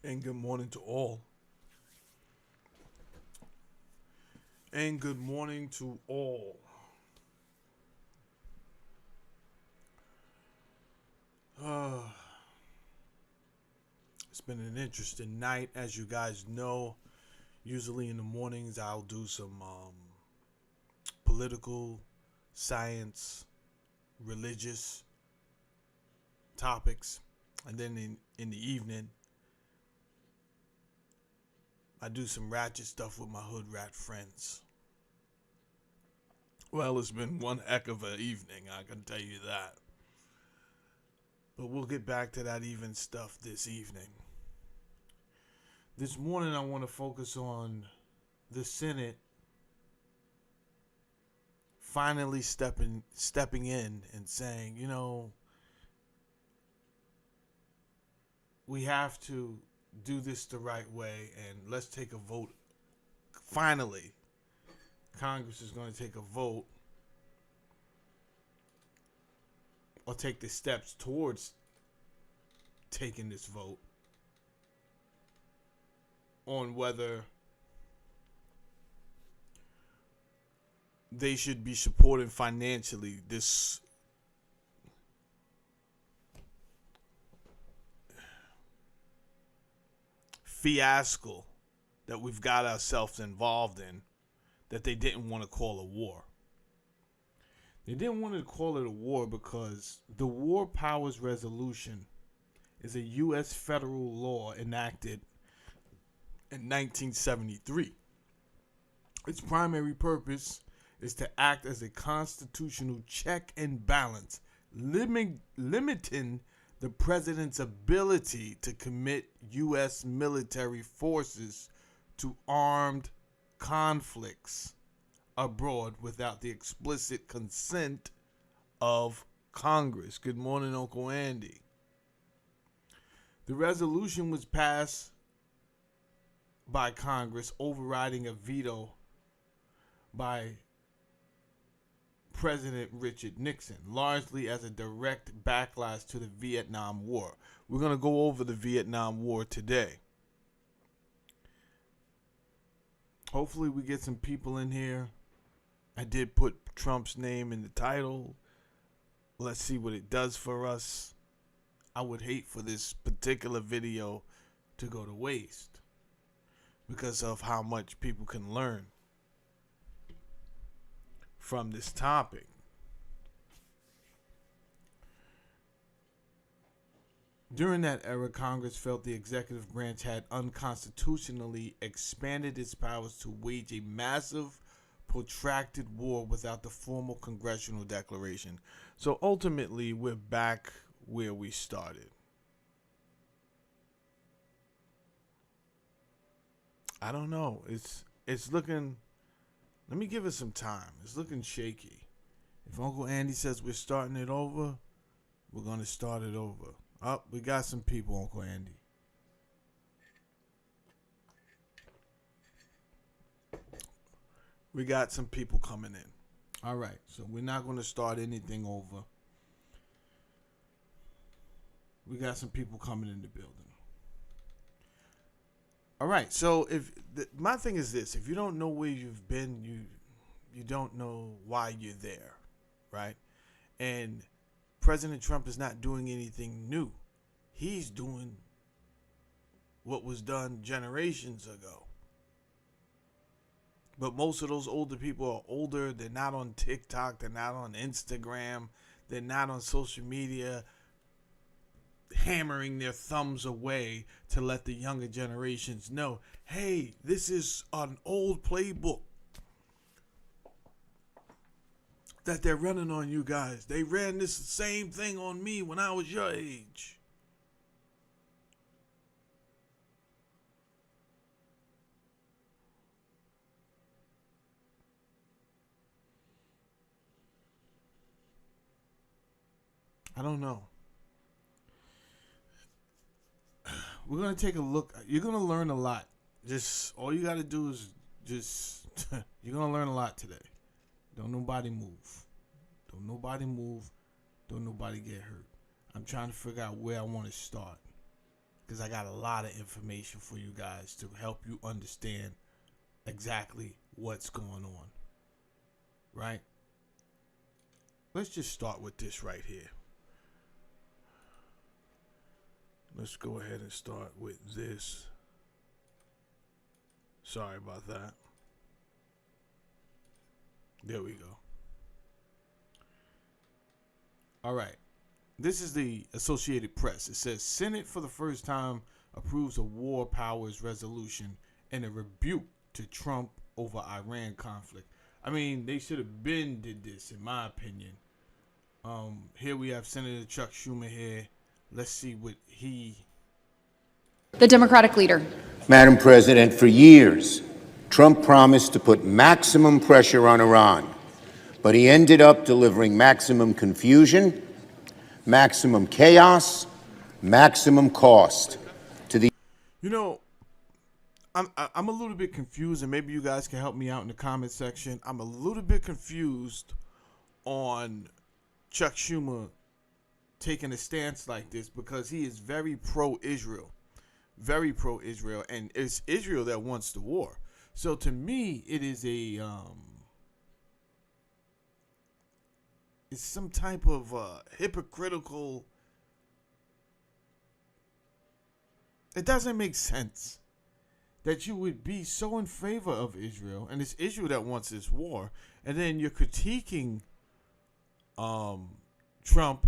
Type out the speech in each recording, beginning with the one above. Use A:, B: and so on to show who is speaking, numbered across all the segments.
A: And good morning to all. And good morning to all. Uh, it's been an interesting night, as you guys know. Usually in the mornings, I'll do some political, science, religious topics. And then in the evening, I do some ratchet stuff with my hood rat friends. Well, it's been one heck of an evening, I can tell you that. But we'll get back to that even stuff this evening. This morning, I want to focus on the Senate finally stepping in and saying, we have to do this the right way and let's take a vote. Finally, Congress is going to take a vote or take the steps towards taking this vote on whether they should be supporting financially this fiasco that we've got ourselves involved in that they didn't want to call a war. They didn't want to call it a war because the War Powers Resolution is a U.S. federal law enacted in 1973. Its primary purpose is to act as a constitutional check and balance, limiting the president's ability to commit U.S. military forces to armed conflicts abroad without the explicit consent of Congress. Good morning, Uncle Andy. The resolution was passed by Congress, overriding a veto by President Richard Nixon, largely as a direct backlash to the Vietnam War. We're going to go over the Vietnam War today. Hopefully we get some people in here. I did put Trump's name in the title. Let's see what it does for us. I would hate for this particular video to go to waste because of how much people can learn from this topic. During that era, Congress felt the executive branch had unconstitutionally expanded its powers to wage a massive, protracted war without the formal congressional declaration. So ultimately, we're back where we started. I don't know. It's looking. Let me give it some time. It's looking shaky. If Uncle Andy says we're starting it over, we're going to start it over. Oh, we got some people, Uncle Andy. We got some people coming in. All right, so we're not going to start anything over. We got some people coming in the building. All right, so my thing is this: if you don't know where you've been, you don't know why you're there, right? And President Trump is not doing anything new. He's doing what was done generations ago. But most of those older people are older. They're not on TikTok. They're not on Instagram. They're not on social media hammering their thumbs away to let the younger generations know, hey, this is an old playbook that they're running on you guys. They ran this same thing on me when I was your age. I don't know. We're going to take a look. You're going to learn a lot. Just all you got to do is you're going to learn a lot today. Don't nobody move. Don't nobody move. Don't nobody get hurt. I'm trying to figure out where I want to start. because I got a lot of information for you guys to help you understand exactly what's going on. Right? Let's just start with this right here. Let's go ahead and start with this. Sorry about that. There we go. All right. This is the Associated Press. It says Senate for the first time approves a war powers resolution and a rebuke to Trump over Iran conflict. I mean, they should have been did this, in my opinion. Here we have Senator Chuck Schumer here. Let's see what
B: The Democratic leader.
C: Madam President, for years, Trump promised to put maximum pressure on Iran, but he ended up delivering maximum confusion, maximum chaos, maximum cost to the...
A: You know, I'm a little bit confused, and maybe you guys can help me out in the comment section. I'm a little bit confused on Chuck Schumer taking a stance like this because he is very pro-Israel. Very pro-Israel, and it's Israel that wants the war. So to me, it is it's some type of hypocritical. It doesn't make sense that you would be so in favor of Israel, and it's Israel that wants this war, and then you're critiquing Trump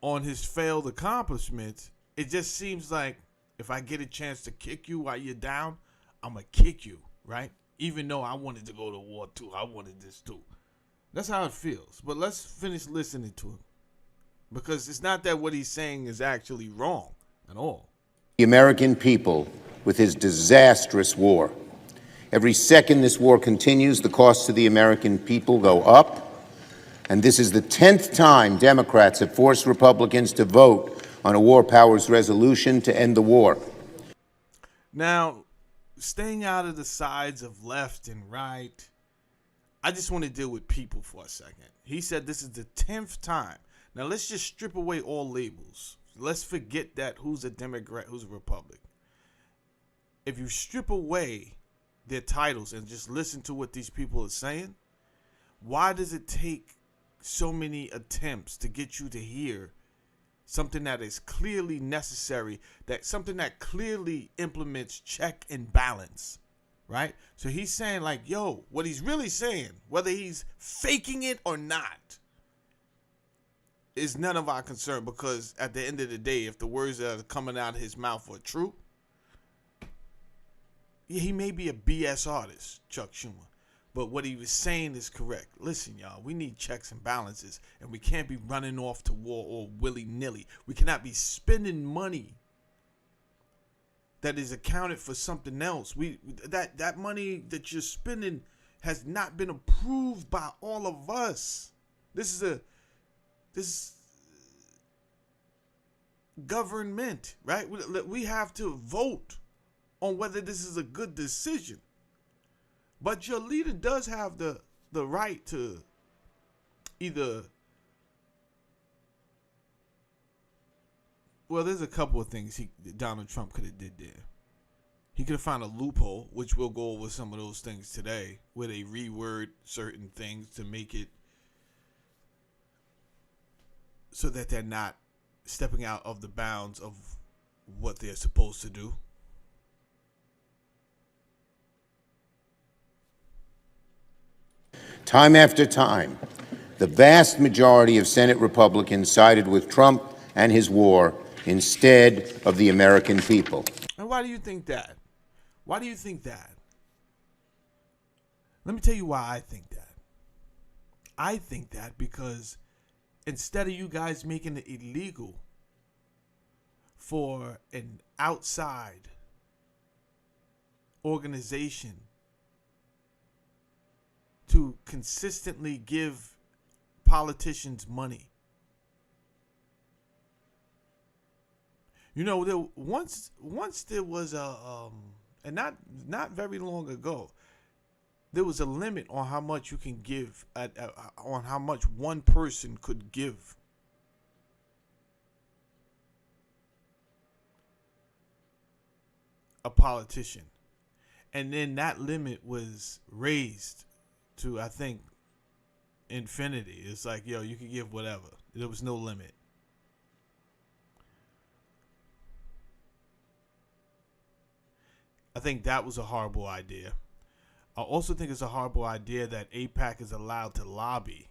A: on his failed accomplishments. It just seems like if I get a chance to kick you while you're down, I'm going to kick you, right? Even though I wanted to go to war too. I wanted this too. That's how it feels. But let's finish listening to him. Because it's not that what he's saying is actually wrong at all.
C: The American people with his disastrous war. Every second this war continues, the costs to the American people go up. And this is the 10th time Democrats have forced Republicans to vote on a war powers resolution to end the war.
A: Now, staying out of the sides of left and right, I just want to deal with people for a second. He said this is the 10th time. Now, let's just strip away all labels. Let's forget that who's a Democrat, who's a Republican. If you strip away their titles and just listen to what these people are saying, why does it take so many attempts to get you to hear something that is clearly necessary, that something that clearly implements check and balance, right? So he's saying like, yo, what he's really saying, whether he's faking it or not, is none of our concern, because at the end of the day, if the words that are coming out of his mouth are true, yeah, he may be a BS artist, Chuck Schumer, but what he was saying is correct. Listen, y'all, we need checks and balances, and we can't be running off to war all willy-nilly. We cannot be spending money that is accounted for something else. That money that you're spending has not been approved by all of us. This government, right? We have to vote on whether this is a good decision. But your leader does have the right to either, well, there's a couple of things Donald Trump could have did there. He could have found a loophole, which we'll go over some of those things today, where they reword certain things to make it so that they're not stepping out of the bounds of what they're supposed to do.
C: Time after time, the vast majority of Senate Republicans sided with Trump and his war instead of the American people.
A: And why do you think that? Why do you think that? Let me tell you why I think that. I think that because instead of you guys making it illegal for an outside organization to consistently give politicians money. You know, once there was and not very long ago, there was a limit on how much you can give, on how much one person could give. a politician. And then that limit was raised to, I think, infinity. It's like, yo, you can give whatever. There was no limit. I think that was a horrible idea. I also think it's a horrible idea that AIPAC is allowed to lobby.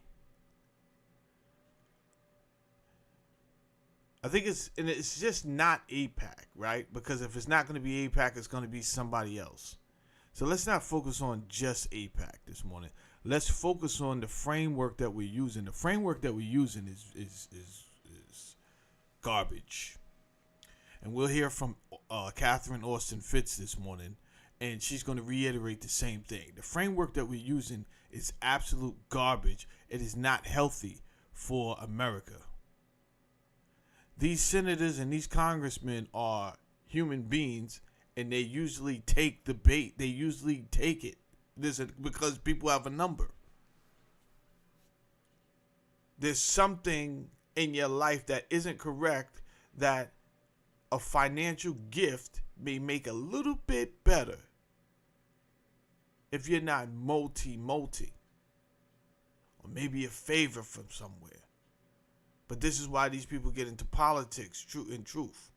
A: I think it's just not AIPAC, right? Because if it's not going to be AIPAC, it's going to be somebody else. So let's not focus on just AIPAC this morning. Let's focus on the framework that we're using. The framework that we're using is garbage. And we'll hear from Catherine Austin Fitts this morning, and she's going to reiterate the same thing. The framework that we're using is absolute garbage. It is not healthy for America. These senators and these congressmen are human beings, and they usually take the bait. They usually take it. Because people have a number. There's something in your life that isn't correct, that a financial gift may make a little bit better if you're not multi. Or maybe a favor from somewhere. But this is why these people get into politics, in truth.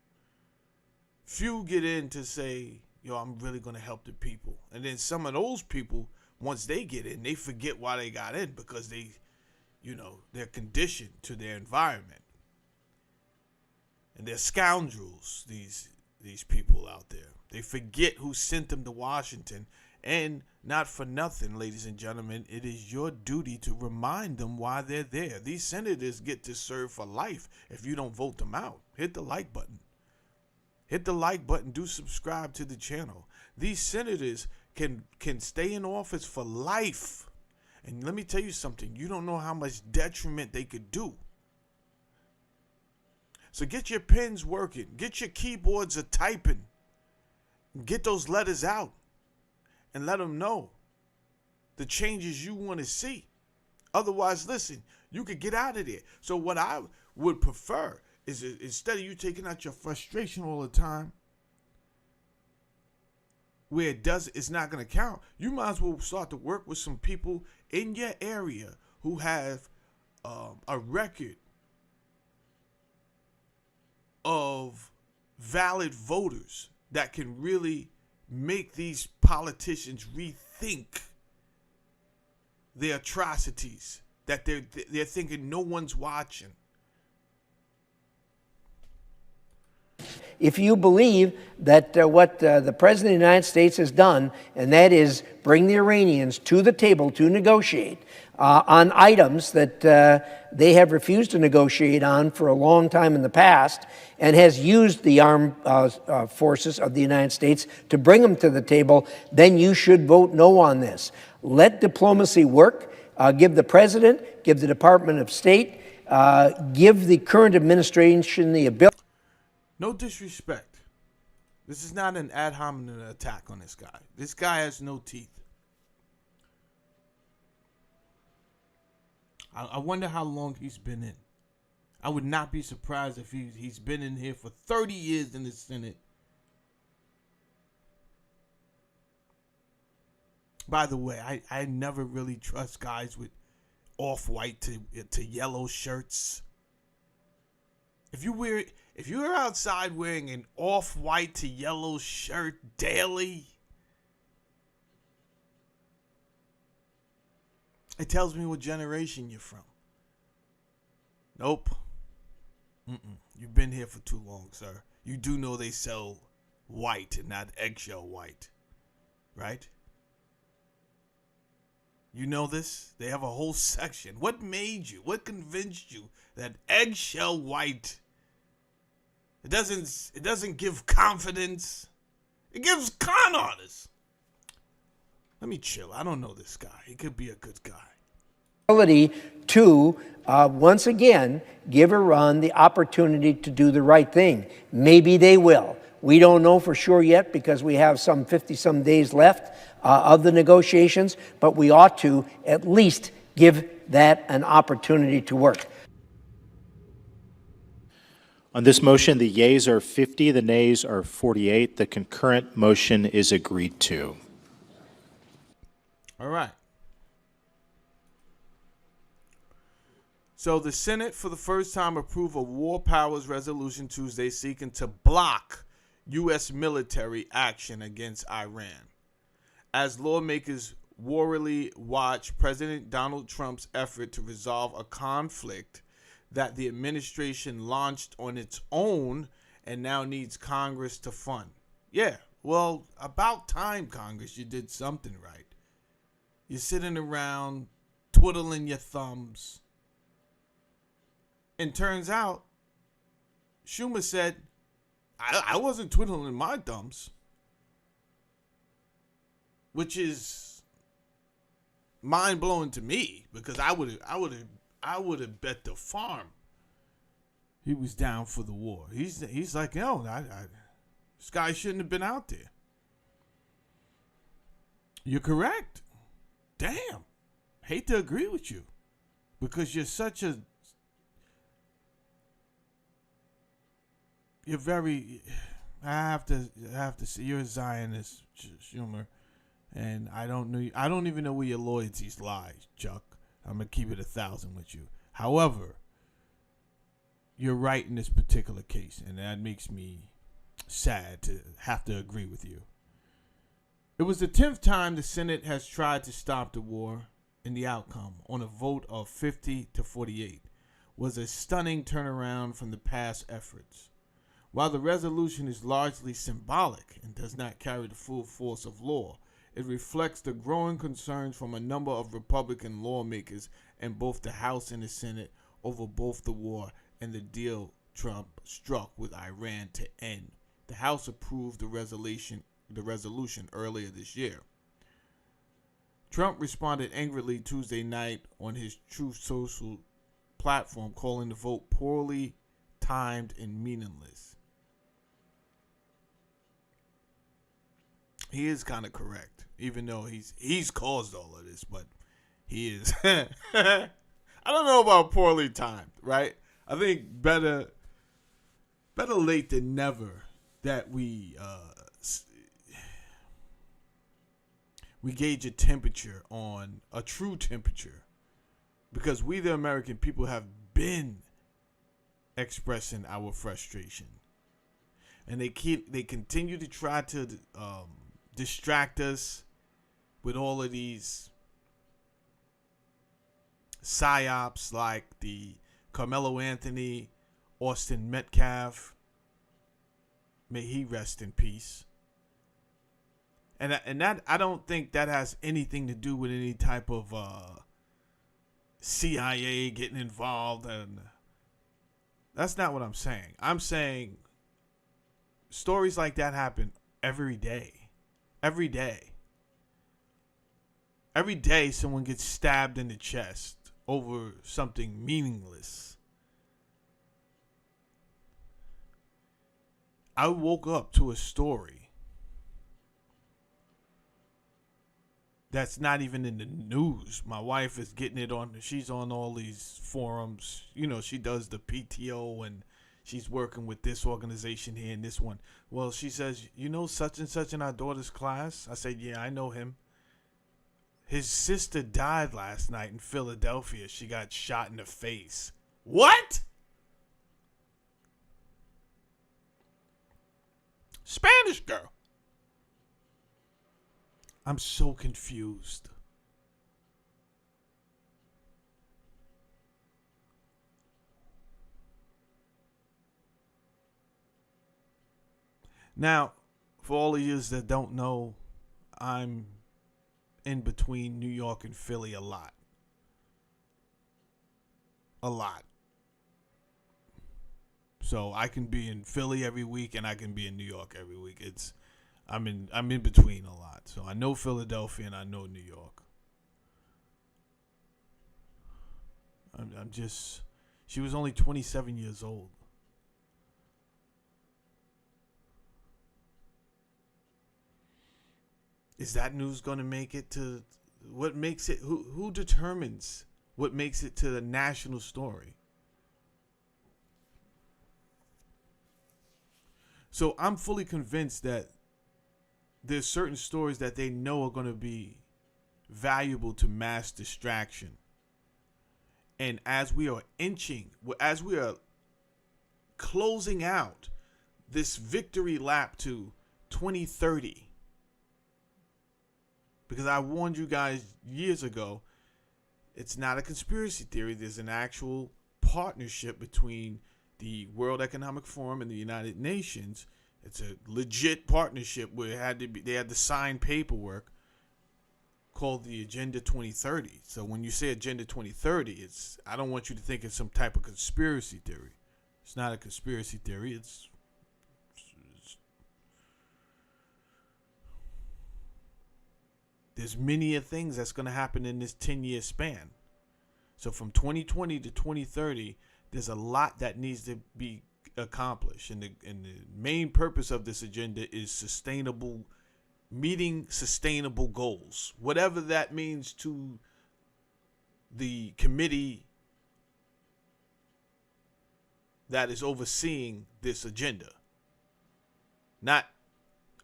A: Few get in to say, yo, I'm really going to help the people. And then some of those people, once they get in, they forget why they got in, because they're conditioned to their environment. And they're scoundrels, these people out there. They forget who sent them to Washington. And not for nothing, ladies and gentlemen, it is your duty to remind them why they're there. These senators get to serve for life if you don't vote them out. Hit the like button. Hit the like button. Do subscribe to the channel. These senators can stay in office for life. And let me tell you something. You don't know how much detriment they could do. So get your pens working. Get your keyboards a-typing. Get those letters out. And let them know the changes you want to see. Otherwise, listen, you could get out of there. So what I would prefer is, instead of you taking out your frustration all the time, where it's not going to count, you might as well start to work with some people in your area who have a record of valid voters that can really make these politicians rethink their atrocities that they're thinking no one's watching.
B: If you believe that what the President of the United States has done, and that is bring the Iranians to the table to negotiate on items that they have refused to negotiate on for a long time in the past, and has used the armed forces of the United States to bring them to the table, then you should vote no on this. Let diplomacy work. Give the President, give the Department of State, give the current administration the ability.
A: No disrespect. This is not an ad hominem attack on this guy. This guy has no teeth. I wonder how long he's been in. I would not be surprised if he's been in here for 30 years in the Senate. By the way, I never really trust guys with off-white to yellow shirts. If you're outside wearing an off-white to yellow shirt daily, it tells me what generation you're from. Nope. You've been here for too long, sir. You do know they sell white and not eggshell white, right? You know this? They have a whole section. What convinced you that eggshell white, it doesn't give confidence. It gives con artists. Let me chill. I don't know this guy. He could be a good guy.
B: To once again give Iran the opportunity to do the right thing. Maybe they will. We don't know for sure yet because we have some 50-some days left of the negotiations, but we ought to at least give that an opportunity to work.
D: On this motion, the yeas are 50, the nays are 48. The concurrent motion is agreed to.
A: All right. So the Senate, for the first time, approved a war powers resolution Tuesday seeking to block U.S. military action against Iran. As lawmakers warily watch President Donald Trump's effort to resolve a conflict that the administration launched on its own and now needs Congress to fund. Yeah, well, about time, Congress, you did something right. You're sitting around twiddling your thumbs. And turns out, Schumer said, I wasn't twiddling my thumbs. Which is mind-blowing to me, because I would have bet the farm he was down for the war. He's like, no, this guy shouldn't have been out there. You're correct. Damn. Hate to agree with you, because you're very. I have to say, you're a Zionist, Schumer, and I don't even know where your loyalties lie, Chuck. I'm gonna keep it 1,000 with you. However, you're right in this particular case, and that makes me sad to have to agree with you. It was the 10th time the Senate has tried to stop the war, and the outcome, on a vote of 50 to 48, was a stunning turnaround from the past efforts. While the resolution is largely symbolic and does not carry the full force of law, it reflects the growing concerns from a number of Republican lawmakers in both the House and the Senate over both the war and the deal Trump struck with Iran to end. The House approved the resolution earlier this year. Trump responded angrily Tuesday night on his Truth Social platform, calling the vote poorly timed and meaningless. He is kind of correct, even though he's caused all of this, but he is. I don't know about poorly timed, right? I think better late than never that we gauge a temperature on a true temperature, because we, the American people, have been expressing our frustration, and they continue to try to distract us with all of these psyops like the Carmelo Anthony, Austin Metcalf. May he rest in peace. And that, I don't think that has anything to do with any type of CIA getting involved, and that's not what I'm saying. I'm saying stories like that happen every day. Every day. Every day someone gets stabbed in the chest over something meaningless. I woke up to a story that's not even in the news. My wife is getting it on. She's on all these forums. You know, she does the PTO, and she's working with this organization here and this one. Well, she says, you know such and such in our daughter's class? I said, yeah, I know him. His sister died last night in Philadelphia. She got shot in the face. What? Spanish girl. I'm so confused. Now, for all of you that don't know, I'm in between New York and Philly a lot. A lot. So I can be in Philly every week and I can be in New York every week. I'm in between a lot. So I know Philadelphia and I know New York. I'm just, she was only 27 years old. Is that news going to make it to, what makes it, who determines what makes it to the national story? So I'm fully convinced that there's certain stories that they know are going to be valuable to mass distraction. And as we are closing out this victory lap to 2030, because I warned you guys years ago, it's not a conspiracy theory. There's an actual partnership between the World Economic Forum and the United Nations. It's a legit partnership where they had to sign paperwork called the Agenda 2030. So when you say Agenda 2030, I don't want you to think it's some type of conspiracy theory. It's not a conspiracy theory. It's there's many things that's going to happen in this 10-year span. So from 2020 to 2030, there's a lot that needs to be accomplished. And the main purpose of this agenda is meeting sustainable goals, whatever that means to the committee that is overseeing this agenda, not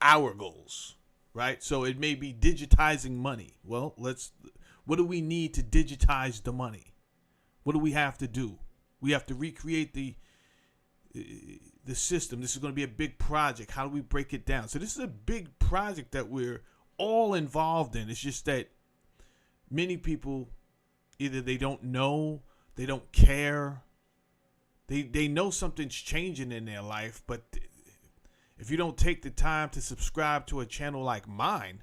A: our goals, right? So it may be digitizing money. Well, what do we need to digitize the money? What do we have to do? We have to recreate the system. This is going to be a big project. How do we break it down? So this is a big project that we're all involved in. It's just that many people, either they don't know, they don't care, they know something's changing in their life, but if you don't take the time to subscribe to a channel like mine,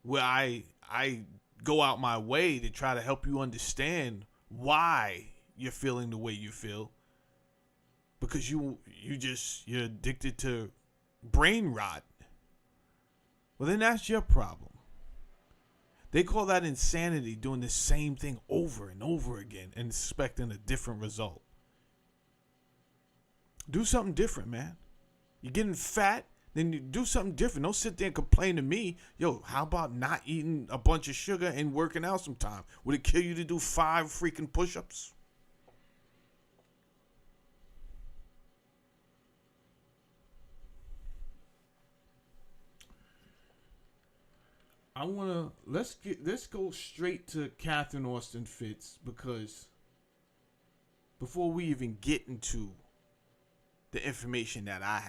A: where I go out my way to try to help you understand why you're feeling the way you feel, because you're addicted to brain rot, well, then that's your problem. They call that insanity, doing the same thing over and over again and expecting a different result. Do something different, man. You're getting fat, then you do something different. Don't sit there and complain to me. Yo, how about not eating a bunch of sugar and working out sometime? Would it kill you to do 5 freaking push-ups? Let's go straight to Catherine Austin Fitts, because before we even get into the information that I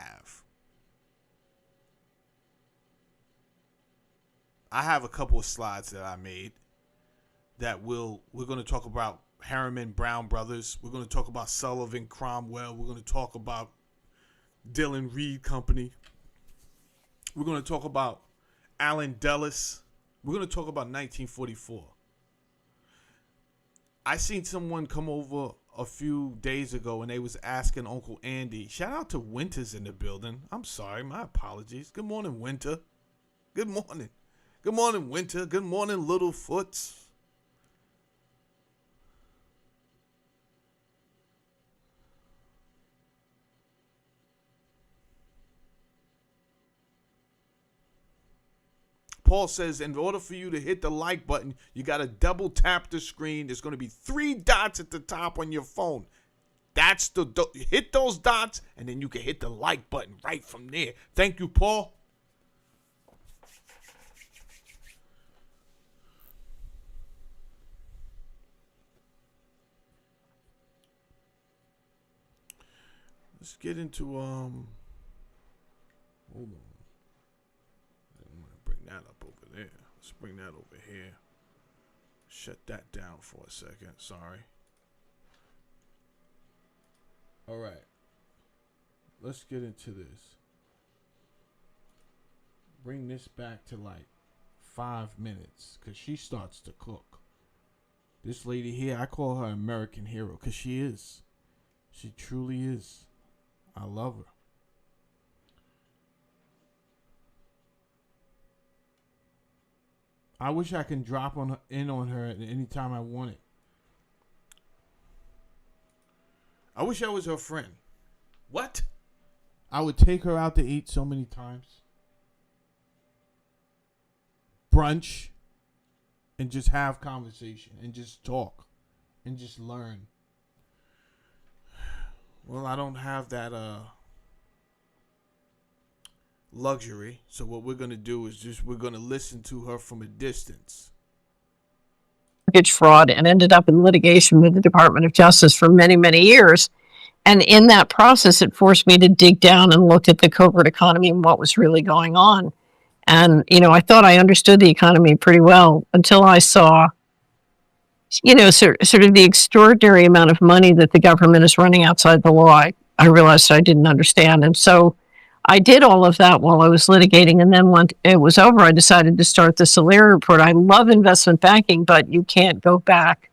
A: have a couple of slides that I made that we're going to talk about Harriman Brown brothers. We're going to talk about Sullivan Cromwell. We're going to talk about Dillon Reed Company. We're going to talk about Allen Dulles. We're going to talk about 1944. I seen someone come over a few days ago and they was asking Uncle Andy. Shout out to Winter's in the building. I'm sorry, my apologies. Good morning, Winter. Good morning. Good morning, Winter. Good morning, Littlefoots. Paul says, in order for you to hit the like button, you got to double tap the screen. There's going to be 3 dots at the top on your phone. Hit those dots, and then you can hit the like button right from there. Thank you, Paul. Let's get into hold on. I'm gonna bring that up over there. Let's bring that over here. Shut that down for a second. Sorry. All right. Let's get into this. Bring this back to like 5 minutes, because she starts to cook. This lady here, I call her American hero, because she is. She truly is. I love her. I wish I can drop in on her at any time I want it. I wish I was her friend. What? I would take her out to eat so many times. Brunch. And just have conversation. And just talk. And just learn. Well, I don't have that luxury. So what we're going to do is we're going to listen to her from a distance.
E: Mortgage fraud and ended up in litigation with the Department of Justice for many, many years. And in that process, it forced me to dig down and look at the covert economy and what was really going on. And, I thought I understood the economy pretty well until I saw, sort of the extraordinary amount of money that the government is running outside the law. I realized I didn't understand. And so I did all of that while I was litigating. And then when it was over, I decided to start the Solari Report. I love investment banking, but you can't go back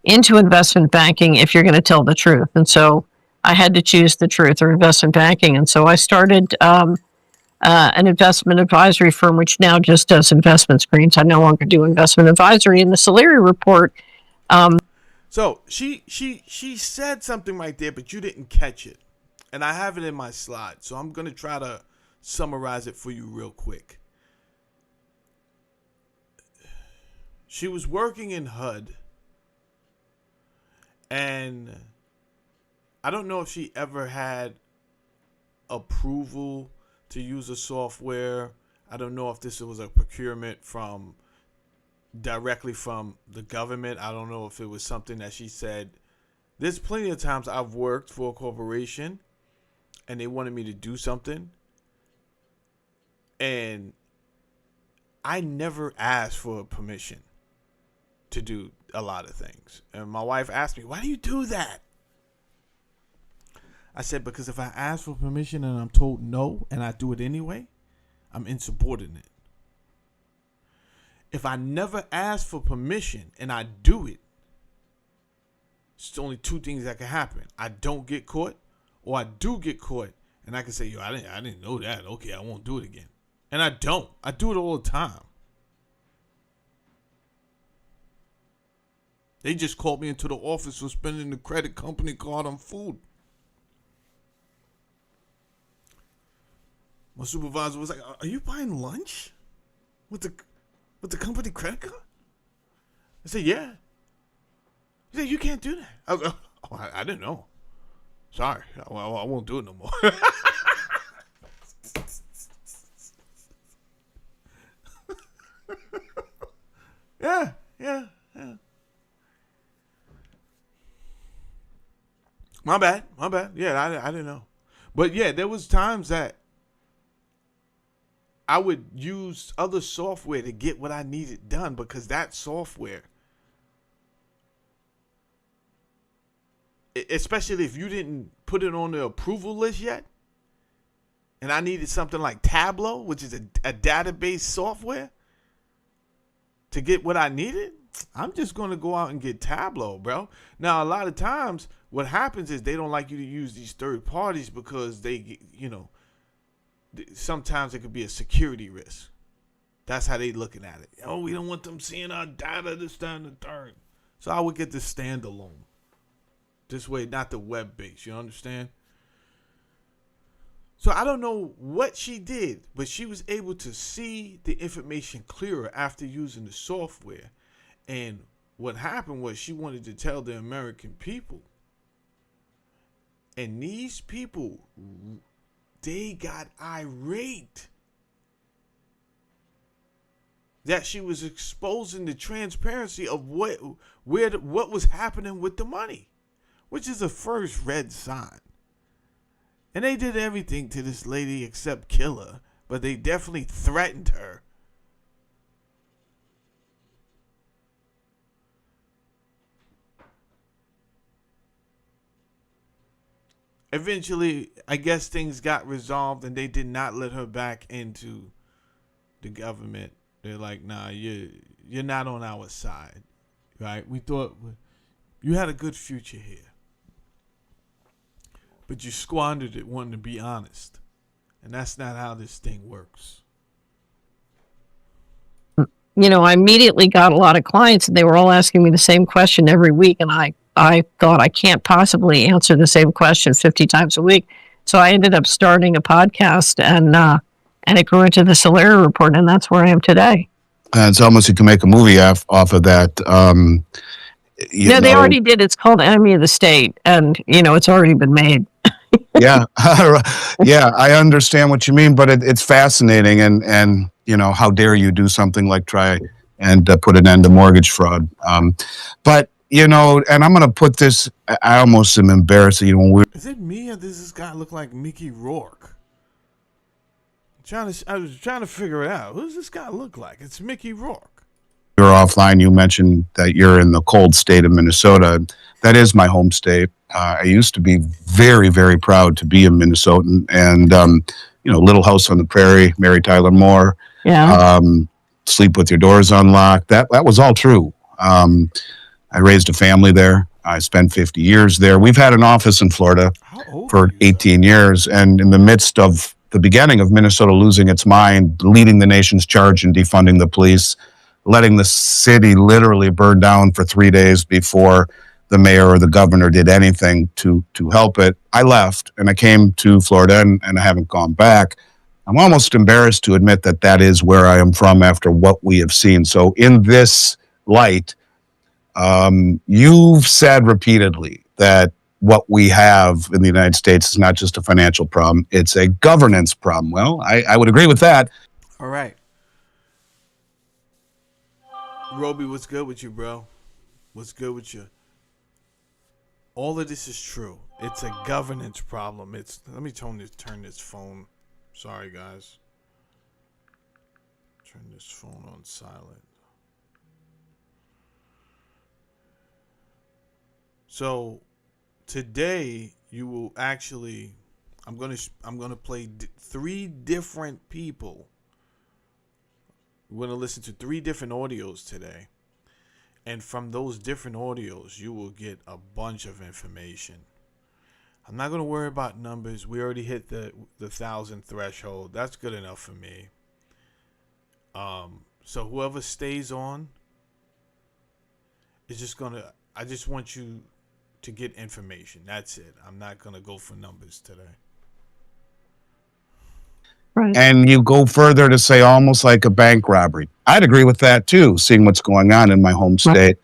E: into investment banking if you're going to tell the truth. And so I had to choose the truth or investment banking. And so I started an investment advisory firm, which now just does investment screens. I no longer do investment advisory. In the Solari Report.
A: So she said something right there, but you didn't catch it. And I have it in my slide. So I'm going to try to summarize it for you real quick. She was working in HUD. And I don't know if she ever had approval to use a software. I don't know if this was a procurement directly from the government. I don't know if it was something that she said. There's plenty of times I've worked for a corporation and they wanted me to do something, and I never asked for permission to do a lot of things. And my wife asked me, why do you do that? I said, because if I ask for permission and I'm told no and I do it anyway, I'm insubordinate. If I never ask for permission and I do it, it's only two things that can happen. I don't get caught, or I do get caught and I can say, I didn't know that. Okay, I won't do it again. And I don't. I do it all the time. They just called me into the office for spending the credit company card on food. My supervisor was like, "Are you buying lunch with the company credit card?" I said, "Yeah." He said, "You can't do that." I was like, "Oh, I didn't know. Sorry, I won't do it no more." Yeah. My bad. Yeah, I didn't know. But yeah, there was times that I would use other software to get what I needed done, because that software, especially if you didn't put it on the approval list yet, and I needed something like Tableau, which is a database software, to get what I needed, I'm just going to go out and get Tableau, bro. Now, a lot of times what happens is they don't like you to use these third parties because they, sometimes it could be a security risk. That's how they looking at it. Oh, we don't want them seeing our data, this, that, and the third. So I would get the standalone. This way, not the web-based. You understand? So I don't know what she did, but she was able to see the information clearer after using the software. And what happened was she wanted to tell the American people. And these people, they got irate that she was exposing the transparency of what was happening with the money, which is a first red sign. And they did everything to this lady except kill her, but they definitely threatened her. Eventually, I guess things got resolved and they did not let her back into the government. They're like, nah, you're not on our side, right? We thought you had a good future here, but you squandered it wanting to be honest. And that's not how this thing works.
E: I immediately got a lot of clients, and they were all asking me the same question every week. And I thought, I can't possibly answer the same question 50 times a week. So I ended up starting a podcast, and it grew into the Solari Report, and that's where I am today.
F: It's almost you can make a movie off of that.
E: They already did. It's called Enemy of the State, and it's already been made.
F: Yeah, yeah, I understand what you mean, but it's fascinating, and how dare you do something like try and put an end to mortgage fraud? But and I'm going to put this. I almost am embarrassed. When
A: Is it me or does this guy look like Mickey Rourke? I was trying to figure it out. Who does this guy look like? It's Mickey Rourke.
F: we were offline, you mentioned that you're in the cold state of Minnesota. That is my home state. I used to be very, very proud to be a Minnesotan, and Little House on the Prairie, Mary Tyler Moore.
E: Yeah.
F: Sleep with your doors unlocked. That was all true. I raised a family there. I spent 50 years there. We've had an office in Florida for 18 years, and in the midst of the beginning of Minnesota losing its mind, leading the nation's charge in defunding the police, letting the city literally burn down for 3 days before the mayor or the governor did anything to help it, I left and I came to Florida, and I haven't gone back. I'm almost embarrassed to admit that is where I am from after what we have seen. So in this light, you've said repeatedly that what we have in the United States is not just a financial problem, it's a governance problem. Well, I would agree with that.
A: All right. Roby, what's good with you, bro? What's good with you? All of this is true. It's a governance problem. Let me turn this phone. Sorry, guys. Turn this phone on silent. So today you will actually, I'm gonna play 3 different people. We're gonna listen to 3 different audios today, and from those different audios, you will get a bunch of information. I'm not gonna worry about numbers. We already hit the 1,000 threshold. That's good enough for me. So whoever stays on is just gonna. I just want you to get information. That's it. I'm not gonna go for numbers today.
E: Right.
F: And you go further to say almost like a bank robbery. I'd agree with that too, seeing what's going on in my home state.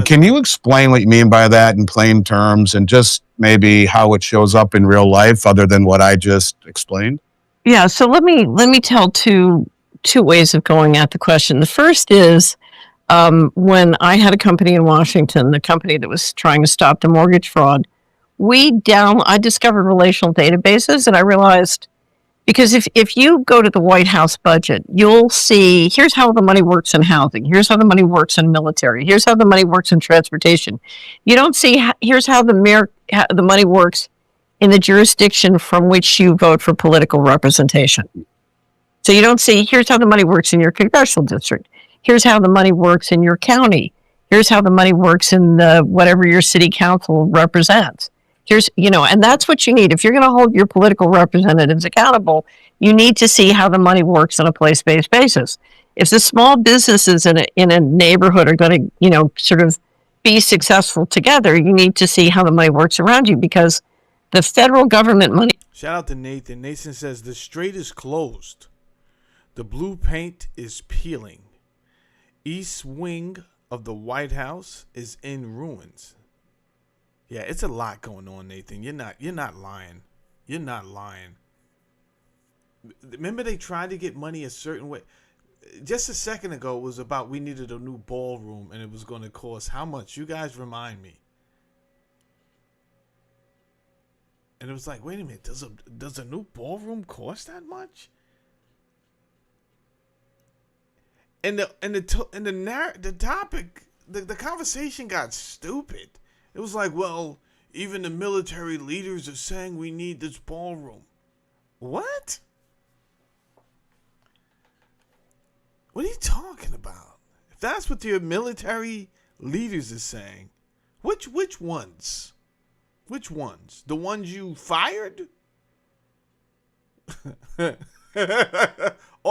F: Can you explain what you mean by that in plain terms, and just maybe how it shows up in real life other than what I just explained?
E: Yeah. So let me tell two ways of going at the question. The first is when I had a company in Washington, the company that was trying to stop the mortgage fraud, I discovered relational databases, and I realized, because if you go to the White House budget, you'll see, here's how the money works in housing. Here's how the money works in military. Here's how the money works in transportation. You don't see, here's how the money works in the jurisdiction from which you vote for political representation. So you don't see, here's how the money works in your congressional district. Here's how the money works in your county. Here's how the money works in whatever your city council represents. And that's what you need. If you're going to hold your political representatives accountable, you need to see how the money works on a place-based basis. If the small businesses in a neighborhood are going to, sort of be successful together, you need to see how the money works around you, because the federal government money.
A: Shout out to Nathan. Nathan says the strait is closed. The blue paint is peeling. East wing of the White House is in ruins. Yeah, it's a lot going on, Nathan. You're not lying. You're not lying. Remember they tried to get money a certain way. Just a second ago, it was about we needed a new ballroom, and it was going to cost how much? You guys remind me. And it was like, wait a minute, does a new ballroom cost that much? And the topic, the conversation got stupid. It was like, well, even the military leaders are saying we need this ballroom. What? What are you talking about? If that's what your military leaders are saying, which ones? Which ones? The ones you fired? Or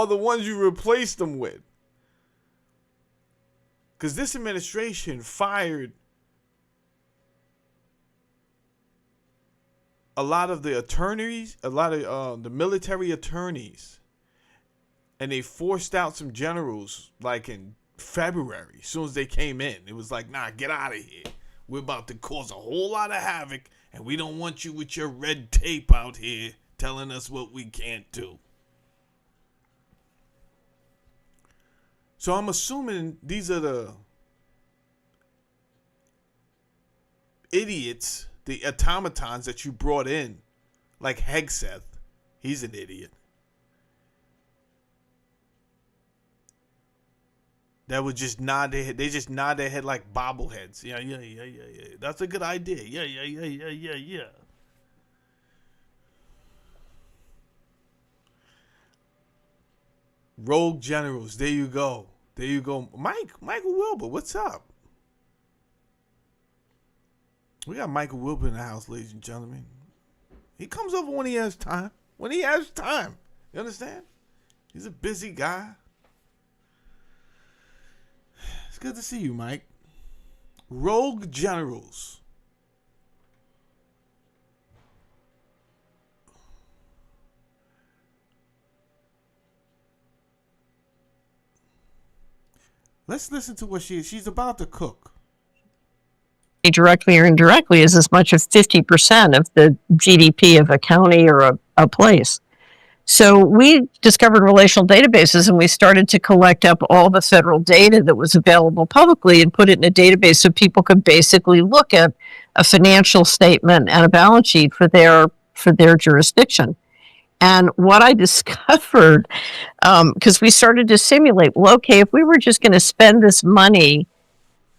A: the ones you replaced them with? Because this administration fired a lot of the attorneys, a lot of the military attorneys, and they forced out some generals like in February. As soon as they came in, it was like, nah, get out of here. We're about to cause a whole lot of havoc, And we don't want you with your red tape out here telling us what we can't do. So I'm assuming these are the idiots, the automatons that you brought in, like Hegseth. He's an idiot. That would just nod their head. They just nod their head like bobbleheads. Yeah. That's a good idea. Yeah. Rogue generals. There you go. Michael Wilbur, what's up? We got Michael Wilbur in the house, ladies and gentlemen. He comes over when he has time. You understand? He's a busy guy. It's good to see you, Mike. Rogue generals. Let's listen to what she's about to cook.
E: Directly or indirectly is as much as 50% of the GDP of a county or a place. So we discovered relational databases, and we started to collect up all the federal data that was available publicly and put it in a database so people could basically look at a financial statement and a balance sheet for their jurisdiction. And what I discovered, because we started to simulate, well, okay, if we were just going to spend this money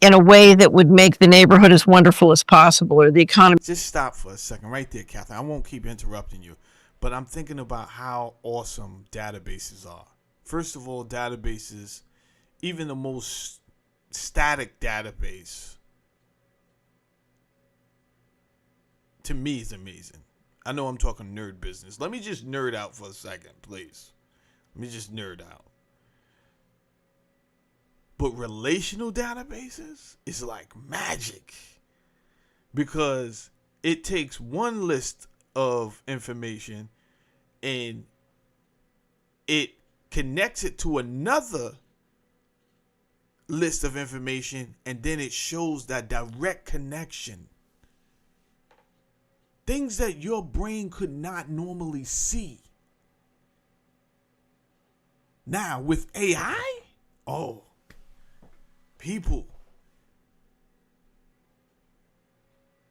E: in a way that would make the neighborhood as wonderful as possible, or the economy.
A: Just stop for a second right there, Catherine. I won't keep interrupting you, but I'm thinking about how awesome databases are. First of all, databases, even the most static database, to me is amazing. I know I'm talking nerd business. Let me just nerd out for a second, please. Let me just nerd out. But relational databases is like magic, because it takes one list of information and it connects it to another list of information, and then it shows that direct connection. Things that your brain could not normally see. Now, with AI, people,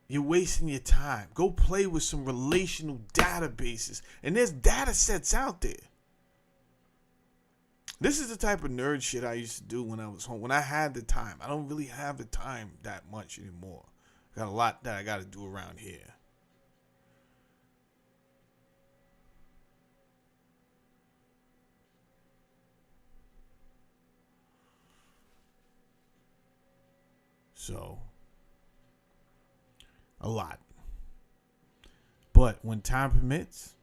A: you're wasting your time. Go play with some relational databases. And there's data sets out there. This is the type of nerd shit I used to do when I was home, when I had the time. I don't really have the time that much anymore. Got a lot that I got to do around here. So, a lot. But when time permits,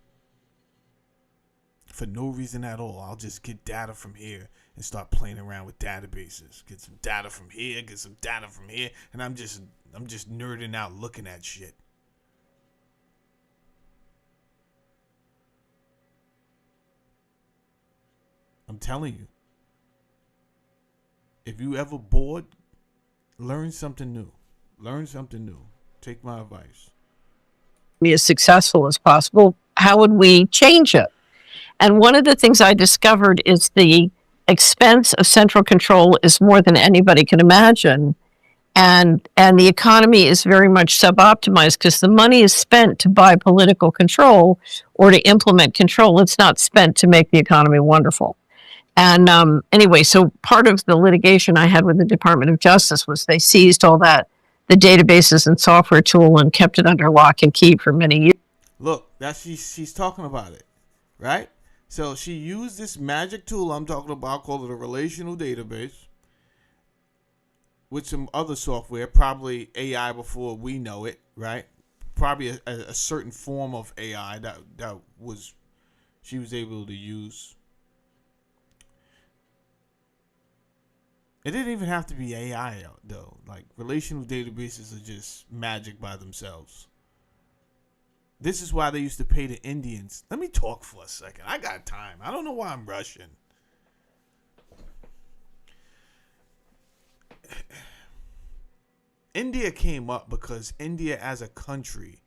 A: for no reason at all, I'll just get data from here and start playing around with databases. Get some data from here, get some data from here, and I'm just nerding out looking at shit. I'm telling you. If you ever bored, learn something new. Take my advice.
E: Be as successful as possible. How would we change it? And one of the things I discovered is the expense of central control is more than anybody can imagine. And the economy is very much suboptimized because the money is spent to buy political control or to implement control. It's not spent to make the economy wonderful. And anyway, so part of the litigation I had with the Department of Justice was they seized all that, the databases and software tool, and kept it under lock and key for many years.
A: Look, that's she's talking about it, right? So she used this magic tool I'm talking about, called it a relational database, with some other software, probably AI before we know it, right? Probably a certain form of AI that was she was able to use. It didn't even have to be AI, though. Like, relational databases are just magic by themselves. This is why they used to pay the Indians. Let me talk for a second. I got time. I don't know why I'm rushing. India came up because India as a country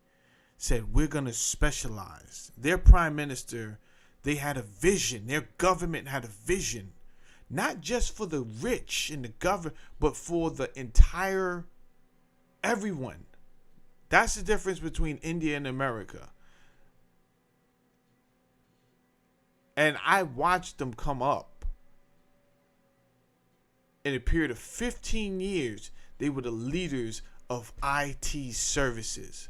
A: said, we're going to specialize. Their prime minister, they had a vision. Their government had a vision, not just for the rich and the government, but for the entire everyone. That's the difference between India and America. And I watched them come up. In a period of 15 years, they were the leaders of IT services.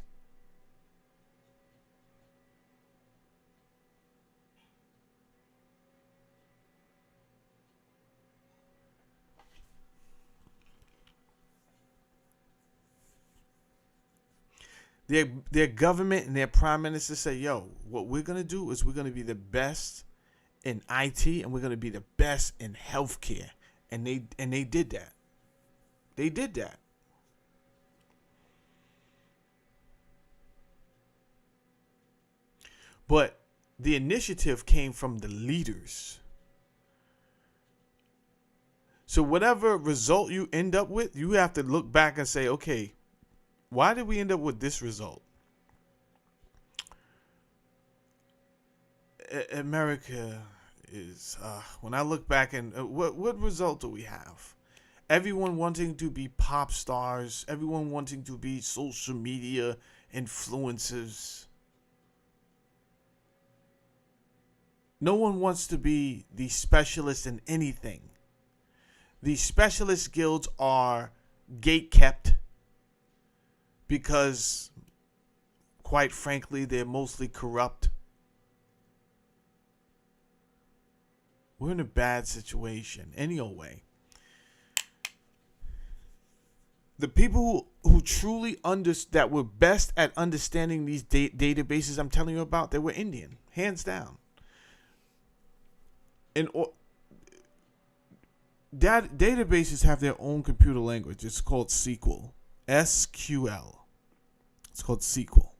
A: Their government and their prime minister say, yo, what we're going to do is we're going to be the best in IT and we're going to be the best in healthcare. And they did that. They did that. But the initiative came from the leaders. So whatever result you end up with, you have to look back and say, okay, why did we end up with this result? America is, when I look back and what result do we have? Everyone wanting to be pop stars, everyone wanting to be social media influencers. No one wants to be the specialist in anything. The specialist guilds are gate-kept because, quite frankly, they're mostly corrupt. We're in a bad situation. Anyway, the people who truly that were best at understanding these databases I'm telling you about, they were Indian, hands down. And databases have their own computer language. It's called SQL. SQL. It's called SQL.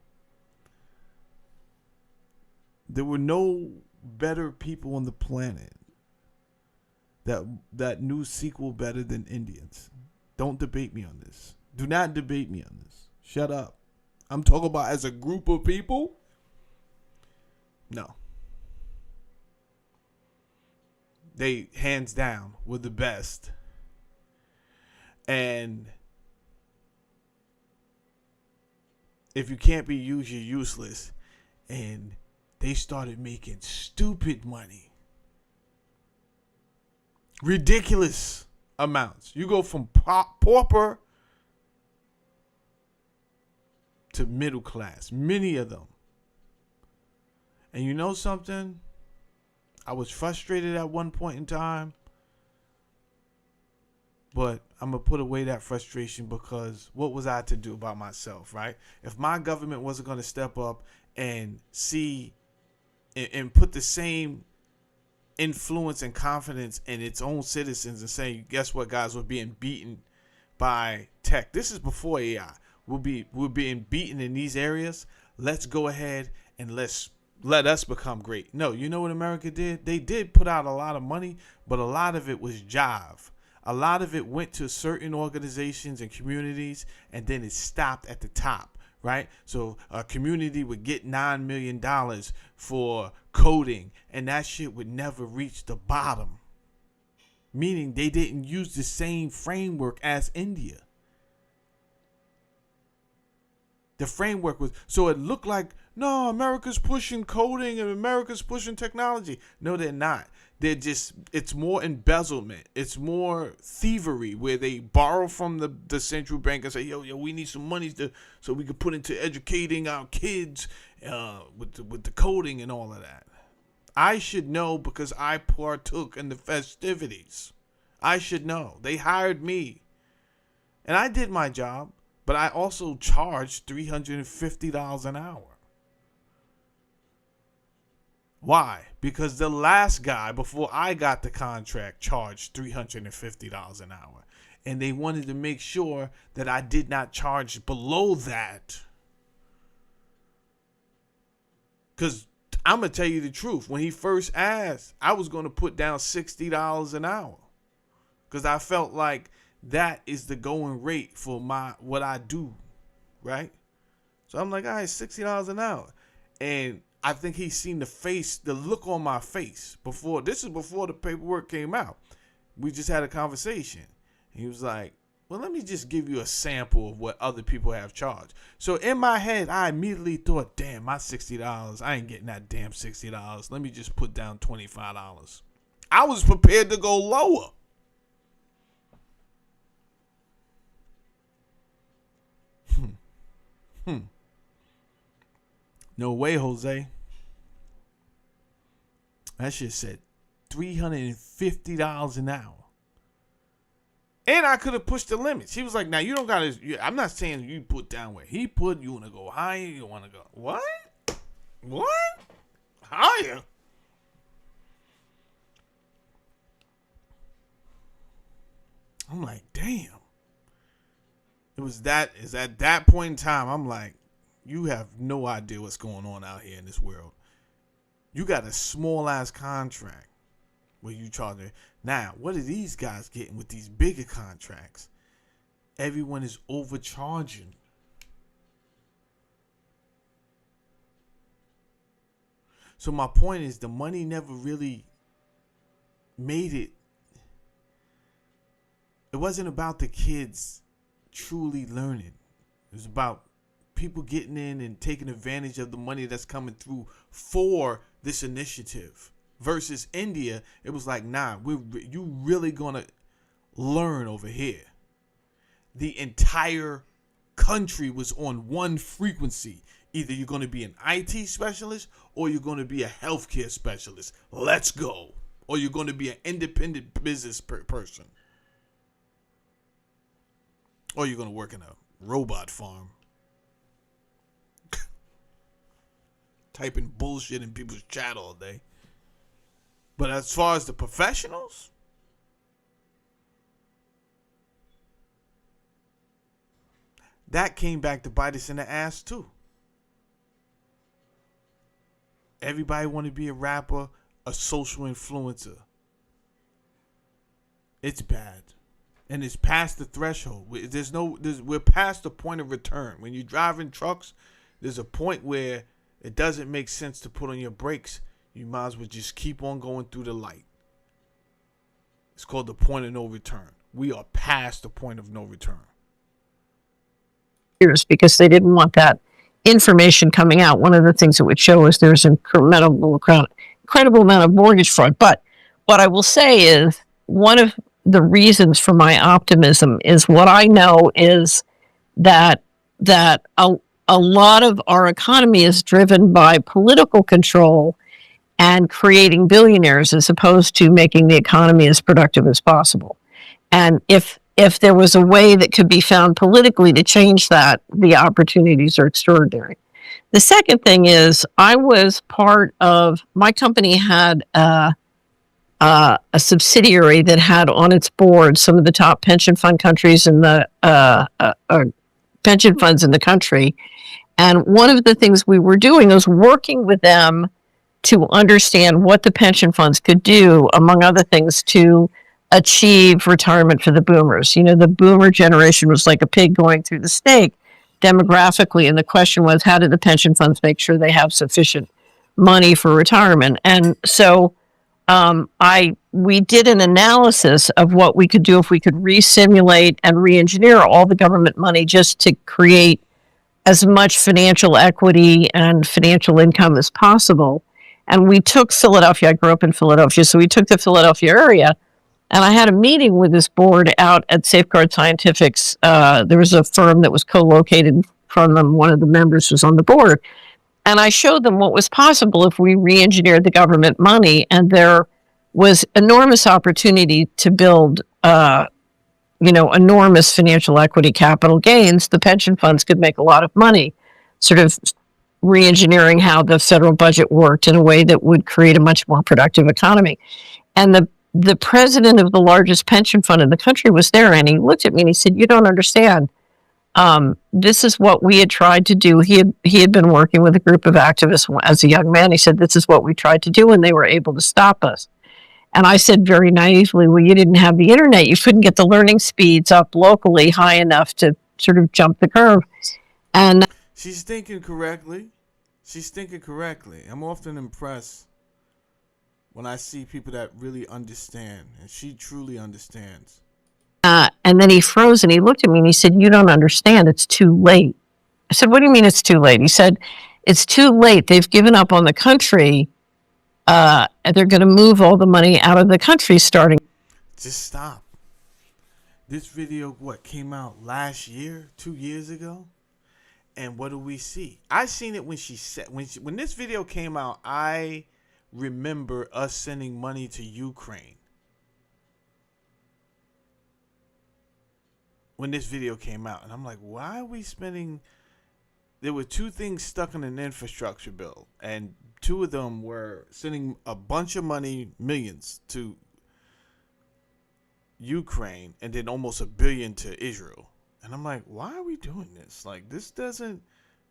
A: There were no better people on the planet that knew SQL better than Indians. Don't debate me on this. Do not debate me on this. Shut up. I'm talking about as a group of people. No. They, hands down, were the best. And if you can't be used, you're useless. And they started making stupid money. Ridiculous amounts. You go from pauper to middle class. Many of them. And you know something? I was frustrated at one point in time. But I'm going to put away that frustration because what was I to do about myself, right? If my government wasn't going to step up and see and put the same influence and confidence in its own citizens and saying, guess what, guys, we're being beaten by tech. This is before AI. We're being beaten in these areas. Let's go ahead and let us become great. No, you know what America did? They did put out a lot of money, but a lot of it was jive. A lot of it went to certain organizations and communities, and then it stopped at the top, right? So a community would get $9 million for coding, and that shit would never reach the bottom. Meaning they didn't use the same framework as India. The framework was, so it looked like, no, America's pushing coding and America's pushing technology. No, they're not. They're just, it's more embezzlement. It's more thievery where they borrow from the central bank and say, yo, we need some money so we can put into educating our kids with the coding and all of that. I should know because I partook in the festivities. I should know. They hired me. And I did my job, but I also charged $350 an hour. Why? Because the last guy before I got the contract charged $350 an hour. And they wanted to make sure that I did not charge below that. Because I'm going to tell you the truth. When he first asked, I was going to put down $60 an hour. Because I felt like that is the going rate for what I do. Right? So I'm like, all right, $60 an hour. And I think he seen the look on my face before. This is before the paperwork came out. We just had a conversation. He was like, well, let me just give you a sample of what other people have charged. So in my head, I immediately thought, damn, my $60, I ain't getting that damn $60. Let me just put down $25. I was prepared to go lower. No way, Jose. That shit said $350 an hour. And I could have pushed the limits. He was like, now you don't got to, I'm not saying you put down where he put. You want to go higher? You want to go, what? What? Higher? I'm like, damn. Is at that point in time, I'm like, you have no idea what's going on out here in this world. You got a small ass contract where you charging. Now, what are these guys getting with these bigger contracts? Everyone is overcharging. So my point is, the money never really made it. It wasn't about the kids truly learning. It was about people getting in and taking advantage of the money that's coming through for this initiative. Versus India, it was like, nah, you really gonna learn over here. The entire country was on one frequency. Either you're gonna be an IT specialist or you're gonna be a healthcare specialist. Let's go. Or you're gonna be an independent business person. Or you're gonna work in a robot farm. Typing bullshit in people's chat all day. But as far as the professionals, that came back to bite us in the ass too. Everybody want to be a rapper, a social influencer. It's bad. And it's past the threshold. We're past the point of return. When you're driving trucks, there's a point where it doesn't make sense to put on your brakes. You might as well just keep on going through the light. It's called the point of no return. We are past the point of no return.
E: Because they didn't want that information coming out. One of the things it would show is there's an incredible amount of mortgage fraud. But what I will say is one of the reasons for my optimism is what I know is that a lot of our economy is driven by political control and creating billionaires as opposed to making the economy as productive as possible. And if there was a way that could be found politically to change that, the opportunities are extraordinary. The second thing is I was part of, my company had a subsidiary that had on its board some of the top pension fund countries in the pension funds in the country. And one of the things we were doing was working with them to understand what the pension funds could do, among other things, to achieve retirement for the boomers. You know, the boomer generation was like a pig going through the snake demographically. And the question was, how did the pension funds make sure they have sufficient money for retirement? And so we did an analysis of what we could do if we could re-simulate and re-engineer all the government money just to create as much financial equity and financial income as possible. And we took Philadelphia. I grew up in Philadelphia, so we took the Philadelphia area. And I had a meeting with this board out at Safeguard Scientifics. There was a firm that was co-located from them. One of the members was on the board. And I showed them what was possible if we re-engineered the government money. And there was enormous opportunity to build, enormous financial equity capital gains. The pension funds could make a lot of money, sort of re-engineering how the federal budget worked in a way that would create a much more productive economy. And the president of the largest pension fund in the country was there, and he looked at me and he said, "You don't understand. This is what we had tried to do." He had been working with a group of activists as a young man. He said, "This is what we tried to do, and they were able to stop us." And I said very naively, "Well, you didn't have the internet. You couldn't get the learning speeds up locally high enough to sort of jump the curve." And
A: She's thinking correctly. She's thinking correctly. I'm often impressed when I see people that really understand, and she truly understands.
E: And then he froze and he looked at me and he said, "You don't understand. It's too late." I said, "What do you mean it's too late?" He said, "It's too late. They've given up on the country. And they're going to move all the money out of the country starting."
A: Just stop. This video, what, came out last year, 2 years ago? And what do we see? I seen it when she said, when this video came out, I remember us sending money to Ukraine. When this video came out, and I'm like, why are we spending? There were two things stuck in an infrastructure bill, and two of them were sending a bunch of money, millions, to Ukraine, and then almost $1 billion to Israel. And I'm like, why are we doing this? Like, this doesn't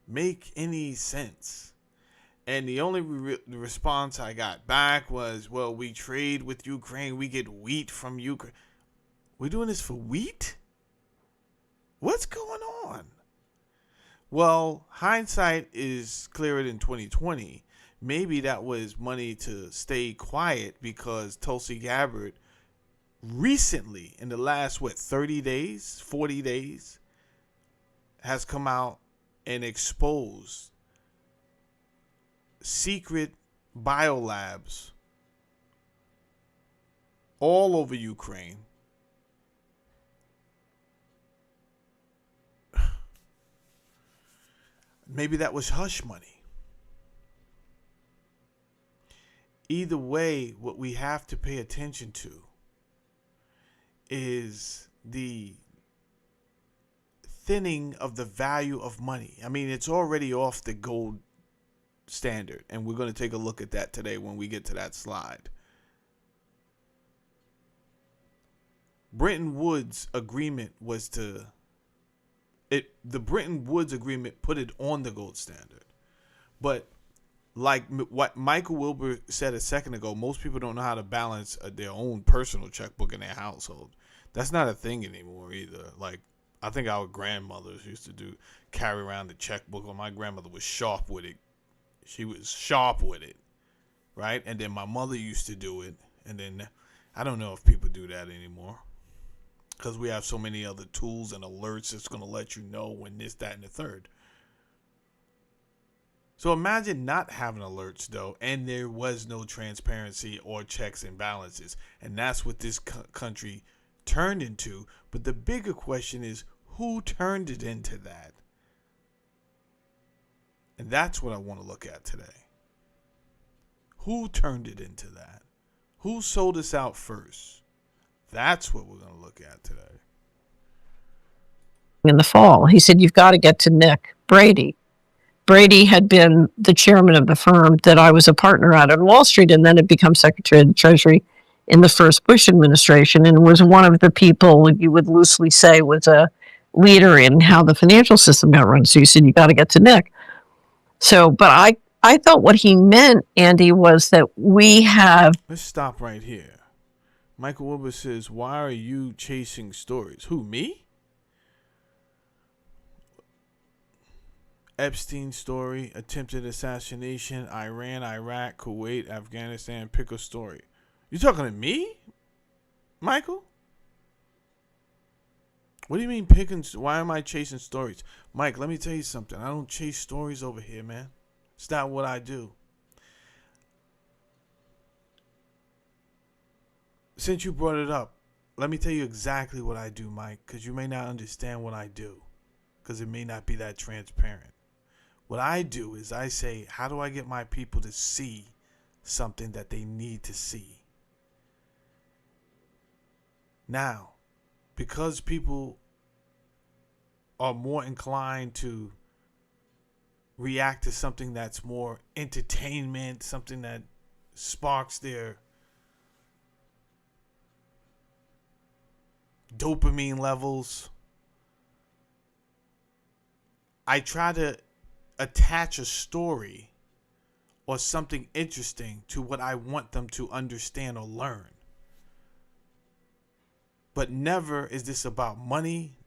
A: make any sense. And the only response I got back was, well, we trade with Ukraine. We get wheat from Ukraine. We're doing this for wheat? What's going on? Well, hindsight is clearer than 2020. Maybe that was money to stay quiet because Tulsi Gabbard recently, in the last, 30 days, 40 days, has come out and exposed secret biolabs all over Ukraine. Maybe that was hush money. Either way, what we have to pay attention to is the thinning of the value of money. I mean, it's already off the gold standard, and we're going to take a look at that today when we get to that slide. Bretton Woods agreement was to the Bretton Woods agreement put it on the gold standard. But like what Michael Wilbur said a second ago, most people don't know how to balance their own personal checkbook in their household. That's not a thing anymore either. Like, I think our grandmothers used to carry around the checkbook. Well, my grandmother was sharp with it. She was sharp with it, right? And then my mother used to do it. And then I don't know if people do that anymore, because we have so many other tools and alerts that's going to let you know when this, that, and the third. So imagine not having alerts, though, and there was no transparency or checks and balances. And that's what this country turned into. But the bigger question is, who turned it into that? And that's what I want to look at today. Who turned it into that? Who sold us out first? That's what we're going to look at today.
E: In the fall, he said, "You've got to get to Nick Brady." Brady had been the chairman of the firm that I was a partner at on Wall Street, and then had become Secretary of the Treasury in the first Bush administration, and was one of the people you would loosely say was a leader in how the financial system got run. So you said, "You got to get to Nick." So, but I thought what he meant, Andy, was that we have...
A: Let's stop right here. Michael Wilbur says, why are you chasing stories? Who, me? Epstein story, attempted assassination, Iran, Iraq, Kuwait, Afghanistan, pick a story. You talking to me, Michael? What do you mean picking? Why am I chasing stories? Mike, let me tell you something. I don't chase stories over here, man. It's not what I do. Since you brought it up, let me tell you exactly what I do, Mike, because you may not understand what I do, because it may not be that transparent. What I do is I say, how do I get my people to see something that they need to see? Now, because people are more inclined to react to something that's more entertainment, something that sparks their dopamine levels, I try to attach a story or something interesting to what I want them to understand or learn. But never is this about money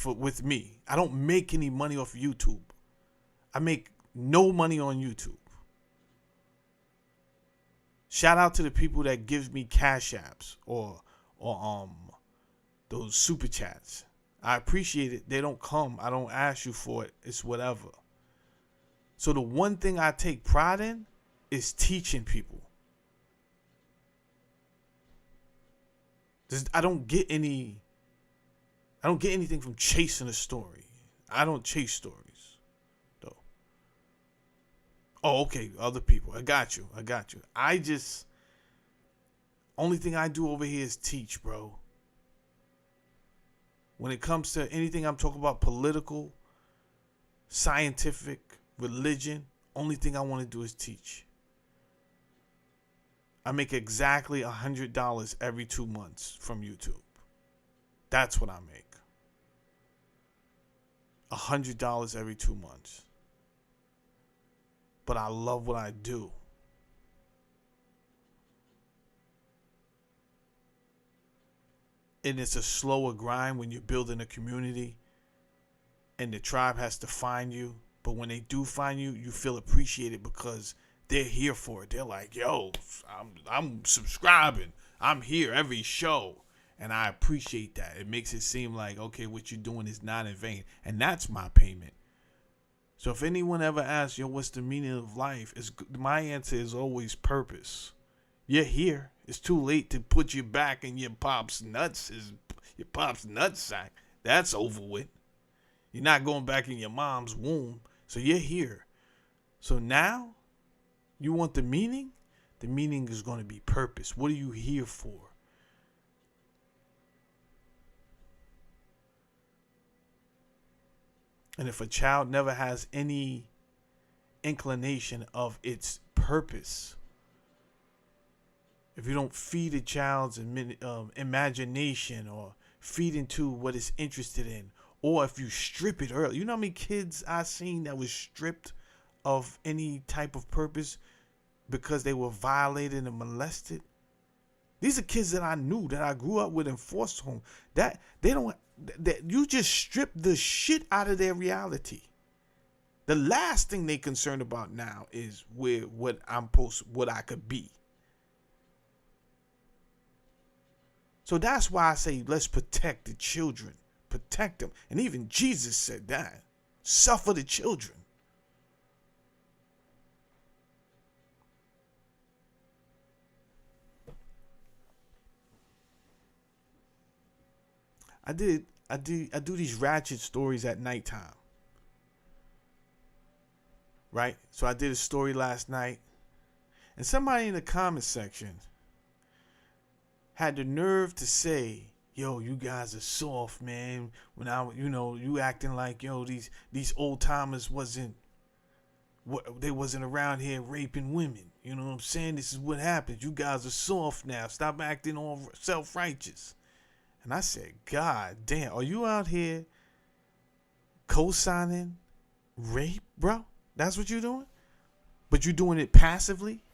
A: with me. I don't make any money off YouTube. I make no money on YouTube. Shout out to the people that give me cash apps or those super chats. I appreciate it. They don't come. I don't ask you for it. It's whatever. So the one thing I take pride in is teaching people. I don't get anything from chasing a story. I don't chase stories, though. Oh, okay, other people. I got you. Only thing I do over here is teach, bro. When it comes to anything I'm talking about, political, scientific, religion, only thing I want to do is teach. I make exactly $100 every 2 months from YouTube. That's what I make. $100 every 2 months. But I love what I do. And it's a slower grind when you're building a community and the tribe has to find you. But when they do find you, you feel appreciated because they're here for it. They're like, yo, I'm subscribing. I'm here every show. And I appreciate that. It makes it seem like, okay, what you're doing is not in vain. And that's my payment. So if anyone ever asks, yo, what's the meaning of life? My answer is always purpose. You're here. It's too late to put you back in your pop's nutsack. That's over with. You're not going back in your mom's womb. So you're here. So now, you want the meaning? The meaning is going to be purpose. What are you here for? And if a child never has any inclination of its purpose, if you don't feed a child's imagination or feed into what it's interested in, or if you strip it early, you know how many kids I seen that was stripped of any type of purpose because they were violated and molested? These are kids that I knew, that I grew up with in foster home. That you just strip the shit out of their reality. The last thing they concerned about now is what I could be. So that's why I say let's protect the children. Protect them. And even Jesus said that. Suffer the children. I do these ratchet stories at nighttime. Right? So I did a story last night. And somebody in the comment section had the nerve to say, yo, you guys are soft, man. When you acting like, yo, these old timers wasn't around here raping women. You know what I'm saying? This is what happens. You guys are soft now. Stop acting all self-righteous. And I said, God damn, are you out here co-signing rape, bro? That's what you're doing? But you're doing it passively?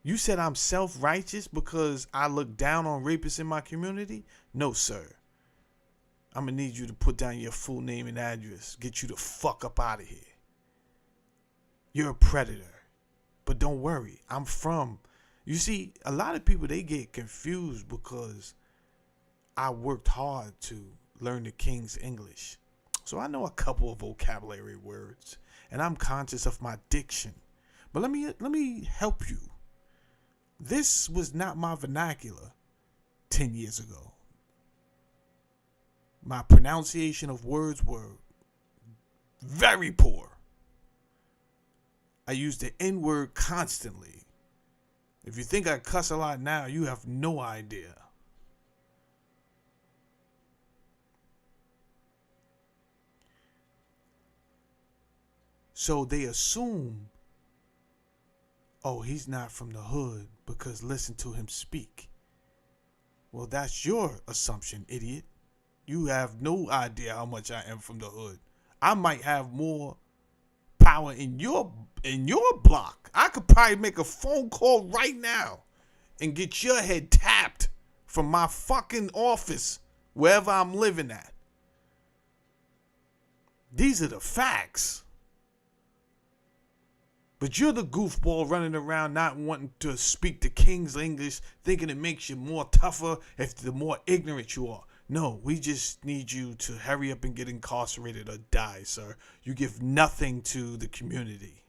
A: You said I'm self-righteous because I look down on rapists in my community? No, sir. I'm going to need you to put down your full name and address. Get you the fuck up out of here. You're a predator. But don't worry. You see, a lot of people, they get confused because I worked hard to learn the King's English. So I know a couple of vocabulary words. And I'm conscious of my diction. But let me help you. This was not my vernacular 10 years ago. My pronunciation of words were very poor. I used the N-word constantly. If you think I cuss a lot now, you have no idea. So they assume, oh, he's not from the hood because listen to him speak. Well, that's your assumption, idiot. You have no idea how much I am from the hood. I might have more power in your block. I could probably make a phone call right now and get your head tapped from my fucking office wherever I'm living at. These are the facts. But you're the goofball running around not wanting to speak the King's English, thinking it makes you more tougher if the more ignorant you are. No, we just need you to hurry up and get incarcerated or die, sir. You give nothing to the community.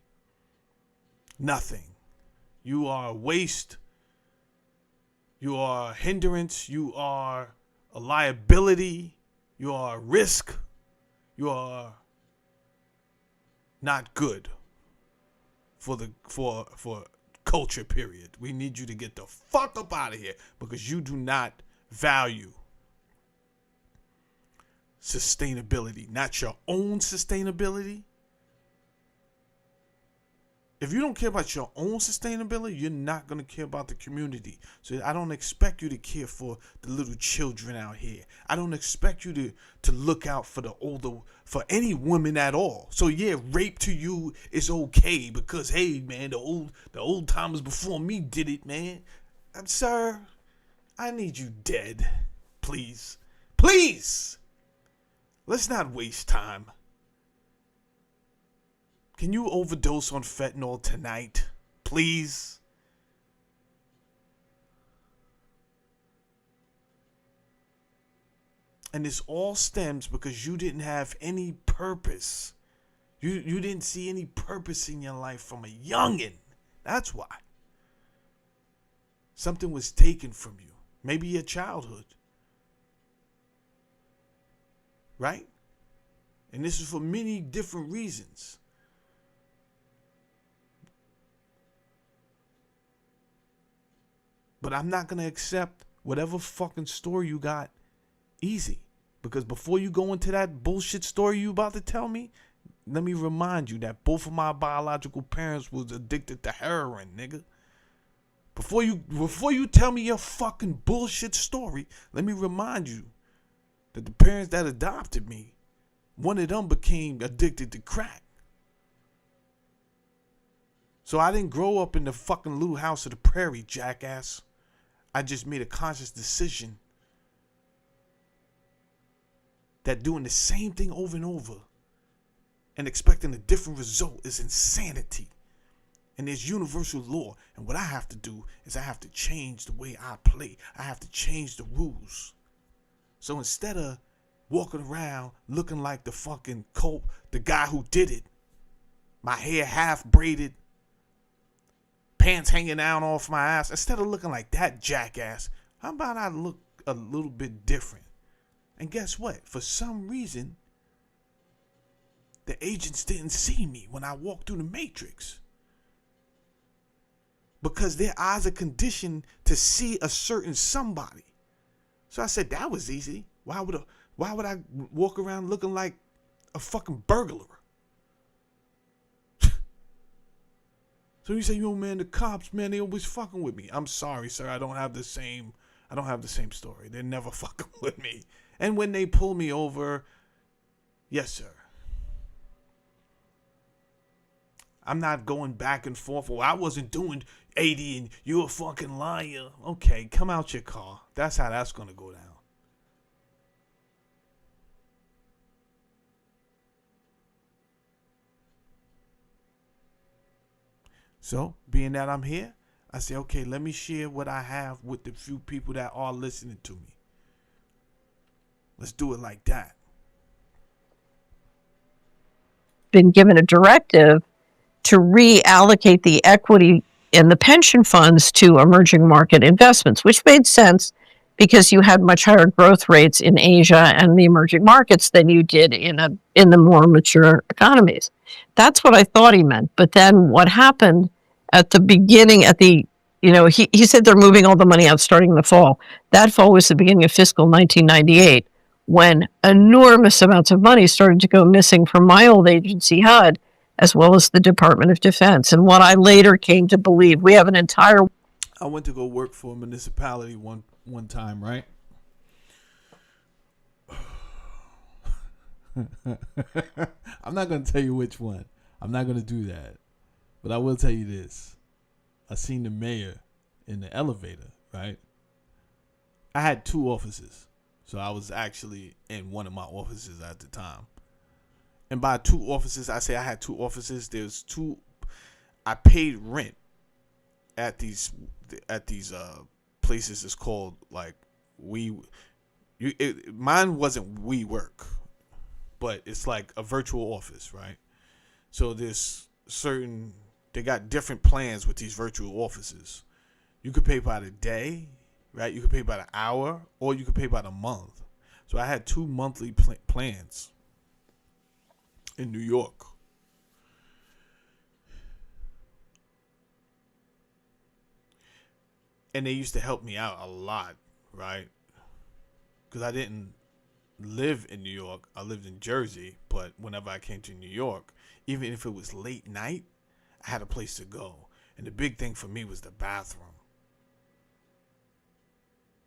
A: Nothing. You are a waste. You are a hindrance. You are a liability. You are a risk. You are not good for culture, period. We need you to get the fuck up out of here because you do not value sustainability, not your own sustainability. If you don't care about your own sustainability, you're not going to care about the community. So I don't expect you to care for the little children out here. I don't expect you to look out for for any women at all. So yeah, rape to you is okay because, hey, man, the old timers before me did it, man. Sir, I need you dead. Please. Please. Let's not waste time. Can you overdose on fentanyl tonight? Please? And this all stems because you didn't have any purpose. You didn't see any purpose in your life from a youngin'. That's why. Something was taken from you. Maybe your childhood. Right? And this is for many different reasons. But I'm not going to accept whatever fucking story you got easy. Because before you go into that bullshit story you about to tell me, let me remind you that both of my biological parents was addicted to heroin, nigga. Before you tell me your fucking bullshit story, let me remind you that the parents that adopted me, one of them became addicted to crack. So I didn't grow up in the fucking little house of the prairie, jackass. I just made a conscious decision that doing the same thing over and over and expecting a different result is insanity. And there's universal law. And what I have to do is I have to change the way I play. I have to change the rules. So instead of walking around looking like the fucking cult, the guy who did it, my hair half braided, pants hanging out off my ass, instead of looking like that jackass, how about I look a little bit different? And guess what? For some reason, the agents didn't see me when I walked through the Matrix. Because their eyes are conditioned to see a certain somebody. So I said, that was easy. Why would I walk around looking like a fucking burglar? So you say, yo, man, the cops, man, they always fucking with me. I'm sorry, sir. I don't have the same story. They're never fucking with me. And when they pull me over, yes, sir. I'm not going back and forth. Well, I wasn't doing 80 and you're a fucking liar. Okay, come out your car. That's how that's going to go down. So, being that I'm here, I say, okay, let me share what I have with the few people that are listening to me. Let's do it like that.
E: Been given a directive to reallocate the equity in the pension funds to emerging market investments, which made sense because you had much higher growth rates in Asia and the emerging markets than you did in the more mature economies. That's what I thought he meant. But then what happened at the beginning, he said they're moving all the money out starting in the fall. That fall was the beginning of fiscal 1998, when enormous amounts of money started to go missing from my old agency, HUD, as well as the Department of Defense. And what I later came to believe, we have an entire...
A: I went to go work for a municipality one time, right? I'm not going to tell you which one. I'm not going to do that. But I will tell you this. I seen the mayor in the elevator, right? I had 2 offices. So I was actually in one of my offices at the time. And by 2 offices, I say I had 2 offices. There's 2 I paid rent at these places. It's called like mine wasn't WeWork, but it's like a virtual office, right? So they got different plans with these virtual offices. You could pay by the day, right? You could pay by the hour, or you could pay by the month. So I had 2 monthly plans in New York. And they used to help me out a lot, right? Because I didn't live in New York. I lived in Jersey. But whenever I came to New York, even if it was late night, I had a place to go. And the big thing for me was the bathroom.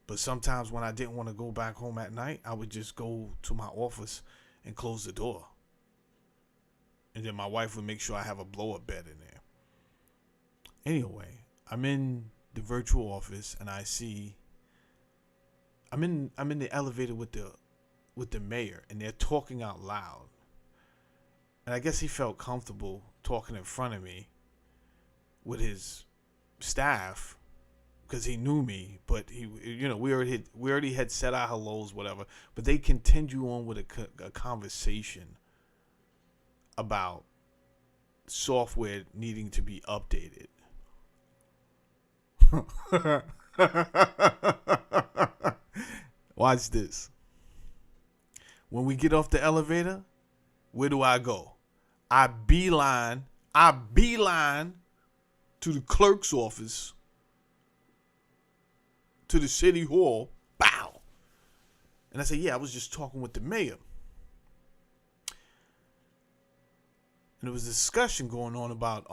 A: But sometimes when I didn't want to go back home at night, I would just go to my office and close the door. And then my wife would make sure I have a blow-up bed in there. Anyway, I'm in the virtual office and I see I'm in the elevator with the mayor, and they're talking out loud. And I guess he felt comfortable talking in front of me with his staff because he knew me, but we already had said our hellos, whatever. But they continue on with a conversation about software needing to be updated. Watch this. When we get off the elevator, where do I go? I beeline to the clerk's office, to the city hall. Bow. And I say, yeah, I was just talking with the mayor. And there was a discussion going on about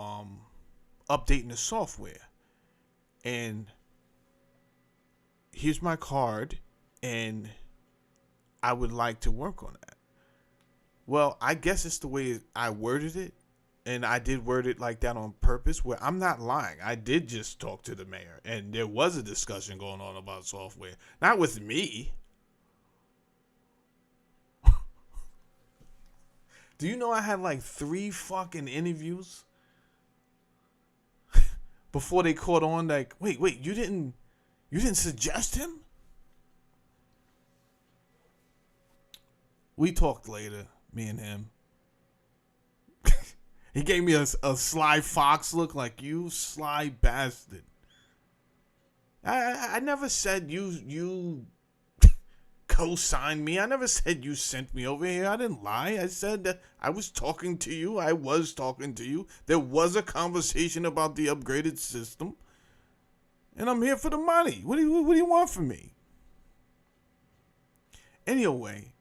A: updating the software. And here's my card, and I would like to work on that. Well, I guess it's the way I worded it, and I did word it like that on purpose, where I'm not lying. I did just talk to the mayor, and there was a discussion going on about software. Not with me. Do you know I had like 3 fucking interviews before they caught on? Like, wait, you didn't suggest him? We talked later, me and him. He gave me a Sly Fox look, like, you sly bastard. I never said you co-signed me. I never said you sent me over here. I didn't lie. I said that I was talking to you. There was a conversation about the upgraded system. And I'm here for the money. What do you want from me? Anyway,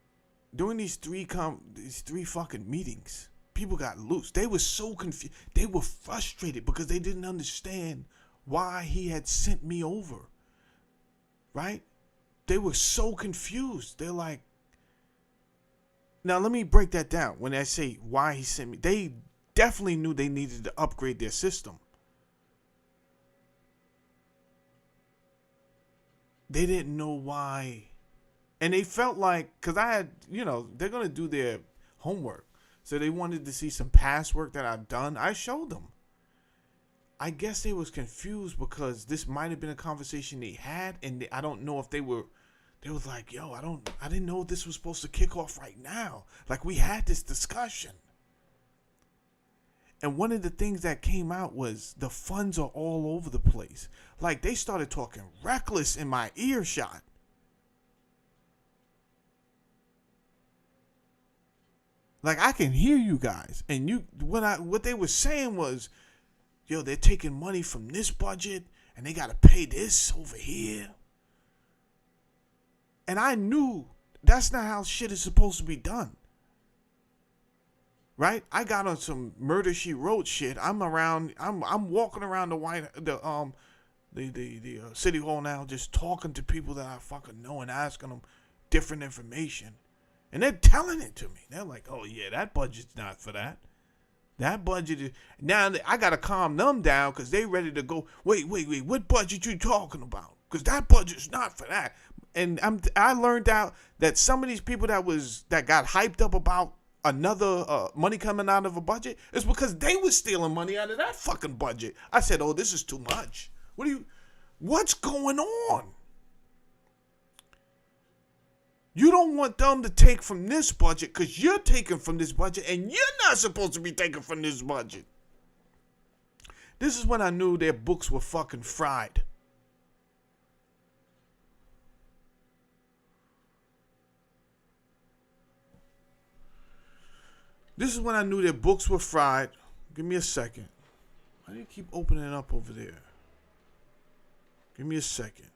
A: during these three fucking meetings, people got loose. They were so confused. They were frustrated because they didn't understand why he had sent me over. Right? They were so confused. They're like, now let me break that down. When I say why he sent me, they definitely knew they needed to upgrade their system. They didn't know why. And they felt like, because I had, they're going to do their homework. So they wanted to see some past work that I've done. I showed them. I guess they was confused because this might have been a conversation they had. And I don't know if they was like, yo, I didn't know this was supposed to kick off right now. Like, we had this discussion. And one of the things that came out was the funds are all over the place. Like, they started talking reckless in my earshot. Like, I can hear you guys. And what they were saying was, yo, they're taking money from this budget and they got to pay this over here. And I knew that's not how shit is supposed to be done. Right? I got on some Murder She Wrote shit. I'm walking around the city hall now, just talking to people that I fucking know and asking them different information. And they're telling it to me. They're like, oh yeah, that budget's not for that. That budget is... Now I got to calm them down because they ready to go, wait, what budget you talking about? Because that budget's not for that. And I learned out that some of these people that got hyped up about another money coming out of a budget, it's because they were stealing money out of that fucking budget. I said, oh, this is too much. What's going on? You don't want them to take from this budget because you're taking from this budget and you're not supposed to be taking from this budget. This is when I knew their books were fucking fried. This is when I knew their books were fried. Give me a second. Why do you keep opening it up over there? Give me a second.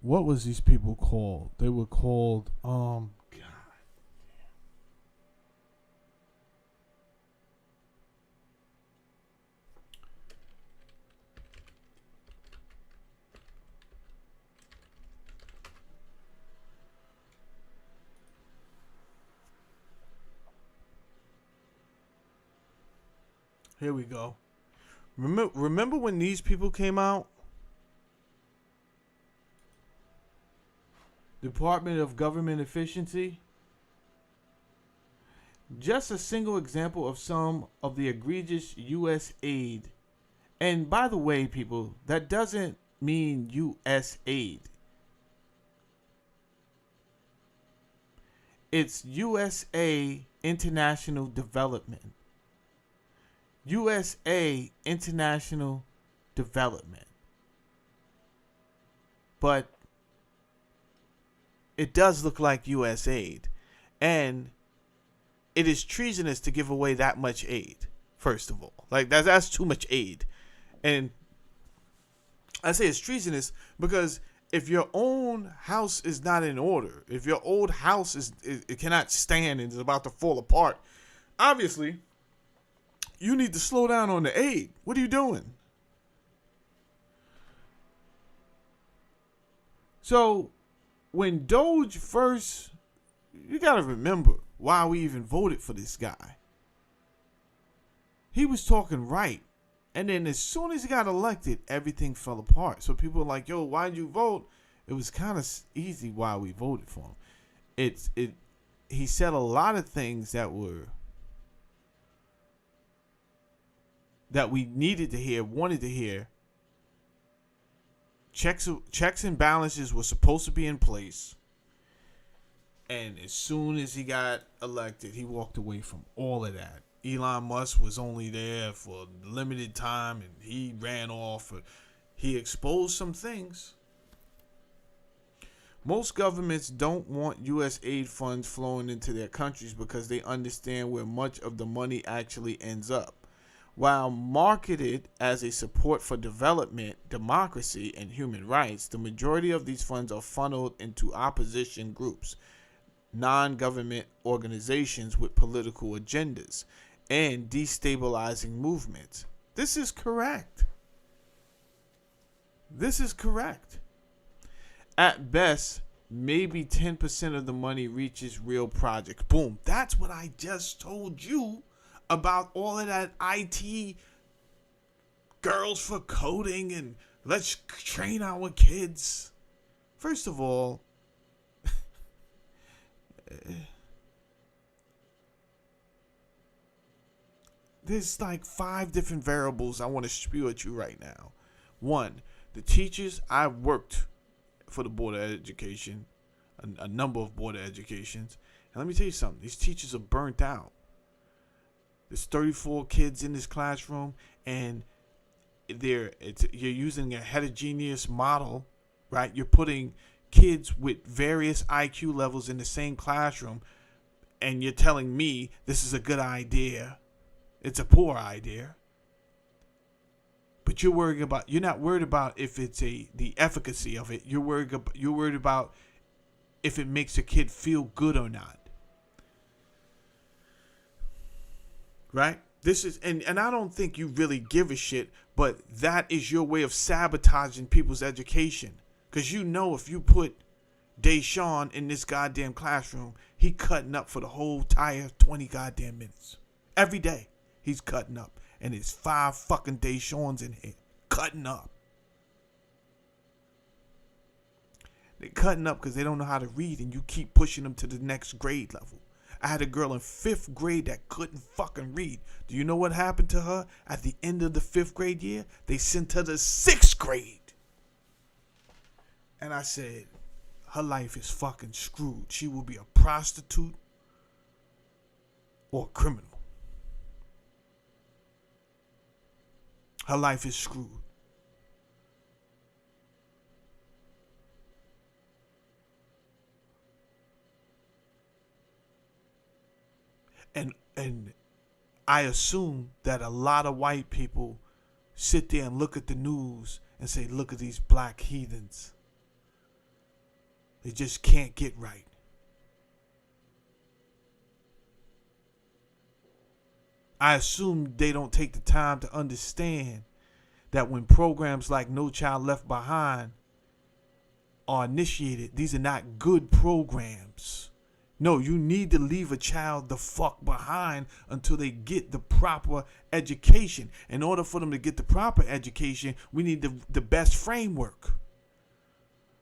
A: What was these people called? They were called, God. Here we go. Remember when these people came out? Department of Government Efficiency. Just a single example of some of the egregious U.S. aid. And by the way, people, that doesn't mean U.S. aid. It's USA International Development. USA International Development. But it does look like U.S. aid. And it is treasonous to give away that much aid, first of all. Like, that's too much aid. And I say it's treasonous because if your own house is not in order, if your old house it cannot stand and is about to fall apart, obviously, you need to slow down on the aid. What are you doing? So, when Doge first, you got to remember why we even voted for this guy. He was talking right. And then as soon as he got elected, everything fell apart. So people were like, yo, why'd you vote? It was kind of easy why we voted for him. He said a lot of things that we needed to hear, wanted to hear. Checks and balances were supposed to be in place. And as soon as he got elected, he walked away from all of that. Elon Musk was only there for a limited time and he ran off. He exposed some things. Most governments don't want U.S. aid funds flowing into their countries because they understand where much of the money actually ends up. While marketed as a support for development, democracy, and human rights, the majority of these funds are funneled into opposition groups, non-government organizations with political agendas, and destabilizing movements. This is correct. This is correct. At best, maybe 10% of the money reaches real projects. Boom. That's what I just told you about all of that IT girls for coding and let's train our kids. First of all, there's like 5 different variables I want to spew at you right now. 1, the teachers. I worked for the Board of Education, a number of Board of Educations. And let me tell you something. These teachers are burnt out. There's 34 kids in this classroom, and you're using a heterogeneous model, right? You're putting kids with various IQ levels in the same classroom, and you're telling me this is a good idea. It's a poor idea. But you're not worried about if it's the efficacy of it. You're worried about if it makes a kid feel good or not. Right? This is, and I don't think you really give a shit, but that is your way of sabotaging people's education. Because you know if you put Deshaun in this goddamn classroom, he cutting up for the whole entire 20 goddamn minutes. Every day he's cutting up. And there's 5 fucking Deshaun's in here cutting up. They're cutting up because they don't know how to read, and you keep pushing them to the next grade level. I had a girl in 5th grade that couldn't fucking read. Do you know what happened to her at the end of the 5th grade year? They sent her to 6th grade. And I said, her life is fucking screwed. She will be a prostitute or a criminal. Her life is screwed. And I assume that a lot of white people sit there and look at the news and say, look at these black heathens. They just can't get right. I assume they don't take the time to understand that when programs like No Child Left Behind are initiated, these are not good programs. No, you need to leave a child the fuck behind until they get the proper education. In order for them to get the proper education, we need the best framework.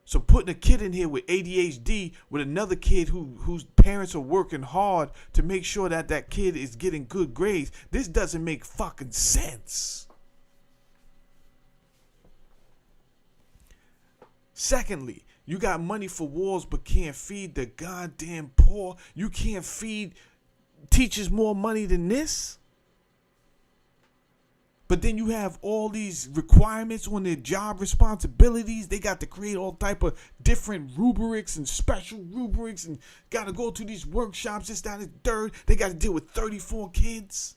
A: So putting a kid in here with ADHD with another kid whose parents are working hard to make sure that that kid is getting good grades, this doesn't make fucking sense. Secondly, you got money for wars but can't feed the goddamn poor. You can't feed teachers more money than this. But then you have all these requirements on their job responsibilities. They got to create all type of different rubrics and special rubrics and got to go to these workshops, this, that, and third. They got to deal with 34 kids.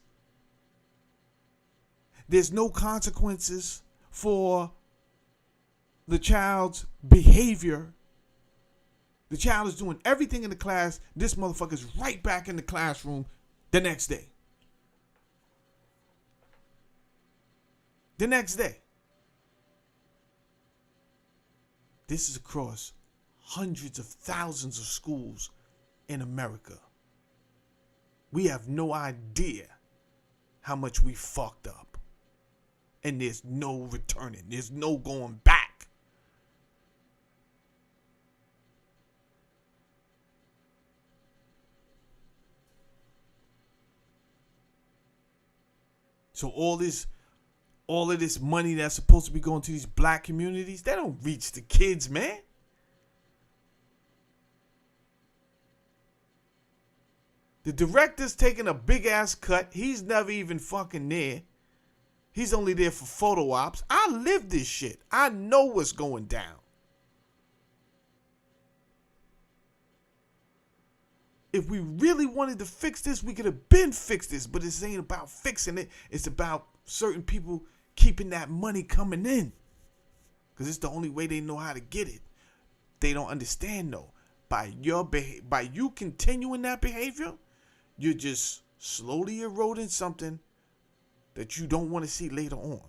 A: There's no consequences for the child's behavior. The child is doing everything in the class. This motherfucker's right back in the classroom the next day. The next day. This is across hundreds of thousands of schools in America. We have no idea how much we fucked up. And there's no returning. There's no going back. So all of this money that's supposed to be going to these black communities, they don't reach the kids, man. The director's taking a big ass cut. He's never even fucking there. He's only there for photo ops. I live this shit. I know what's going down. If we really wanted to fix this, we could have been fixed this. But this ain't about fixing it. It's about certain people keeping that money coming in. Because it's the only way they know how to get it. They don't understand, though. By you continuing that behavior, you're just slowly eroding something that you don't want to see later on.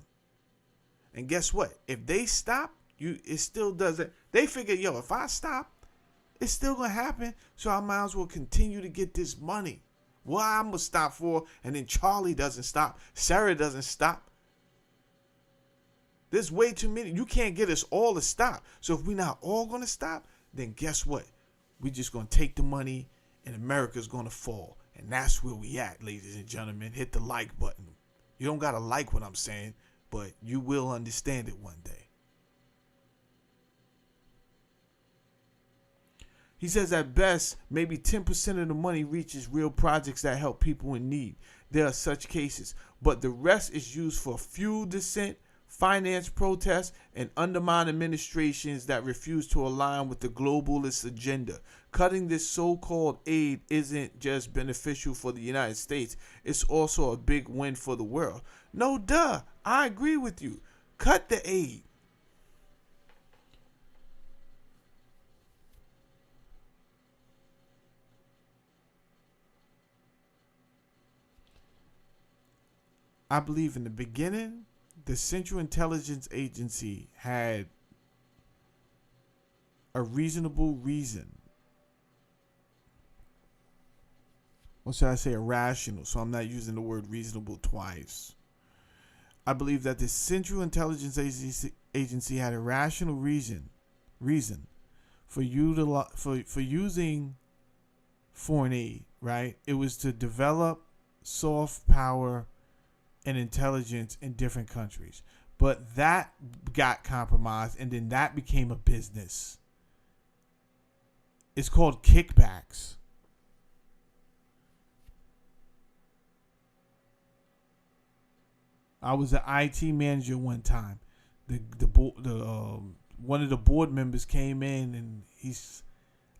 A: And guess what? If they stop, it still doesn't. They figure, yo, if I stop, it's still going to happen, so I might as well continue to get this money. Well, I'm going to stop for, and then Charlie doesn't stop. Sarah doesn't stop. There's way too many. You can't get us all to stop. So if we're not all going to stop, then guess what? We're just going to take the money, and America's going to fall. And that's where we at, ladies and gentlemen. Hit the like button. You don't got to like what I'm saying, but you will understand it one day. He says at best, maybe 10% of the money reaches real projects that help people in need. There are such cases, but the rest is used for fuel dissent, finance protests, and undermine administrations that refuse to align with the globalist agenda. Cutting this so-called aid isn't just beneficial for the United States, it's also a big win for the world. No duh, I agree with you. Cut the aid. I believe in the beginning, the Central Intelligence Agency had a reasonable reason or should I say irrational, so I'm not using the word reasonable twice. I believe that the Central Intelligence Agency had a rational reason for using foreign aid, right? It was to develop soft power and intelligence in different countries. But that got compromised, and then that became a business. It's called kickbacks. I was an IT manager one time. One of the board members came in, and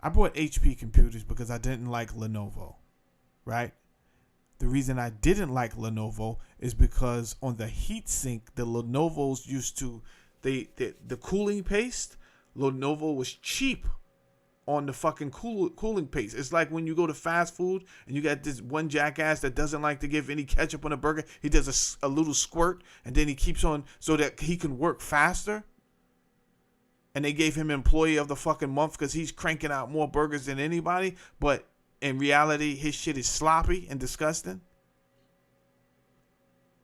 A: I bought HP computers because I didn't like Lenovo, right? The reason I didn't like Lenovo is because on the heatsink, the Lenovo's used to, the cooling paste, Lenovo was cheap on the fucking cooling paste. It's like when you go to fast food and you got this one jackass that doesn't like to give any ketchup on a burger. He does a little squirt, and then he keeps on so that he can work faster. And they gave him employee of the fucking month because he's cranking out more burgers than anybody. But in reality, his shit is sloppy and disgusting.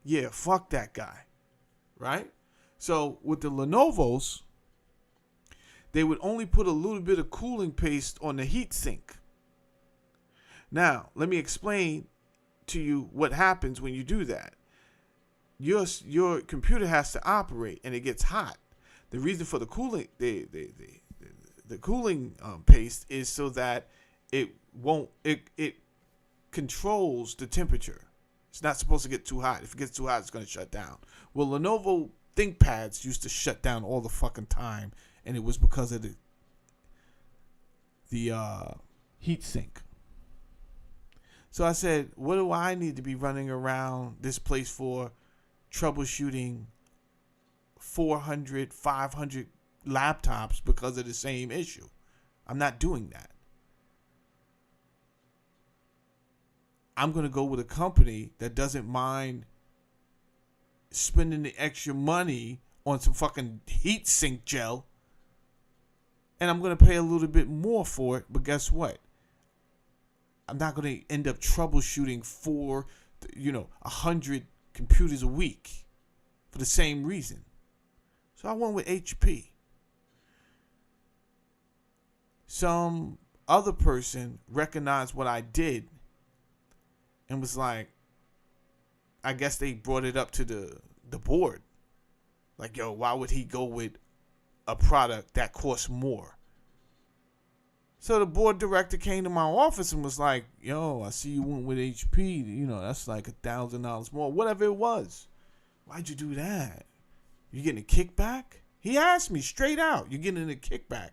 A: Yeah, fuck that guy. Right? So with the Lenovo's, they would only put a little bit of cooling paste on the heat sink. Now, let me explain to you what happens when you do that. Your computer has to operate, and it gets hot. The reason for the cooling, the cooling paste is so that it controls the temperature. It's not supposed to get too hot. If it gets too hot, it's going to shut down. Well, Lenovo ThinkPads used to shut down all the fucking time, and it was because of the heat sink. So I said, what do I need to be running around this place for, troubleshooting 400, 500 laptops because of the same issue? I'm not doing that. I'm going to go with a company that doesn't mind spending the extra money on some fucking heat sink gel, and I'm going to pay a little bit more for it. But guess what? I'm not going to end up troubleshooting 100 computers a week for the same reason. So I went with HP. Some other person recognized what I did and was like, I guess they brought it up to the board. Like, yo, why would he go with a product that costs more? So the board director came to my office and was like, yo, I see you went with HP. That's like $1,000 more, whatever it was. Why'd you do that? You getting a kickback? He asked me straight out, you getting a kickback?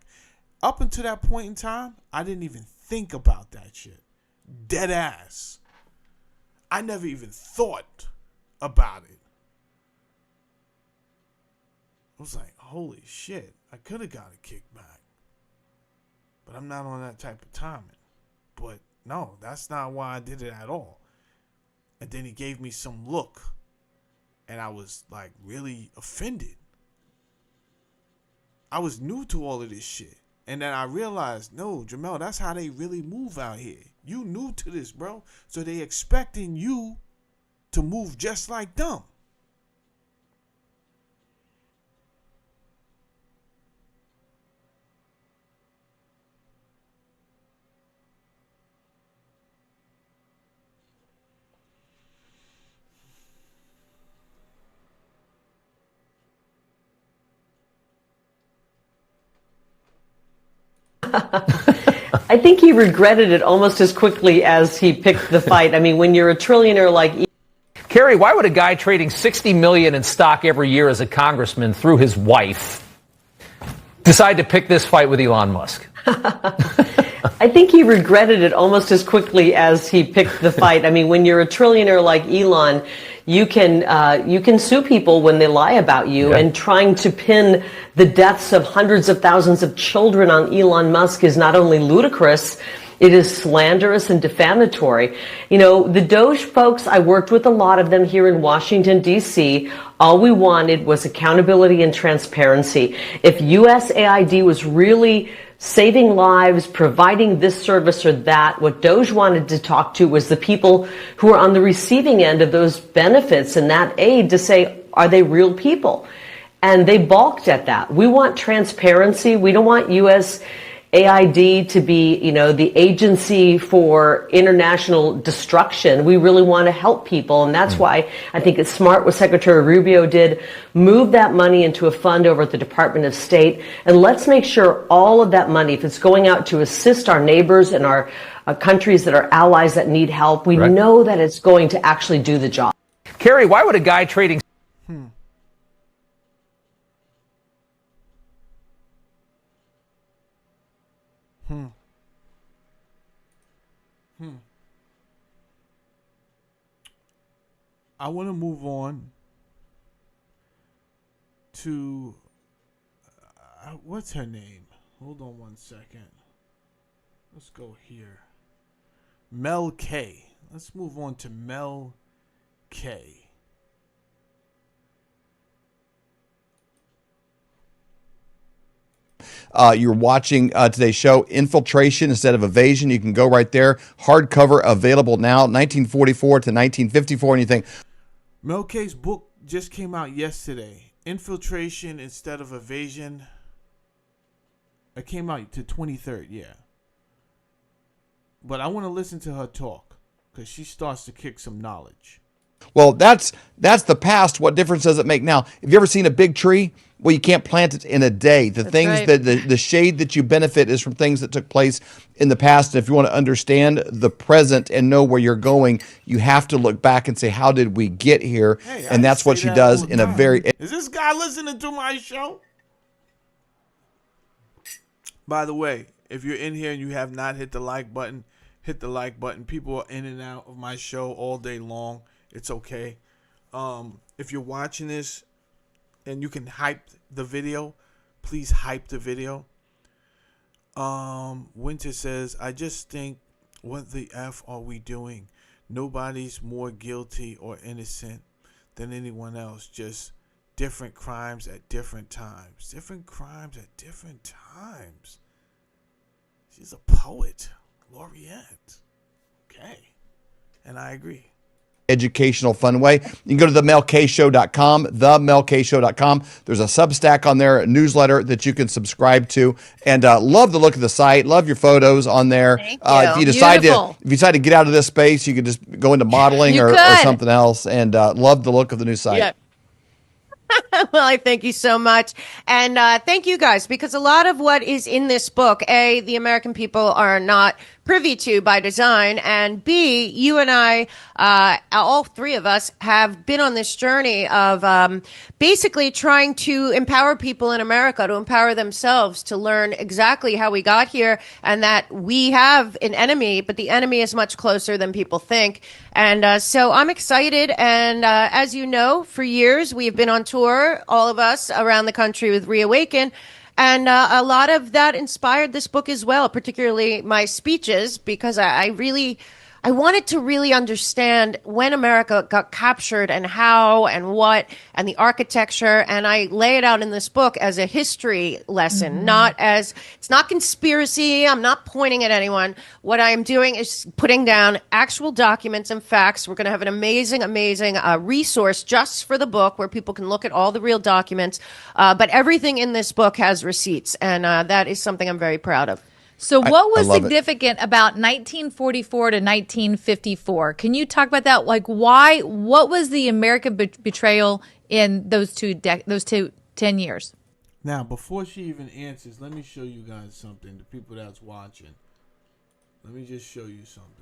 A: Up until that point in time, I didn't even think about that shit. Dead ass. I never even thought about it. I was like, holy shit, I could have got a kickback. But I'm not on that type of timing. But no, that's not why I did it at all. And then he gave me some look, and I was like really offended. I was new to all of this shit. And then I realized, no, Jamel, that's how they really move out here. You new to this, bro. So they expecting you to move just like them.
G: I think he regretted it almost as quickly as he picked the fight. I mean, when you're a trillionaire like
H: Kerry, why would a guy trading $60 million in stock every year as a congressman through his wife decide to pick this fight with Elon Musk?
G: I think he regretted it almost as quickly as he picked the fight. I mean, when you're a trillionaire like Elon, you can sue people when they lie about you, and trying to pin the deaths of hundreds of thousands of children on Elon Musk is not only ludicrous, it is slanderous and defamatory. The Doge folks, I worked with a lot of them here in Washington, D.C. All we wanted was accountability and transparency. If USAID was really saving lives, providing this service or that. What Doge wanted to talk to was the people who are on the receiving end of those benefits and that aid to say, are they real people? And they balked at that. We want transparency. We don't want USAID to be, the agency for international destruction. We really want to help people. And that's why I think it's smart what Secretary Rubio did, move that money into a fund over at the Department of State. And let's make sure all of that money, if it's going out to assist our neighbors and our countries that are allies that need help, we know that it's going to actually do the job.
H: Carrie, why would a guy trading...
A: I want to move on to what's her name? Hold on one second. Let's go here. Mel K. Let's move on to Mel K.
I: You're watching today's show, Infiltration Instead of Evasion. You can go right there. Hardcover available now, 1944 to 1954. And you think,
A: Mel K's book just came out yesterday. Infiltration Instead of Evasion. It came out to 23rd, yeah. But I want to listen to her talk because she starts to kick some knowledge.
I: well, that's the past. What difference does it make now? Have you ever seen a big tree? Well, you can't plant it in a day. The things that the shade that you benefit is from things that took place in the past. And if you want to understand the present and know where you're going, you have to look back and say, how did we get here?
A: Hey,
I: and that's what she does in a very...
A: Is this guy listening to my show? By the way, if you're in here and you have not hit the like button, hit the like button. People are in and out of my show all day long. It's okay. If you're watching this and you can hype the video, please hype the video. Winter says, I just think, what the F are we doing? Nobody's more guilty or innocent than anyone else. Just different crimes at different times. Different crimes at different times. She's a poet, laureate. Okay. And I agree.
I: Educational, fun way. You can go to themelkshow.com, themelkshow.com. There's a Substack on there, a newsletter that you can subscribe to, and love the look of the site. Love your photos on there.
E: Thank you.
I: If you decide to get out of this space, you can just go into modeling or something else, and love the look of the new site.
J: Yeah. Well, I thank you so much. And thank you guys, because a lot of what is in this book, A, the American people are not privy to by design, and B, you and I, all three of us, have been on this journey of basically trying to empower people in America, to empower themselves, to learn exactly how we got here, and that we have an enemy, but the enemy is much closer than people think. And so I'm excited. And as you know, for years, we've been on tour, all of us around the country with Reawaken. And a lot of that inspired this book as well, particularly my speeches, because I wanted to really understand when America got captured and how and what and the architecture. And I lay it out in this book as a history lesson, it's not conspiracy. I'm not pointing at anyone. What I am doing is putting down actual documents and facts. We're going to have an amazing resource just for the book where people can look at all the real documents. But everything in this book has receipts. And that is something I'm very proud of.
K: So what was significant about 1944 to 1954? Can you talk about that? Like, why? What was the American betrayal in those 10 years?
A: Now, before she even answers, let me show you guys something. The people that's watching, let me just show you something.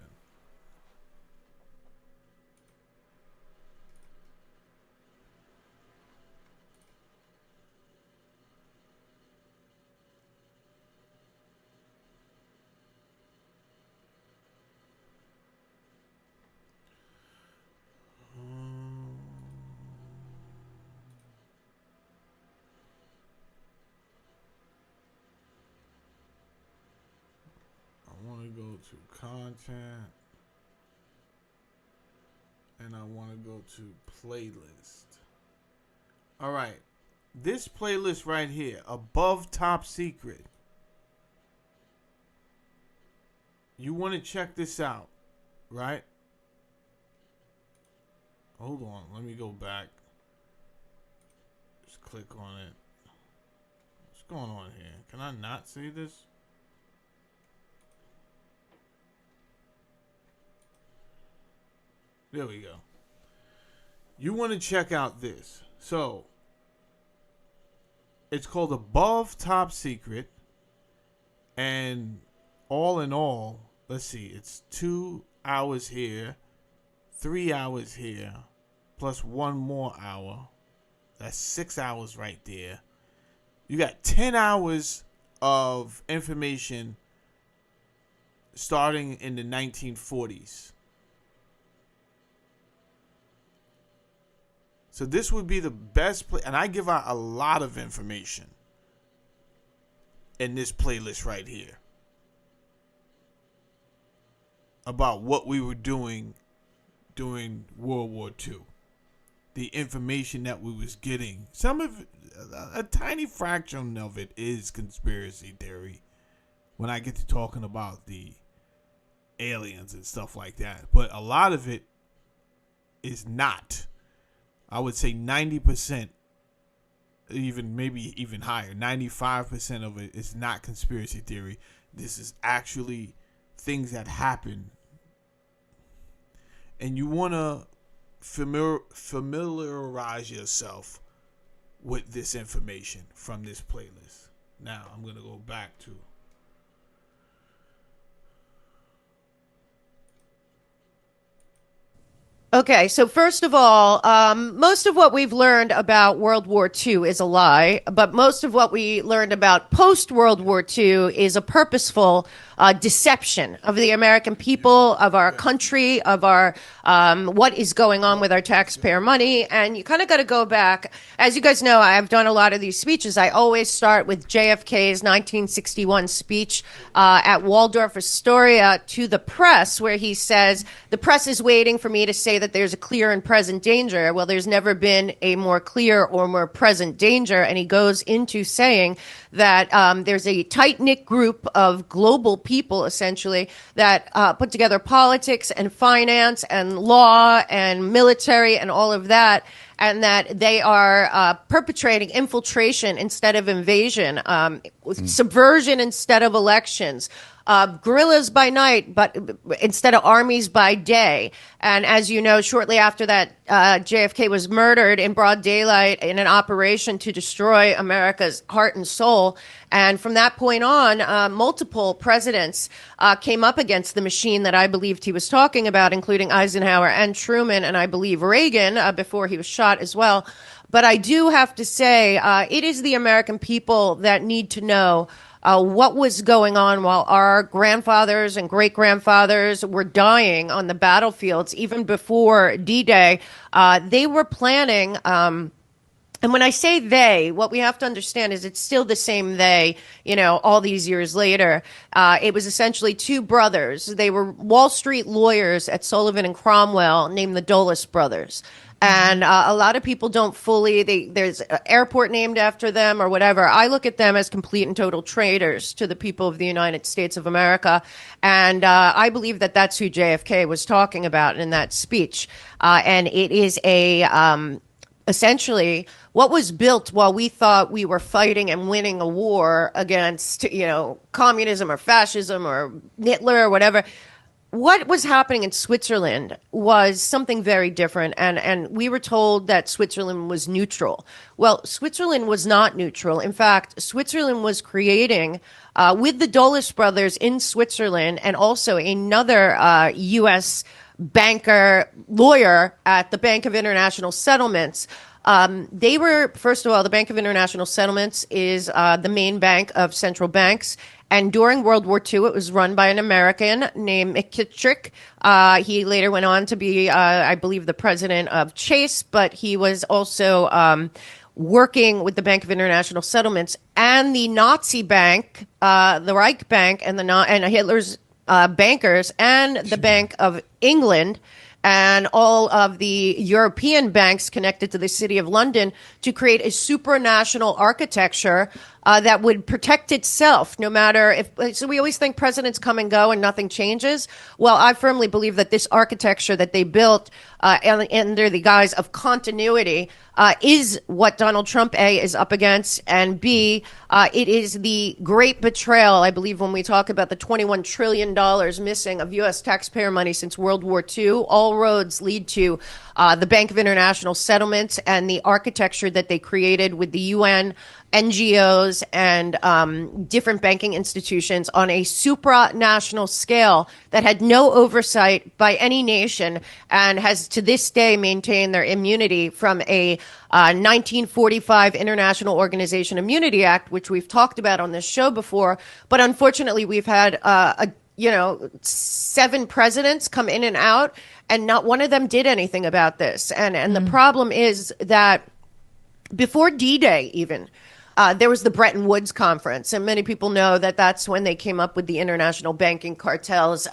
A: Go to content and I want to go to playlist. All right, this playlist right here, above top secret, you want to check this out, right? Hold on, let me go back. Just click on it. What's going on here? Can I not see this? There we go. You want to check out this. So, it's called Above Top Secret. And all in all, let's see, it's 2 hours here, 3 hours here, plus 1 more hour. That's 6 hours right there. You got 10 hours of information starting in the 1940s. So this would be the best play, and I give out a lot of information in this playlist right here about what we were doing during World War II. The information that we was getting. Some of it, a tiny fraction of it is conspiracy theory when I get to talking about the aliens and stuff like that. But a lot of it is not. I would say 90%, maybe even higher, 95% of it is not conspiracy theory. This is actually things that happen. And you want to familiarize yourself with this information from this playlist. Now, I'm going to go back to...
J: Okay, so first of all, most of what we've learned about World War II is a lie, but most of what we learned about post-World War II is a purposeful deception of the American people, of our country, of our what is going on with our taxpayer money. And you kind of got to go back. As you guys know, I've done a lot of these speeches. I always start with JFK's 1961 speech at Waldorf Astoria to the press, where he says, "The press is waiting for me to say that there's a clear and present danger." Well, there's never been a more clear or more present danger. And he goes into saying that there's a tight-knit group of global people, essentially, that put together politics and finance and law and military and all of that, and that they are perpetrating infiltration instead of invasion, subversion instead of elections, guerrillas by night, but instead of armies by day. And as you know, shortly after that, JFK was murdered in broad daylight in an operation to destroy America's heart and soul. And from that point on, multiple presidents came up against the machine that I believed he was talking about, including Eisenhower and Truman, and I believe Reagan before he was shot as well. But I do have to say, it is the American people that need to know what was going on while our grandfathers and great-grandfathers were dying on the battlefields, even before D-Day. They were planning, and when I say they, what we have to understand is it's still the same they, all these years later. It was essentially two brothers. They were Wall Street lawyers at Sullivan and Cromwell named the Dulles brothers. And a lot of people don't there's an airport named after them or whatever. I look at them as complete and total traitors to the people of the United States of America. And I believe that that's who JFK was talking about in that speech. And it is essentially what was built while we thought we were fighting and winning a war against, communism or fascism or Hitler or whatever. What was happening in Switzerland was something very different, and we were told that Switzerland was neutral. Well, Switzerland was not neutral. In fact, Switzerland was creating, with the Dulles brothers in Switzerland and also another U.S. lawyer at the Bank of International Settlements. They were, first of all, the Bank of International Settlements is the main bank of central banks. And during World War II, it was run by an American named McKittrick. He later went on to be, I believe, the president of Chase, but he was also working with the Bank of International Settlements and the Nazi bank, the Reich Bank, and Hitler's bankers, and the Bank of England, and all of the European banks connected to the City of London to create a supranational architecture that would protect itself no matter if. So we always think presidents come and go and nothing changes. Well, I firmly believe that this architecture that they built under the guise of continuity is what Donald Trump, A, is up against, and B, it is the great betrayal, I believe, when we talk about the $21 trillion missing of U.S. taxpayer money since World War II. All roads lead to the Bank of International Settlements and the architecture that they created with the UN, NGOs, and different banking institutions on a supranational scale that had no oversight by any nation and has to this day maintained their immunity from a 1945 International Organization Immunity Act, which we've talked about on this show before. But unfortunately, we've had 7 presidents come in and out, and not one of them did anything about this. And the problem is that before D-Day even, there was the Bretton Woods Conference, and many people know that that's when they came up with the international banking cartels,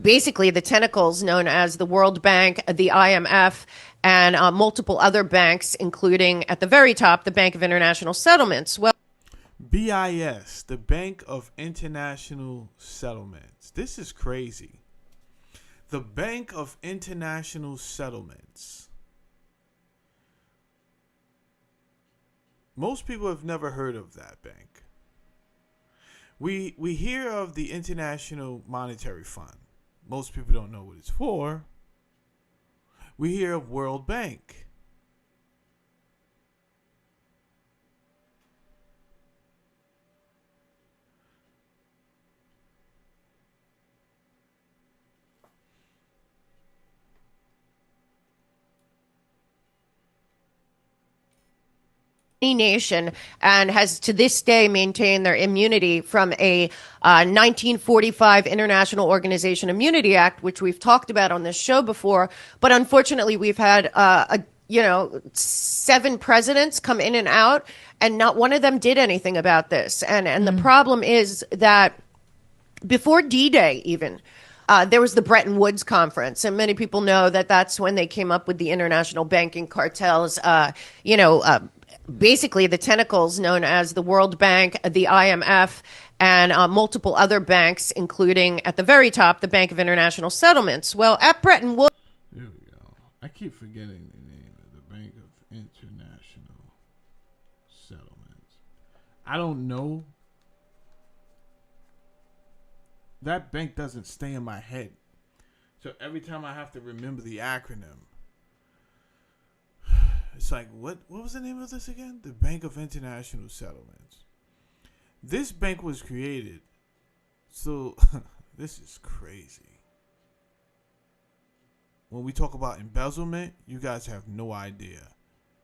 J: basically the tentacles known as the World Bank, the IMF, and multiple other banks, including at the very top, the Bank of International Settlements. Well,
A: BIS, the Bank of International Settlements. This is crazy. The Bank of International Settlements. Most people have never heard of that bank. We hear of the International Monetary Fund. Most people don't know what it's for. We hear of World Bank.
J: Nation and has to this day maintained their immunity from a 1945 International Organization Immunity Act, which we've talked about on this show before. But unfortunately, we've had 7 presidents come in and out, and not one of them did anything about this. And the problem is that before D-Day even, there was the Bretton Woods Conference, and many people know that that's when they came up with the international banking cartels, basically the tentacles known as the World Bank, the IMF, and multiple other banks, including at the very top, the Bank of International Settlements. Well, at Bretton Woods...
A: There we go. I keep forgetting the name of the Bank of International Settlements. I don't know. That bank doesn't stay in my head. So every time I have to remember the acronym, it's like, what was the name of this again? The Bank of International Settlements. This bank was created. So, this is crazy. When we talk about embezzlement, you guys have no idea.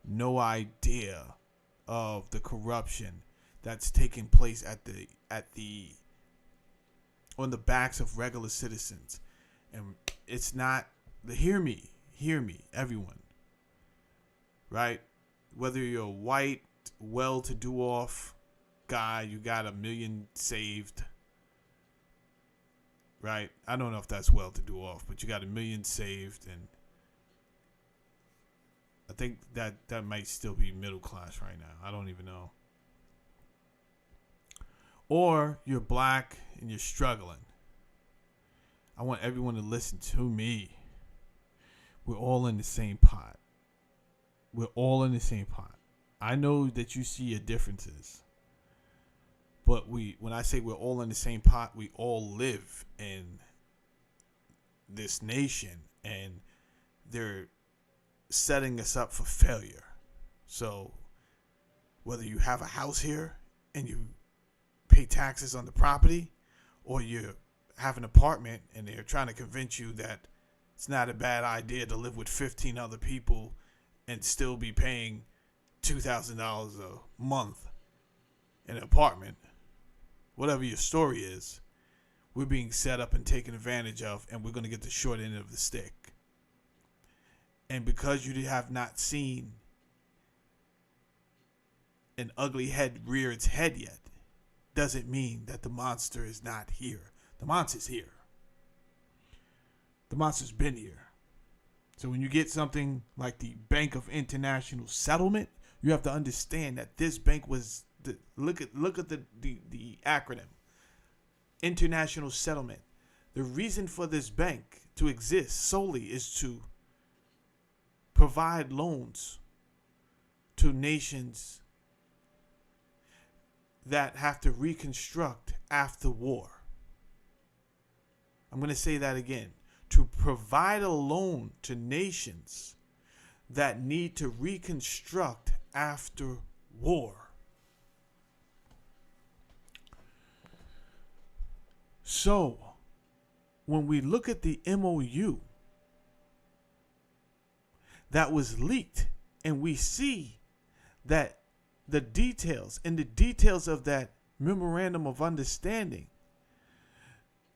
A: No idea of the corruption that's taking place on the backs of regular citizens. And it's not, hear me, everyone. Right? Whether you're a white, well-to-do off guy, you got $1 million saved. Right? I don't know if that's well-to-do off, but you got $1 million saved, and I think that might still be middle class right now. I don't even know. Or you're black and you're struggling. I want everyone to listen to me. We're all in the same pot. We're all in the same pot. I know that you see your differences. But when I say we're all in the same pot, we all live in this nation, and they're setting us up for failure. So whether you have a house here and you pay taxes on the property, or you have an apartment and they're trying to convince you that it's not a bad idea to live with 15 other people and still be paying $2,000 a month in an apartment. Whatever your story is, we're being set up and taken advantage of, and we're going to get the short end of the stick. And because you have not seen an ugly head rear its head yet, doesn't mean that the monster is not here. The monster's here. The monster's been here. So when you get something like the Bank of International Settlement, You have to understand that this bank was look at the acronym, International Settlement. The reason for this bank to exist solely is to provide loans to nations that have to reconstruct after war. I'm going to say that again. To provide a loan to nations that need to reconstruct after war. So, when we look at the MOU that was leaked, and we see that the details of that memorandum of understanding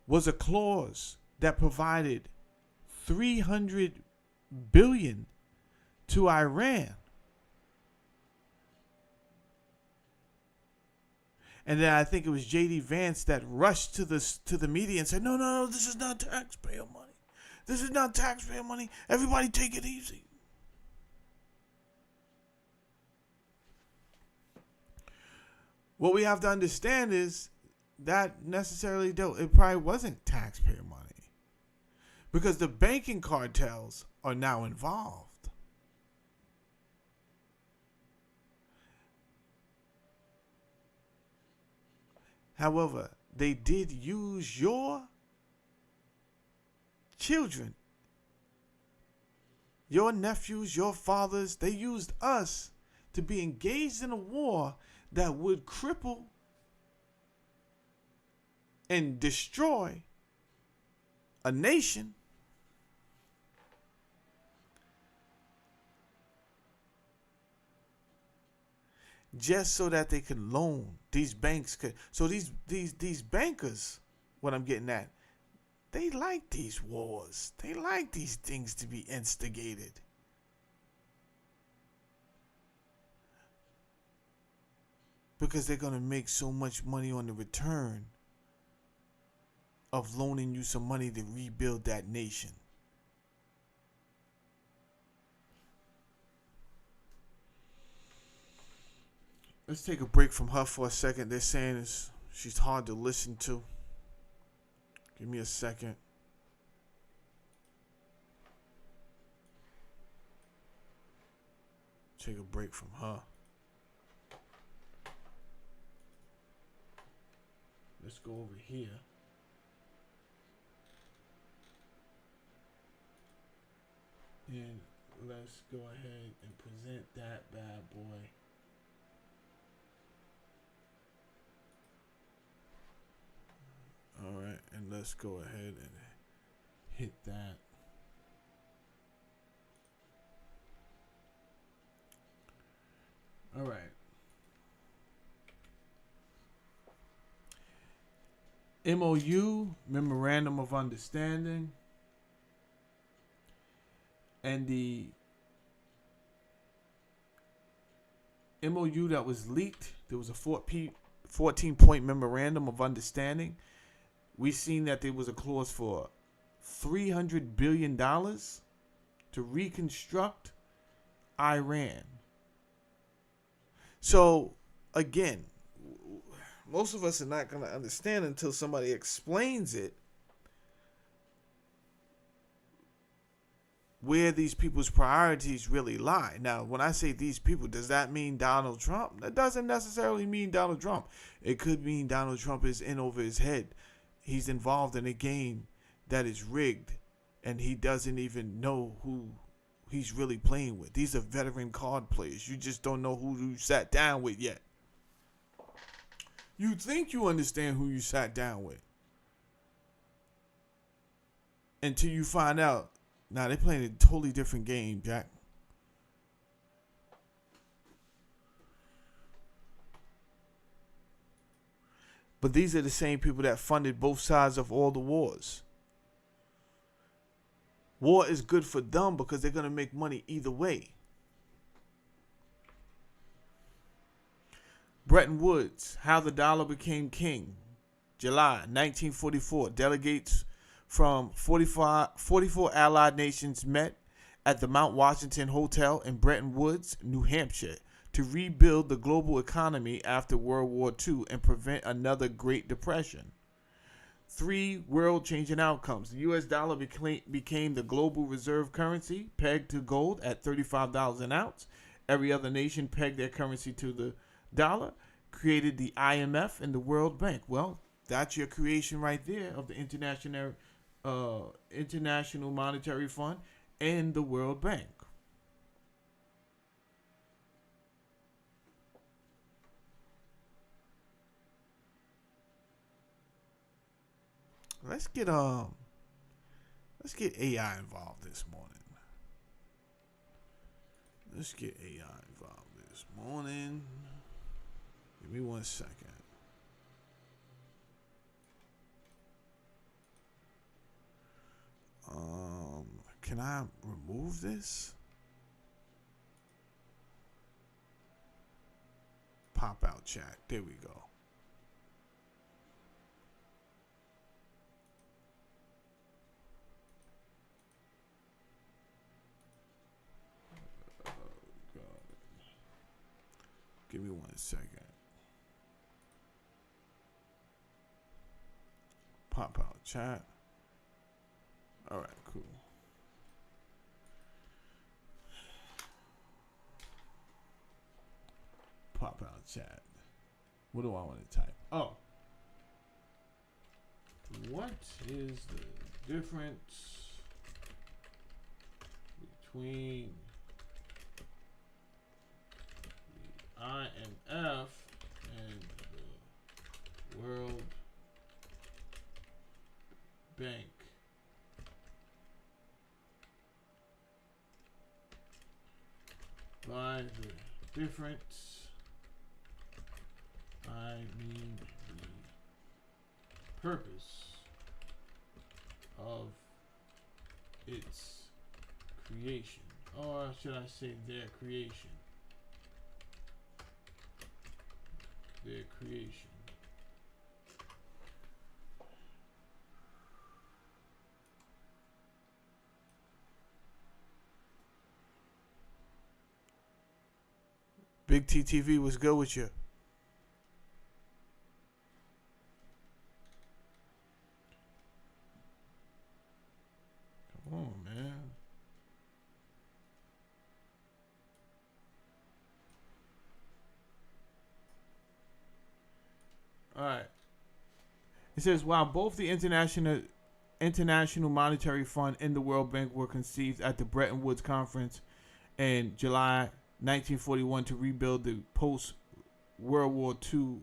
A: was a clause that provided $300 billion to Iran. And then I think it was J.D. Vance that rushed to the media and said, no, this is not taxpayer money. This is not taxpayer money. Everybody take it easy. What we have to understand is that necessarily it probably wasn't taxpayer money, because the banking cartels are now involved. However, they did use your children, your nephews, your fathers. They used us to be engaged in a war that would cripple and destroy a nation just so that they could loan. These banks could. So these bankers, what I'm getting at, they like these wars. They like these things to be instigated. Because they're going to make so much money on the return of loaning you some money to rebuild that nation. Let's take a break from her for a second. They're saying she's hard to listen to. Give me a second. Take a break from her. Let's go over here. And let's go ahead and present that bad boy. All right, and let's go ahead and hit that. All right. MOU, Memorandum of Understanding, and the MOU that was leaked, there was a 14-point Memorandum of Understanding. We seen that there was a clause for $300 billion to reconstruct Iran. So, again, most of us are not going to understand until somebody explains it where these people's priorities really lie. Now, when I say these people, does that mean Donald Trump? That doesn't necessarily mean Donald Trump. It could mean Donald Trump is in over his head. He's involved in a game that is rigged, and he doesn't even know who he's really playing with. These are veteran card players. You just don't know who you sat down with yet. You think you understand who you sat down with until you find out, nah, they're playing a totally different game, Jack. But these are the same people that funded both sides of all the wars. War is good for them because they're going to make money either way. Bretton Woods, How the Dollar Became King, July 1944. Delegates from 44 Allied nations met at the Mount Washington Hotel in Bretton Woods, New Hampshire, to rebuild the global economy after World War II and prevent another Great Depression. 3 world-changing outcomes. The U.S. dollar became the global reserve currency, pegged to gold at $35 an ounce. Every other nation pegged their currency to the dollar, created the IMF and the World Bank. Well, that's your creation right there of the International Monetary Fund and the World Bank. Let's get AI involved this morning. Let's get AI involved this morning. Give me 1 second. Can I remove this? Pop out chat. There we go. Give me 1 second. Pop out chat. All right, cool. Pop out chat. What do I want to type? Oh. What is the difference between IMF and the World Bank? By the difference, I mean the purpose of its creation, or should I say their creation? Their creation. Big TTV was good with you. Come on, man. All right. It says, while both the International Monetary Fund and the World Bank were conceived at the Bretton Woods Conference in July 1941 to rebuild the post-World War II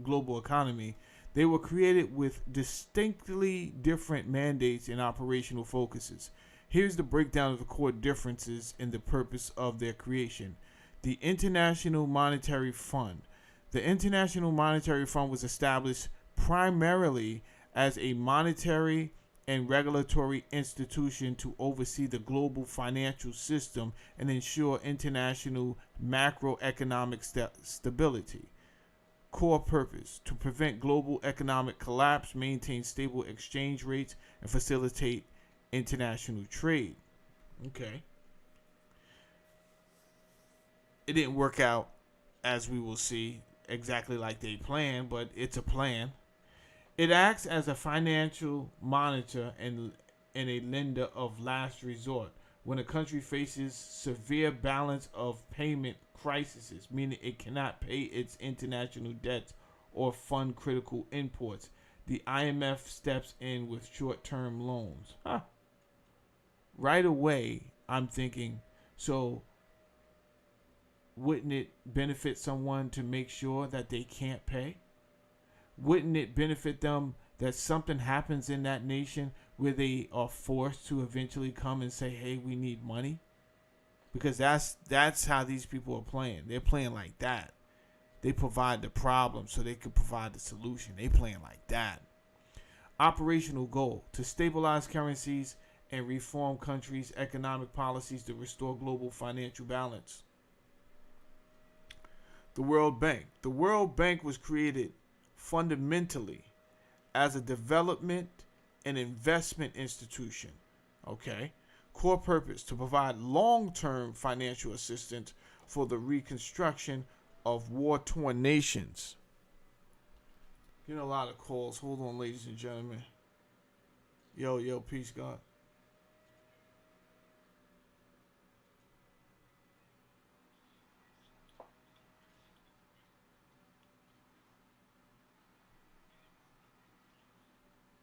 A: global economy, they were created with distinctly different mandates and operational focuses. Here's the breakdown of the core differences in the purpose of their creation. The International Monetary Fund. The International Monetary Fund was established primarily as a monetary and regulatory institution to oversee the global financial system and ensure international macroeconomic stability. Core purpose: to prevent global economic collapse, maintain stable exchange rates, and facilitate international trade. Okay. It didn't work out, as we will see, exactly like they planned, but it's a plan. It acts as a financial monitor and a lender of last resort when a country faces severe balance of payment crises, meaning it cannot pay its international debts or fund critical imports. The IMF steps in with short-term loans. Right away, I'm thinking, so wouldn't it benefit someone to make sure that they can't pay? Wouldn't it benefit them that something happens in that nation where they are forced to eventually come and say, hey, we need money? Because that's how these people are playing. They're playing like that. They provide the problem so they can provide the solution. They playing like that. Operational goal: to stabilize currencies and reform countries' economic policies to restore global financial balance. The World Bank. The World Bank was created fundamentally as a development and investment institution. Okay. Core purpose: to provide long-term financial assistance for the reconstruction of war-torn nations. Getting a lot of calls. Hold on, ladies and gentlemen. Yo, peace, God.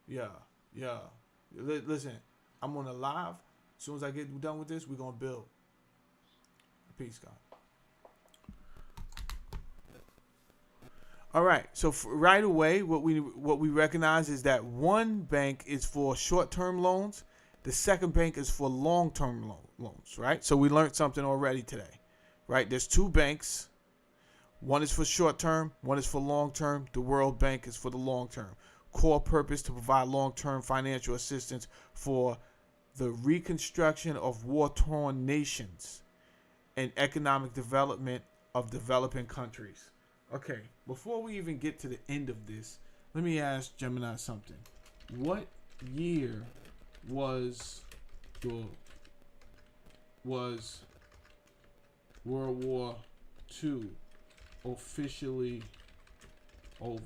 A: Yeah. Listen, I'm on a live. As soon as I get done with this, we're going to build. Peace, God. All right. So right away, what we recognize is that one bank is for short-term loans. The second bank is for long-term loans, right? So we learned something already today, right? There's two banks. One is for short-term. One is for long-term. The World Bank is for the long-term. Core purpose to provide long-term financial assistance for the reconstruction of war-torn nations and economic development of developing countries. Okay, before we even get to the end of this, let me ask Gemini something. What year was World War II officially over?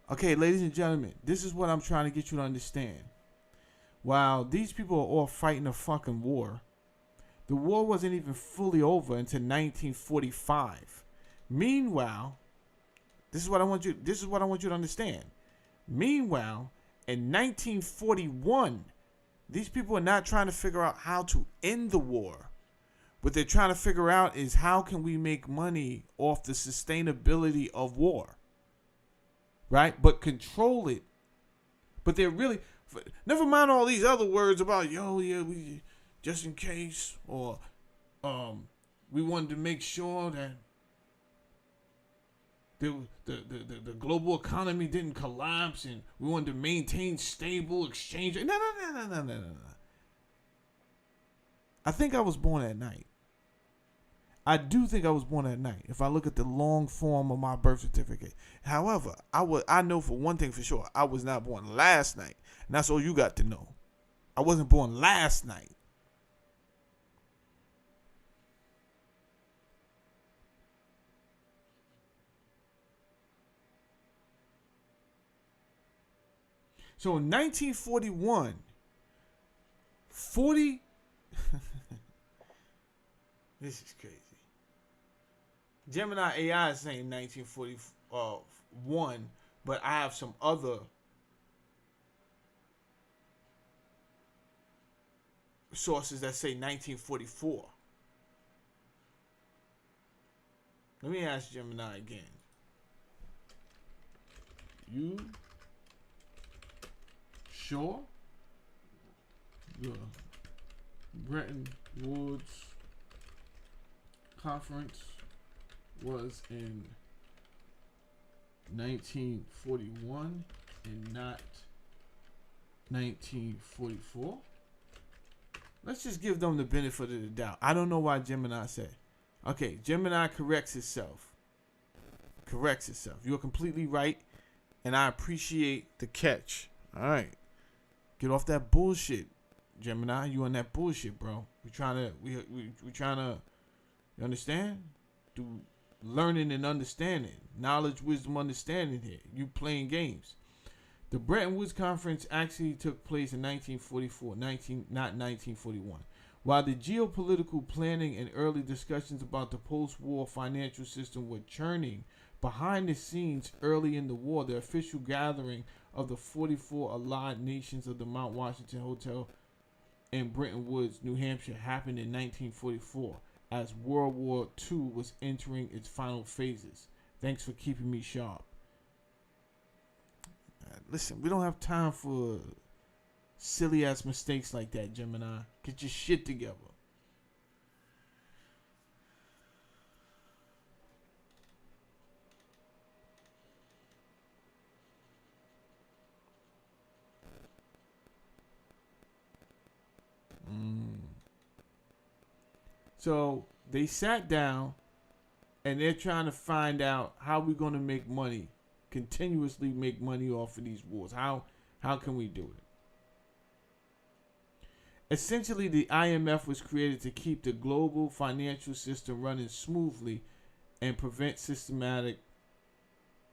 A: Okay, ladies and gentlemen, this is what I'm trying to get you to understand. While these people are all fighting a fucking war, the war wasn't even fully over until 1945. Meanwhile, this is what I want you to understand. Meanwhile, in 1941, these people are not trying to figure out how to end the war. What they're trying to figure out is how can we make money off the sustainability of war. Right? But control it. But they're really, never mind all these other words about, we just in case, or we wanted to make sure that the global economy didn't collapse, and we wanted to maintain stable exchange. No. I think I was born at night. I do think I was born at night, if I look at the long form of my birth certificate. However, I know for one thing for sure, I was not born last night. And that's all you got to know. I wasn't born last night. So in 1941, 40... This is crazy. Gemini AI is saying 1941, but I have some other sources that say 1944. Let me ask Gemini again. You sure the Bretton Woods conference was in 1941 and not 1944? Let's just give them the benefit of the doubt. I don't know why Gemini said. Okay, Gemini corrects itself. You're completely right, and I appreciate the catch. All right. Get off that bullshit, Gemini. You on that bullshit, bro. We trying to, you understand? Do learning and understanding. Knowledge, wisdom, understanding here. You playing games. The Bretton Woods Conference actually took place in 1944, not 1941. While the geopolitical planning and early discussions about the post-war financial system were churning behind the scenes early in the war, the official gathering of the 44 allied nations of the Mount Washington Hotel in Bretton Woods, New Hampshire, happened in 1944 as World War II was entering its final phases. Thanks for keeping me sharp. Listen, we don't have time for silly ass mistakes like that, Gemini. Get your shit together. So they sat down and they're trying to find out how we're going to make money, continuously make money off of these wars. How can we do it? Essentially, the IMF was created to keep the global financial system running smoothly and prevent systematic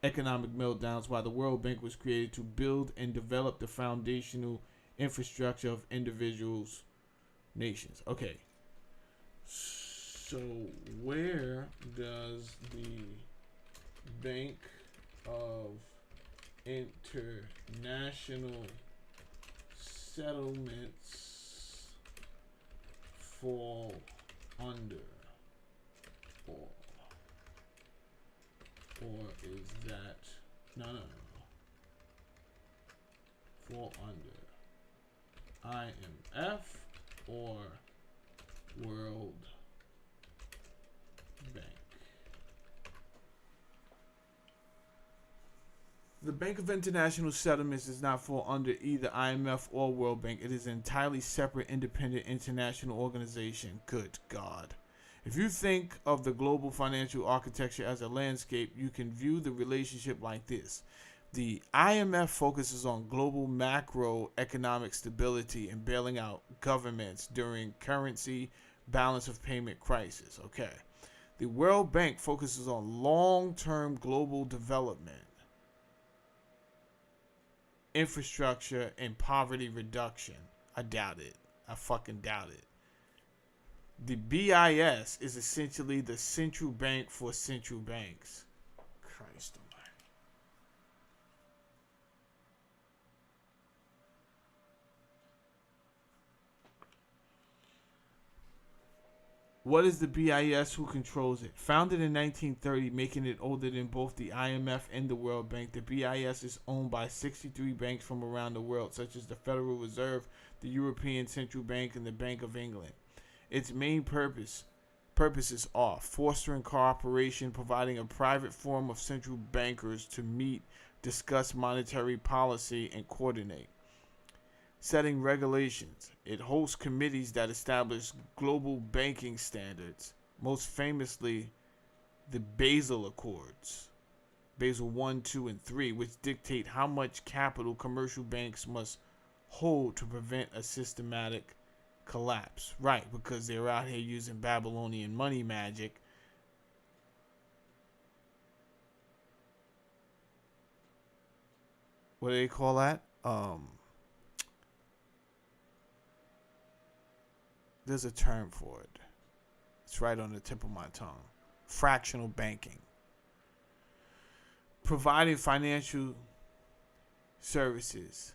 A: economic meltdowns, while the World Bank was created to build and develop the foundational infrastructure of individuals' nations. Okay. So where does the Bank of International Settlements fall under? Or is that no fall under IMF or World Bank? The Bank of International Settlements does not fall under either IMF or World Bank. It is an entirely separate, independent international organization. Good God. If you think of the global financial architecture as a landscape, you can view the relationship like this. The IMF focuses on global macroeconomic stability and bailing out governments during currency balance of payment crisis. Okay. The World Bank focuses on long-term global development, infrastructure, and poverty reduction. I doubt it. I fucking doubt it. The BIS is essentially the central bank for central banks. Christ almighty. What is the BIS? Who controls it? Founded in 1930, making it older than both the IMF and the World Bank, the BIS is owned by 63 banks from around the world, such as the Federal Reserve, the European Central Bank, and the Bank of England. Its main purposes are fostering cooperation, providing a private forum of central bankers to meet, discuss monetary policy, and coordinate. Setting regulations. It hosts committees that establish global banking standards, most famously the Basel Accords, Basel 1, 2, and 3, which dictate how much capital commercial banks must hold to prevent a systematic collapse. Right, because they're out here using Babylonian money magic. What do they call that? There's a term for it. It's right on the tip of my tongue. Fractional banking. Providing financial services.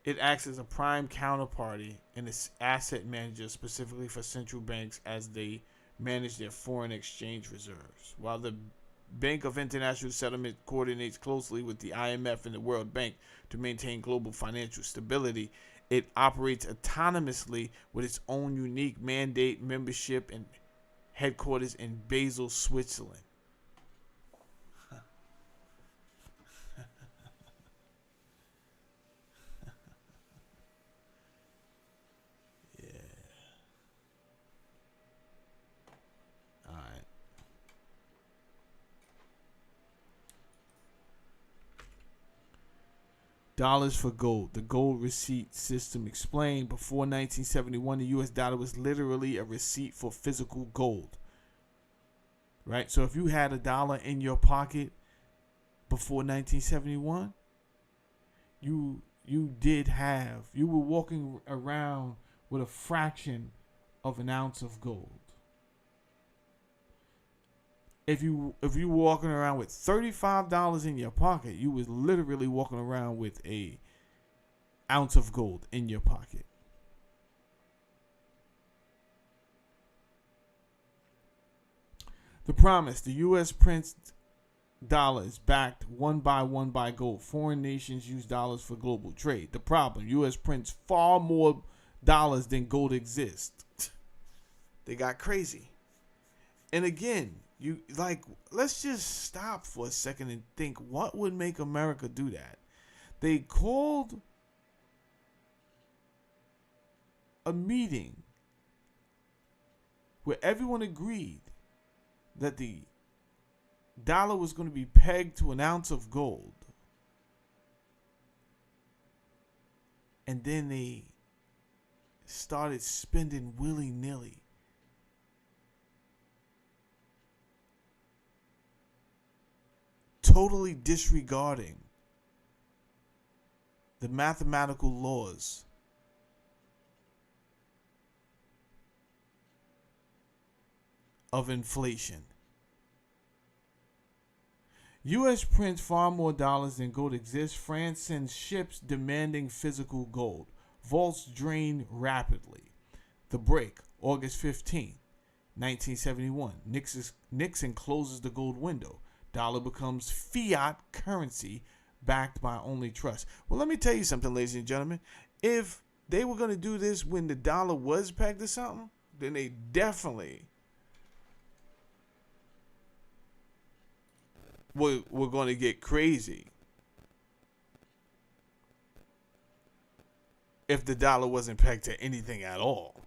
A: It acts as a prime counterparty and is asset manager specifically for central banks as they manage their foreign exchange reserves. While the Bank of International Settlement coordinates closely with the IMF and the World Bank to maintain global financial stability, it operates autonomously with its own unique mandate, membership, and headquarters in Basel, Switzerland. Dollars for gold. The gold receipt system explained. Before 1971, the U.S. dollar was literally a receipt for physical gold. Right? So if you had a dollar in your pocket before 1971, you were walking around with a fraction of an ounce of gold. If you were walking around with $35 in your pocket, you was literally walking around with a ounce of gold in your pocket. The promise: the U.S. prints dollars backed one by gold. Foreign nations use dollars for global trade. The problem: U.S. prints far more dollars than gold exists. They got crazy. And again, let's just stop for a second and think, what would make America do that? They called a meeting where everyone agreed that the dollar was going to be pegged to an ounce of gold. And then they started spending willy-nilly. Totally disregarding the mathematical laws of inflation. U.S. prints far more dollars than gold exists. France sends ships demanding physical gold. Vaults drain rapidly. The break, August 15, 1971. Nixon closes the gold window. Dollar becomes fiat currency backed by only trust. Well, let me tell you something, ladies and gentlemen. If they were going to do this when the dollar was pegged to something, then they definitely we're going to get crazy if the dollar wasn't pegged to anything at all.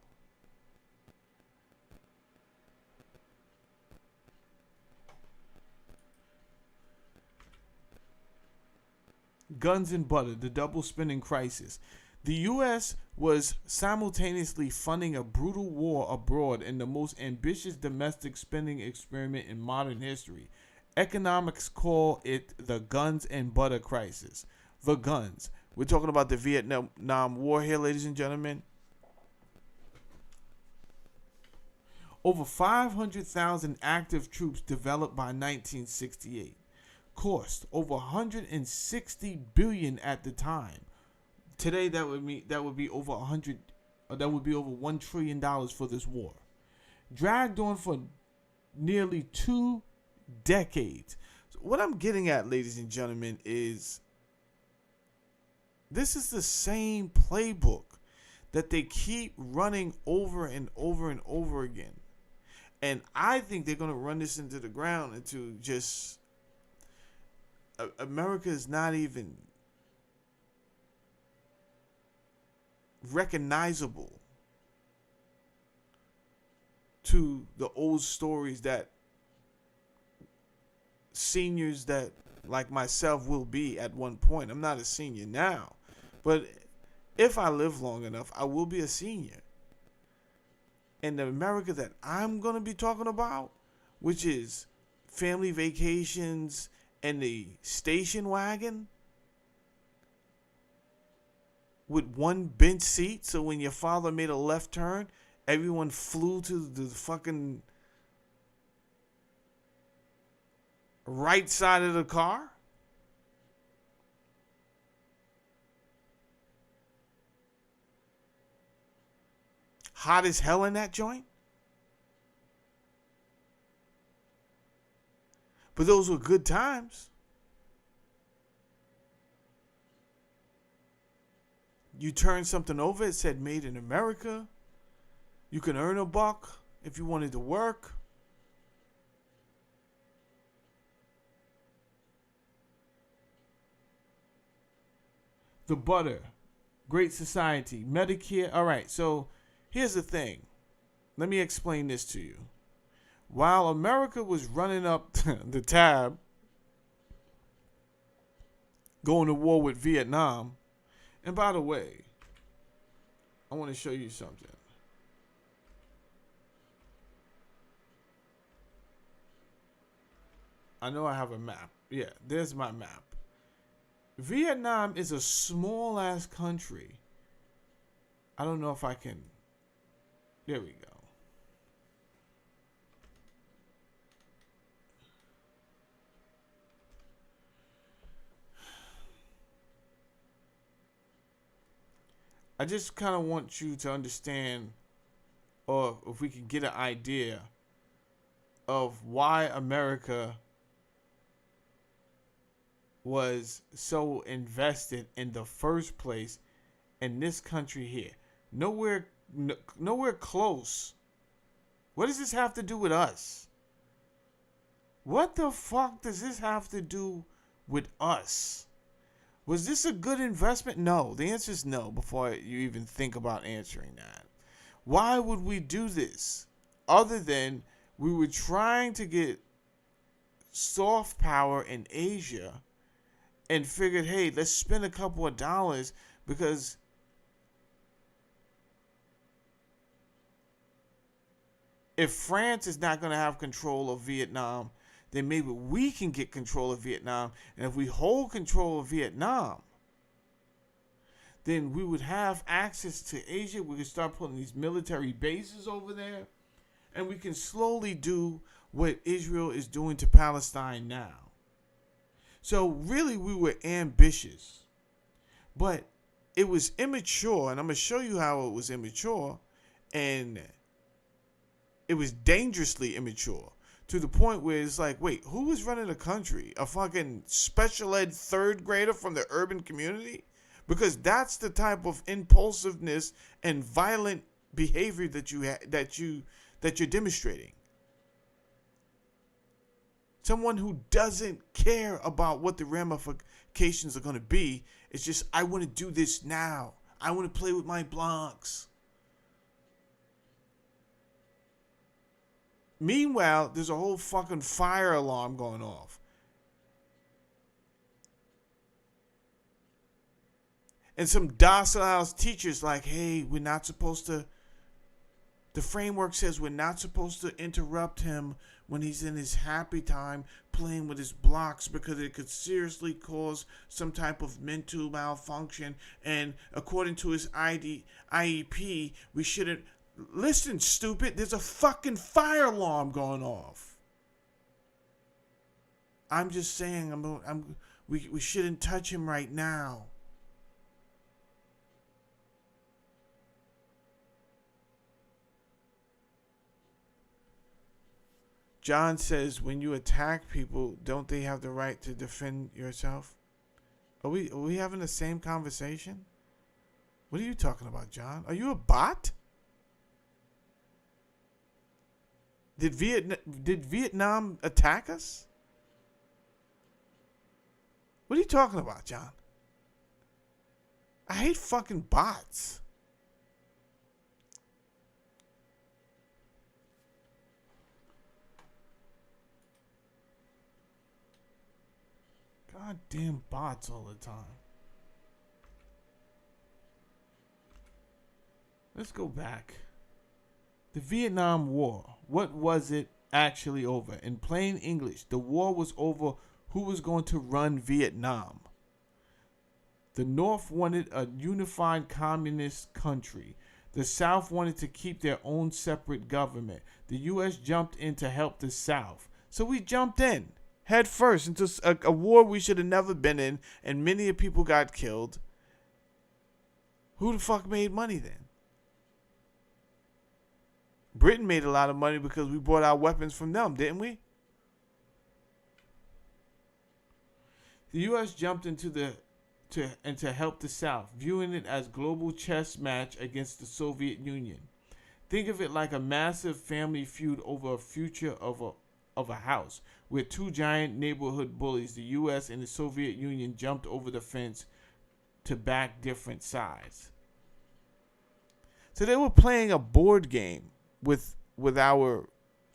A: Guns and butter, the double spending crisis. The U.S. was simultaneously funding a brutal war abroad and the most ambitious domestic spending experiment in modern history. Economics call it the guns and butter crisis. The guns. We're talking about the Vietnam War here, ladies and gentlemen. Over 500,000 active troops developed by 1968. Cost over 160 billion at the time. Today that would be over $1 trillion for this war. Dragged on for nearly 2 decades. So what I'm getting at, ladies and gentlemen, is this is the same playbook that they keep running over and over and over again. And I think they're going to run this into the ground into just America is not even recognizable to the old stories that seniors that like myself will be at one point. I'm not a senior now, but if I live long enough, I will be a senior. And the America that I'm going to be talking about, which is family vacations and the station wagon with one bench seat, so when your father made a left turn, everyone flew to the fucking right side of the car. Hot as hell in that joint. But those were good times. You turn something over, it said made in America. You can earn $1 if you wanted to work. The butter, Great Society, Medicare. All right, so here's the thing. Let me explain this to you. While America was running up the tab, going to war with Vietnam, and by the way, I want to show you something. I know I have a map. Yeah, there's my map. Vietnam is a small ass country. I don't know if I can. There we go. I just kind of want you to understand, or if we can get an idea of why America was so invested in the first place in this country here. Nowhere close. What does this have to do with us? What the fuck does this have to do with us? Was this a good investment? No. The answer is no before you even think about answering that. Why would we do this? Other than we were trying to get soft power in Asia and figured, hey, let's spend a couple of dollars because if France is not going to have control of Vietnam, then maybe we can get control of Vietnam. And if we hold control of Vietnam, then we would have access to Asia. We could start putting these military bases over there. And we can slowly do what Israel is doing to Palestine now. So really, we were ambitious. But it was immature, and I'm going to show you how it was immature. And it was dangerously immature to the point where it's like, wait, who was running the country? A fucking special ed third grader from the urban community? Because that's the type of impulsiveness and violent behavior that you're demonstrating. Someone who doesn't care about what the ramifications are going to be. It's just, I want to do this now. I want to play with my blocks. Meanwhile, there's a whole fucking fire alarm going off. And some docile teachers like, hey, we're not supposed to, the framework says we're not supposed to interrupt him when he's in his happy time playing with his blocks because it could seriously cause some type of mental malfunction. And according to his IEP, we shouldn't. Listen, stupid, there's a fucking fire alarm going off. I'm just saying, we shouldn't touch him right now. John says, when you attack people, don't they have the right to defend yourself? Are we having the same conversation? What are you talking about, John? Are you a bot? Did Vietnam attack us? What are you talking about, John? I hate fucking bots. Goddamn bots all the time. Let's go back. The Vietnam War. What was it actually over? In plain English, the war was over who was going to run Vietnam. The North wanted a unified communist country. The South wanted to keep their own separate government. The U.S. jumped in to help the South. So we jumped in head first into a war we should have never been in, and many people got killed. Who the fuck made money then? Britain made a lot of money because we bought our weapons from them, didn't we? The U.S. jumped into to help the South, viewing it as global chess match against the Soviet Union. Think of it like a massive family feud over a future of a house, where two giant neighborhood bullies, the U.S. and the Soviet Union, jumped over the fence to back different sides. So they were playing a board game with our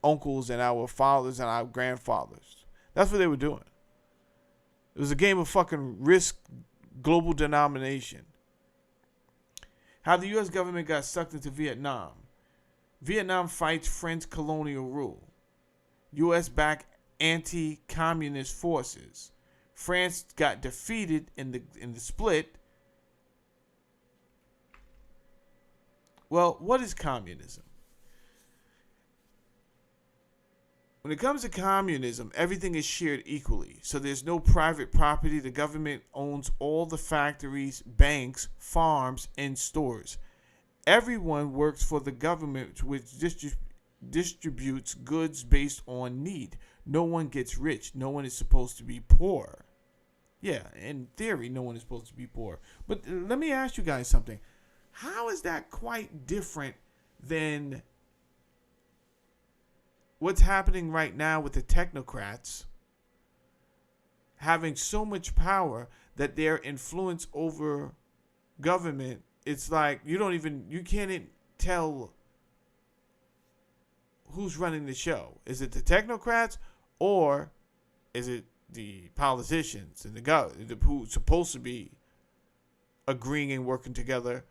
A: uncles and our fathers and our grandfathers. That's what they were doing. It was a game of fucking risk, global denomination. How the U.S. government got sucked into Vietnam. Vietnam fights French colonial rule. U.S.-backed anti-communist forces. France got defeated in the split. Well, what is communism? When it comes to communism, everything is shared equally. So there's no private property. The government owns all the factories, banks, farms, and stores. Everyone works for the government, which distributes goods based on need. No one gets rich. No one is supposed to be poor. Yeah, in theory, no one is supposed to be poor. But let me ask you guys something. How is that quite different than what's happening right now with the technocrats having so much power that their influence over government, it's like you can't tell who's running the show. Is it the technocrats or is it the politicians and the who's supposed to be agreeing and working together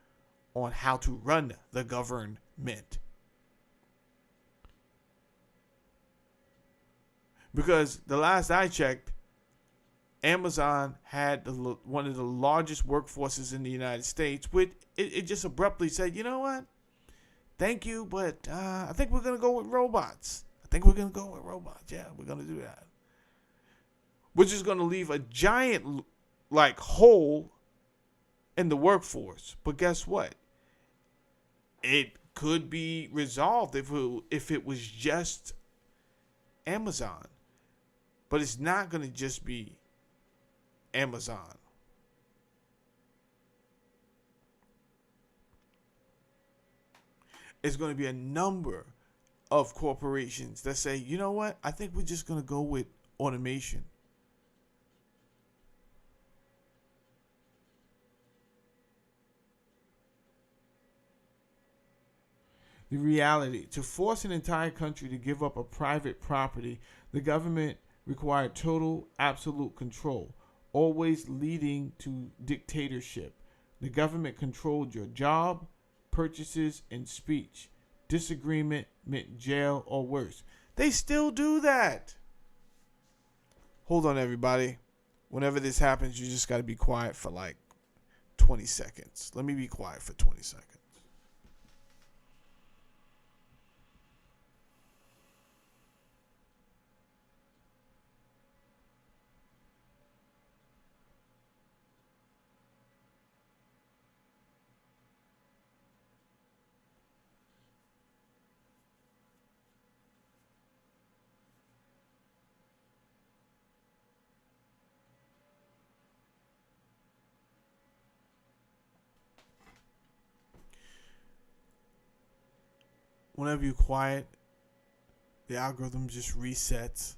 A: on how to run the government? Because the last I checked, Amazon had one of the largest workforces in the United States, which it just abruptly said, you know what? Thank you, but I think we're going to go with robots. Yeah, we're going to do that. Which is going to leave a giant, hole in the workforce. But guess what? It could be resolved if it was just Amazon. But it's not going to just be Amazon. It's going to be a number of corporations that say, you know what? I think we're just going to go with automation. The reality, to force an entire country to give up a private property, the government required total, absolute control, always leading to dictatorship. The government controlled your job, purchases, and speech. Disagreement meant jail or worse. They still do that. Hold on, everybody. Whenever this happens, you just got to be quiet for 20 seconds. Let me be quiet for 20 seconds. Whenever you're quiet, the algorithm just resets.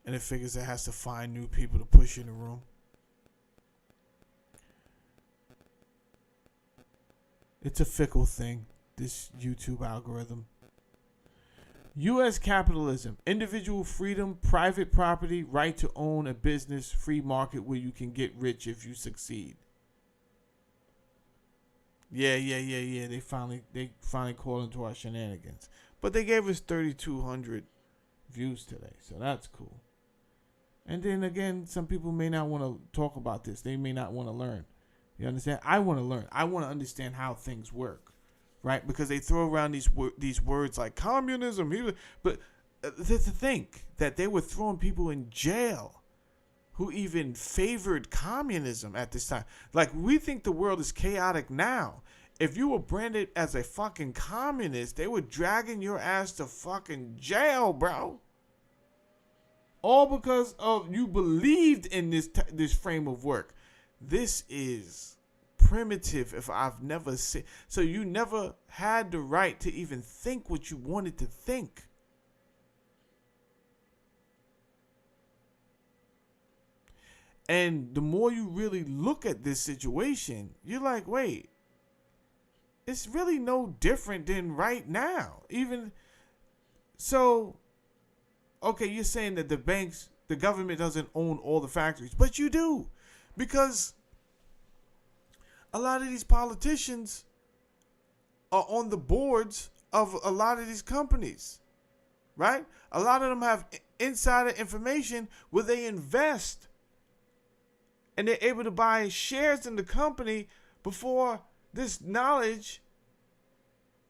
A: And it figures it has to find new people to push in the room. It's a fickle thing, this YouTube algorithm. U.S. capitalism, individual freedom, private property, right to own a business, free market where you can get rich if you succeed. Yeah. They finally called into our shenanigans. But they gave us 3,200 views today, so that's cool. And then again, some people may not want to talk about this. They may not want to learn. You understand? I want to learn. I want to understand how things work, right? Because they throw around these words like communism. But to think that they were throwing people in jail who even favored communism at this time. We think the world is chaotic now. If you were branded as a fucking communist, they were dragging your ass to fucking jail, bro. All because of you believed in this frame of work. This is primitive if I've never seen. So you never had the right to even think what you wanted to think. And the more you really look at this situation, you're like, wait, it's really no different than right now. Even so, okay, you're saying that the government doesn't own all the factories, but you do. Because a lot of these politicians are on the boards of a lot of these companies, right? A lot of them have insider information where they invest. And they're able to buy shares in the company before this knowledge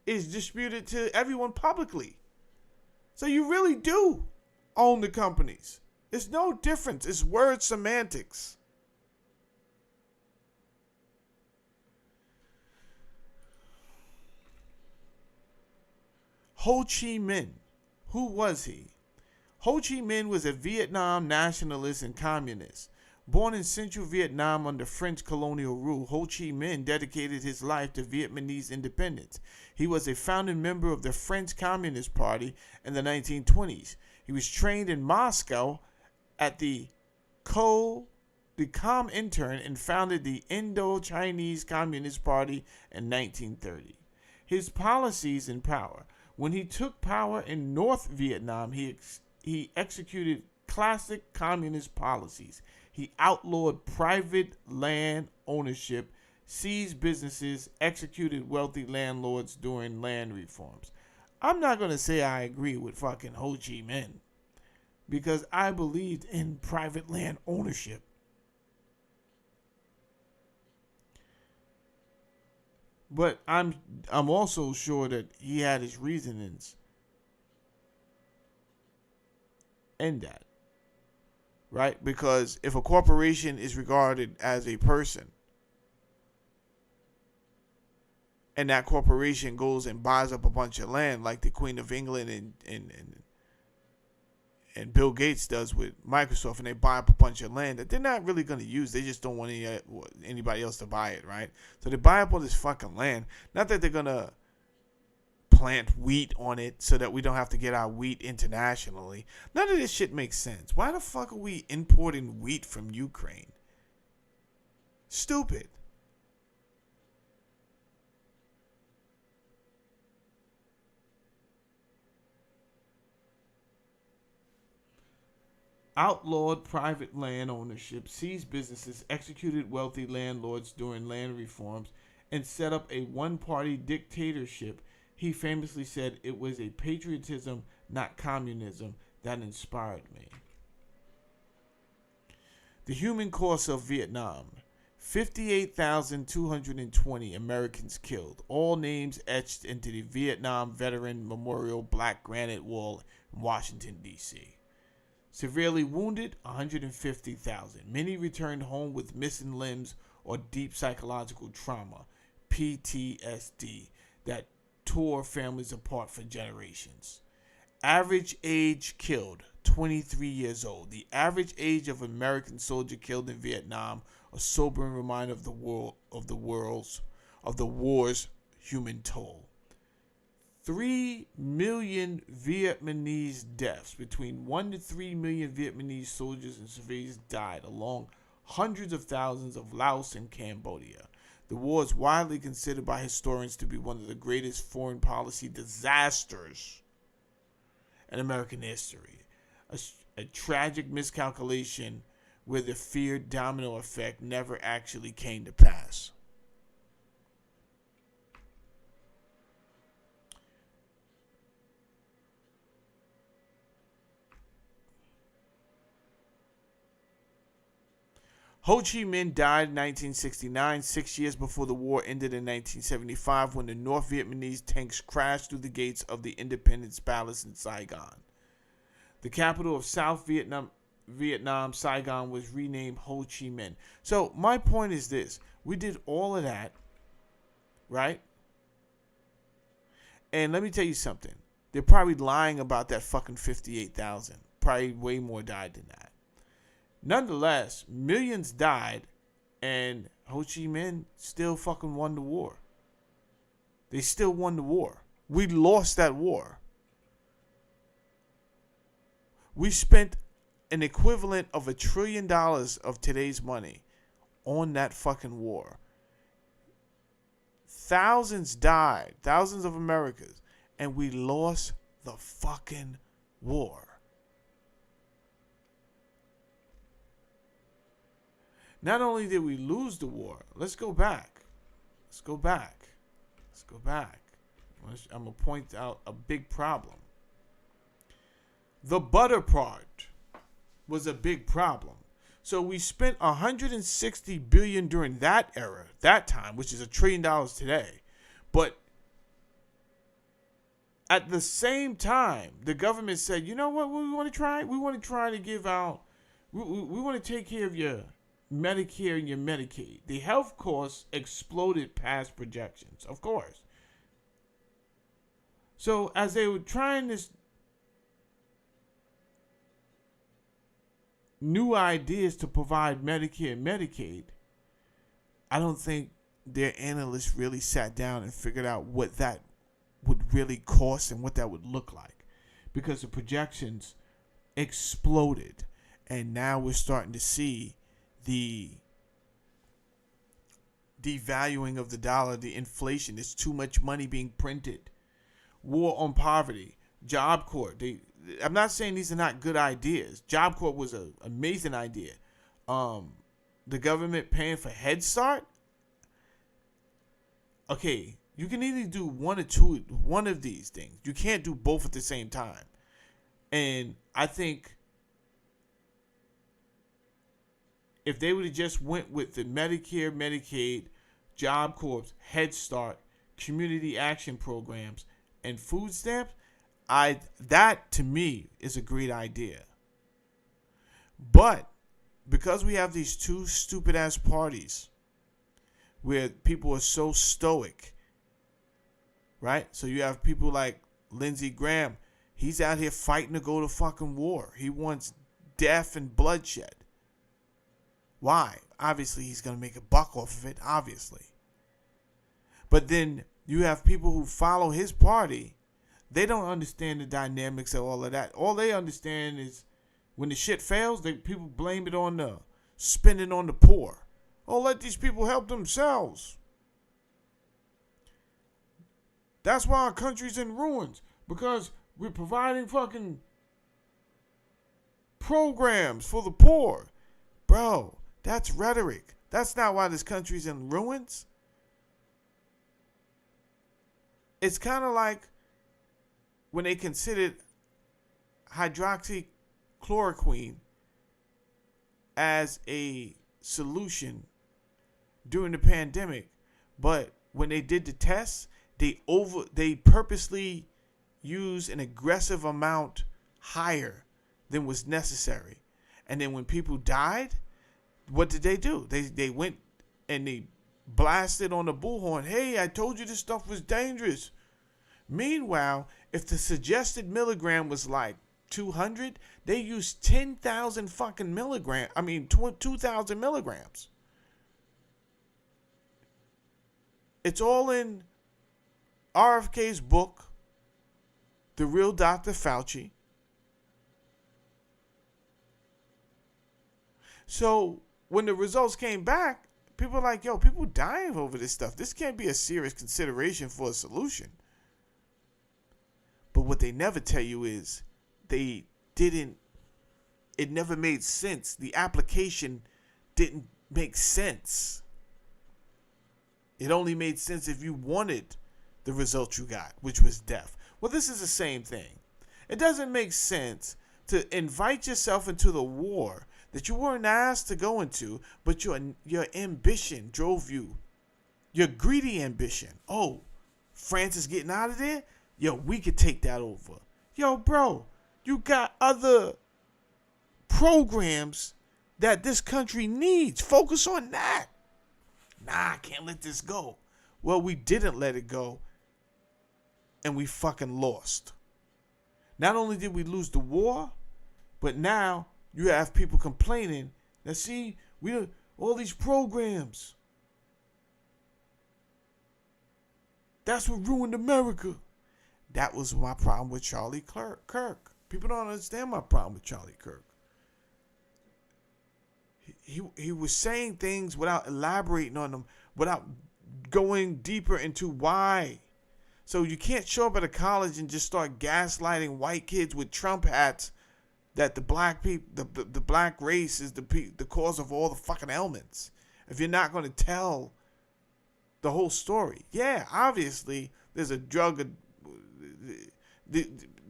A: is distributed to everyone publicly. So you really do own the companies. It's no difference. It's word semantics. Ho Chi Minh. Who was he? Ho Chi Minh was a Vietnam nationalist and communist. Born in central Vietnam under French colonial rule, Ho Chi Minh dedicated his life to Vietnamese independence. He was a founding member of the French Communist Party in the 1920s. He was trained in Moscow at the Comintern and founded the Indo-Chinese Communist Party in 1930. His policies and power. When he took power in North Vietnam, he executed classic communist policies. He outlawed private land ownership, seized businesses, executed wealthy landlords during land reforms. I'm not going to say I agree with fucking Ho Chi Minh. because I believed in private land ownership. But I'm also sure that he had his reasonings in that. Right? Because if a corporation is regarded as a person, and that corporation goes and buys up a bunch of land like the Queen of England and Bill Gates does with Microsoft, and they buy up a bunch of land that they're not really going to use. They just don't want anybody else to buy it, right? So they buy up all this fucking land. Not that they're going to plant wheat on it so that we don't have to get our wheat internationally. None of this shit makes sense. Why the fuck are we importing wheat from Ukraine? Stupid. Outlawed private land ownership, seized businesses, executed wealthy landlords during land reforms, and set up a one-party dictatorship. He famously said it was a patriotism, not communism, that inspired me. The human cost of Vietnam. 58,220 Americans killed. All names etched into the Vietnam Veteran Memorial Black Granite Wall in Washington, D.C. Severely wounded, 150,000. Many returned home with missing limbs or deep psychological trauma, PTSD, that tore families apart for generations. Average age killed, 23 years old. The average age of American soldier killed in Vietnam, a sobering reminder of the war's human toll. 3 million Vietnamese deaths. Between 1 to 3 million Vietnamese soldiers and civilians died, along hundreds of thousands of Laos and Cambodia. The war is widely considered by historians to be one of the greatest foreign policy disasters in American history. A tragic miscalculation where the feared domino effect never actually came to pass. Ho Chi Minh died in 1969, 6 years before the war ended in 1975, when the North Vietnamese tanks crashed through the gates of the Independence Palace in Saigon. The capital of South Vietnam, Saigon, was renamed Ho Chi Minh. So my point is this. We did all of that, right? And let me tell you something. They're probably lying about that fucking 58,000. Probably way more died than that. Nonetheless, millions died, and Ho Chi Minh still fucking won the war. They still won the war. We lost that war. We spent an equivalent of $1 trillion of today's money on that fucking war. Thousands died, thousands of Americans, and we lost the fucking war. Not only did we lose the war, let's go back. I'm going to point out a big problem. The butter part was a big problem. So we spent $160 billion during that era, that time, which is $1 trillion today. But at the same time, the government said, you know what we want to try? We want to try to give out, we want to take care of your Medicare and your Medicaid. The health costs exploded past projections, of course. So as they were trying this new ideas to provide Medicare and Medicaid, I don't think their analysts really sat down and figured out what that would really cost and what that would look like, because the projections exploded, and now we're starting to see the devaluing of the dollar, the inflation. There's too much money being printed. War on poverty, Job Corps. I'm not saying these are not good ideas. Job Corps was an amazing idea. The government paying for Head Start. Okay, you can either do one of these things. You can't do both at the same time. And I think if they would have just went with the Medicare, Medicaid, Job Corps, Head Start, community action programs, and food stamps, that to me is a great idea. But because we have these two stupid ass parties where people are so stoic, right? So you have people like Lindsey Graham. He's out here fighting to go to fucking war. He wants death and bloodshed. Why? Obviously, he's going to make a buck off of it, obviously. But then you have people who follow his party. They don't understand the dynamics of all of that. All they understand is when the shit fails, people blame it on the spending on the poor. Oh, let these people help themselves. That's why our country's in ruins, because we're providing fucking programs for the poor. Bro, that's rhetoric. That's not why this country's in ruins. It's kind of like when they considered hydroxychloroquine as a solution during the pandemic, but when they did the tests, they purposely used an aggressive amount higher than was necessary. And then when people died, what did they do? They went and they blasted on the bullhorn. Hey, I told you this stuff was dangerous. Meanwhile, if the suggested milligram was like 200, they used 10,000 fucking milligrams. 2,000 milligrams. It's all in RFK's book, The Real Dr. Fauci. So when the results came back, people were like, yo, people dying over this stuff. This can't be a serious consideration for a solution. But what they never tell you is it never made sense. The application didn't make sense. It only made sense if you wanted the result you got, which was death. Well, this is the same thing. It doesn't make sense to invite yourself into the war that you weren't asked to go into, but your ambition drove you. Your greedy ambition. Oh, France is getting out of there? Yo, we could take that over. Yo, bro, you got other programs that this country needs. Focus on that. Nah, I can't let this go. Well, we didn't let it go, and we fucking lost. Not only did we lose the war, but now you have people complaining that, see, all these programs. That's what ruined America. That was my problem with Charlie Kirk. People don't understand my problem with Charlie Kirk. He was saying things without elaborating on them, without going deeper into why. So you can't show up at a college and just start gaslighting white kids with Trump hats that the black people, the black race is the cause of all the fucking ailments. If you're not going to tell the whole story. Yeah, obviously there's a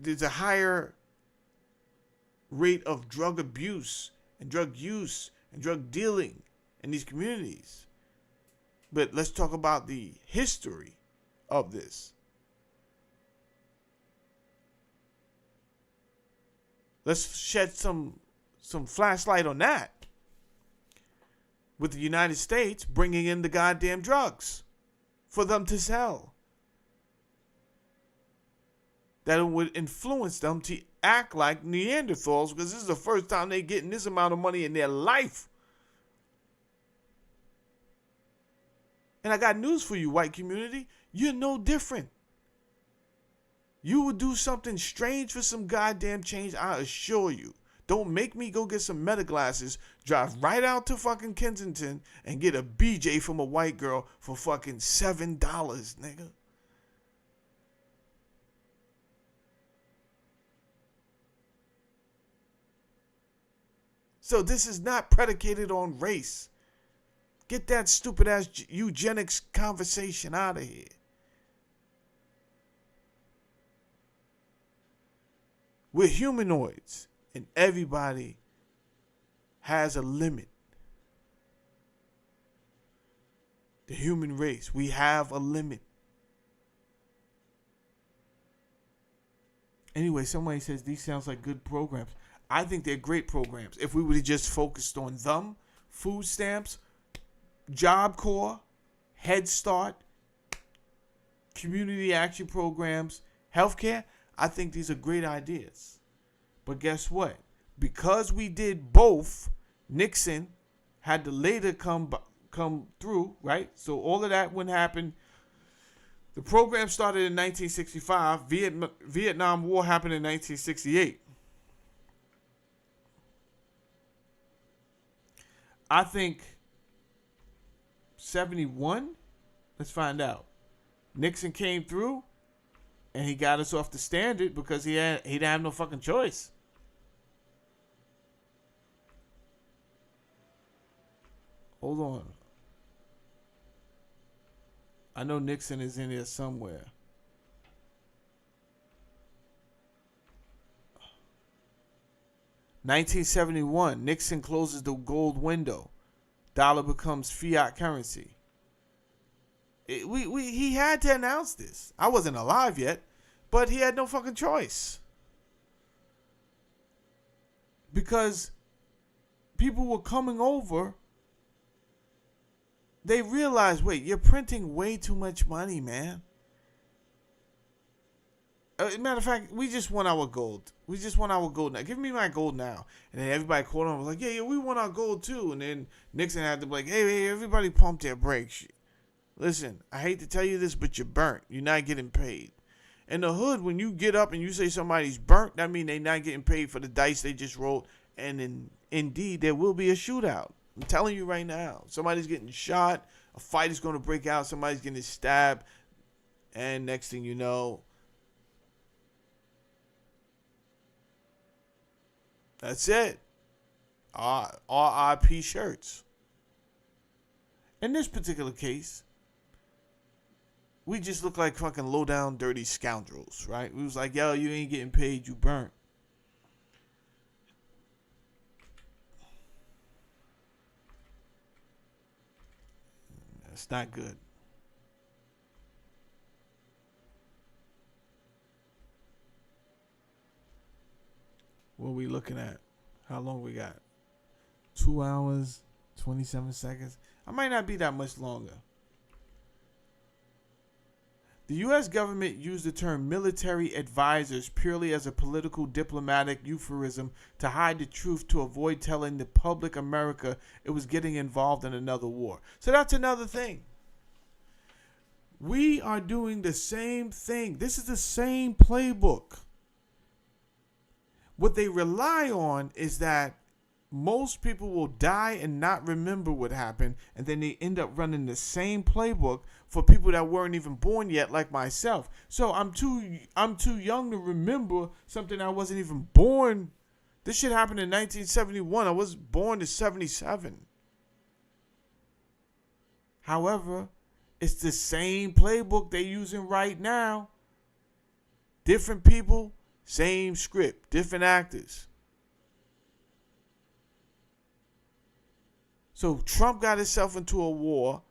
A: there's a higher rate of drug abuse and drug use and drug dealing in these communities. But let's talk about the history of this. Let's shed some flashlight on that. With the United States bringing in the goddamn drugs for them to sell. That it would influence them to act like Neanderthals, because this is the first time they're getting this amount of money in their life. And I got news for you, white community. You're no different. You would do something strange for some goddamn change, I assure you. Don't make me go get some meta glasses, drive right out to fucking Kensington, and get a BJ from a white girl for fucking $7, nigga. So this is not predicated on race. Get that stupid ass eugenics conversation out of here. We're humanoids, and everybody has a limit. The human race. We have a limit. Anyway, somebody says these sounds like good programs. I think they're great programs. If we would have just focused on them, food stamps, Job Corps, Head Start, community action programs, healthcare, I think these are great ideas. But guess what? Because we did both, Nixon had to later come through, right? So all of that wouldn't happen. The program started in 1965. Vietnam War happened in 1968. I think 71. Let's find out. Nixon came through, and he got us off the standard because he didn't have no fucking choice. Hold on. I know Nixon is in there somewhere. $1971, Nixon closes the gold window. Dollar becomes fiat currency. He had to announce this. I wasn't alive yet, but he had no fucking choice. Because people were coming over. They realized, wait, you're printing way too much money, man. Matter of fact, we just want our gold. We just want our gold now. Give me my gold now. And then everybody called on, was like, yeah, we want our gold too. And then Nixon had to be like, hey, everybody pump their brakes. Listen, I hate to tell you this, but you're burnt. You're not getting paid. In the hood, when you get up and you say somebody's burnt, that means they're not getting paid for the dice they just rolled. And indeed, there will be a shootout. I'm telling you right now. Somebody's getting shot. A fight is going to break out. Somebody's getting stabbed. And next thing you know, that's it. RIP shirts. In this particular case, we just look like fucking low-down, dirty scoundrels, right? We was like, yo, you ain't getting paid, you burnt. That's not good. What are we looking at? How long we got? 2 hours, 27 seconds. I might not be that much longer. The U.S. government used the term military advisors purely as a political diplomatic euphemism to hide the truth to avoid telling the public America it was getting involved in another war. So that's another thing. We are doing the same thing. This is the same playbook. What they rely on is that most people will die and not remember what happened, and then they end up running the same playbook for people that weren't even born yet, like myself. So I'm too young to remember something I wasn't even born. This shit happened in 1971. I was born in 77. However, it's the same playbook they're using right now. Different people, same script, different actors. So Trump got himself into a war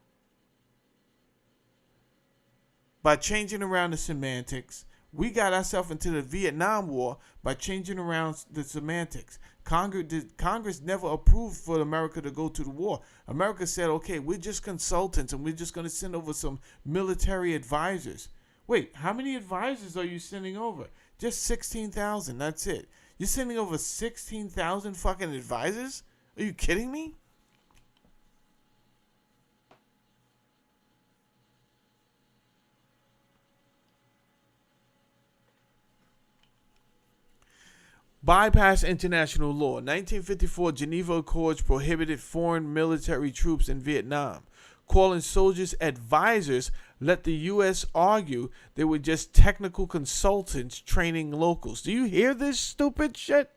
A: by changing around the semantics. We got ourselves into the Vietnam War by changing around the semantics. Congress never approved for America to go to the war. America said, okay, we're just consultants and we're just going to send over some military advisors. Wait, how many advisors are you sending over? Just 16,000, that's it. You're sending over 16,000 fucking advisors? Are you kidding me? Bypass international law. 1954 Geneva Accords prohibited foreign military troops in Vietnam. Calling soldiers advisors let the U.S. argue they were just technical consultants training locals. Do you hear this stupid shit?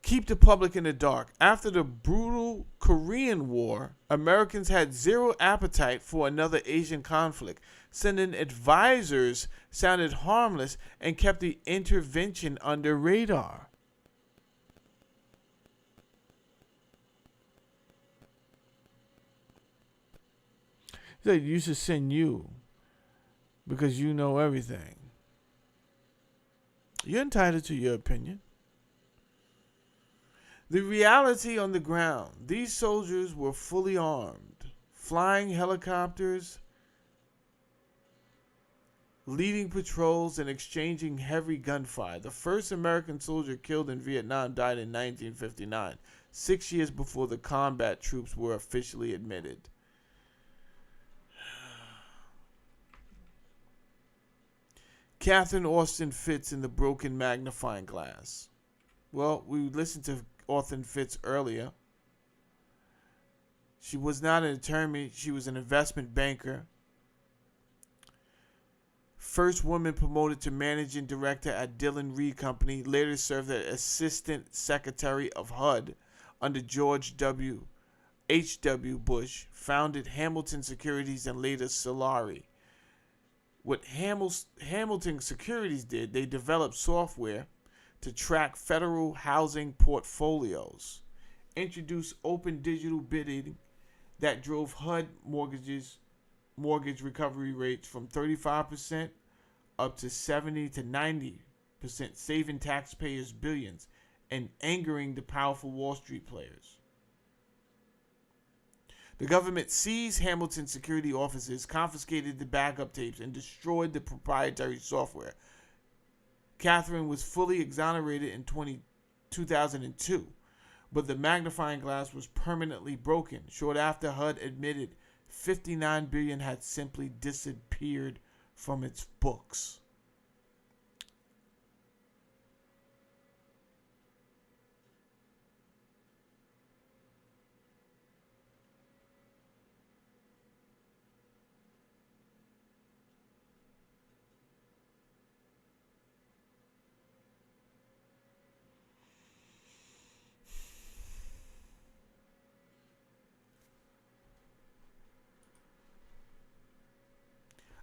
A: Keep the public in the dark. After the brutal Korean War, Americans had zero appetite for another Asian conflict. Sending advisors sounded harmless and kept the intervention under radar. They used to send you because you know everything. You're entitled to your opinion. The reality on the ground, these soldiers were fully armed, flying helicopters, leading patrols, and exchanging heavy gunfire. The first American soldier killed in Vietnam died in 1959, 6 years before the combat troops were officially admitted. Catherine Austin Fitts in the broken magnifying glass. Well, we listened to Austin Fitts earlier. She was not an attorney. She was an investment banker. First woman promoted to managing director at Dillon Reed Company. Later served as assistant secretary of HUD under George H.W. Bush. Founded Hamilton Securities and later Solari. What Hamilton Securities did, they developed software to track federal housing portfolios, introduced open digital bidding that drove HUD mortgage recovery rates from 35% up to 70 to 90%, saving taxpayers billions and angering the powerful Wall Street players. The government seized Hamilton security offices, confiscated the backup tapes, and destroyed the proprietary software. Catherine was fully exonerated in 2002, but the magnifying glass was permanently broken. Short after, HUD admitted $59 billion had simply disappeared from its books.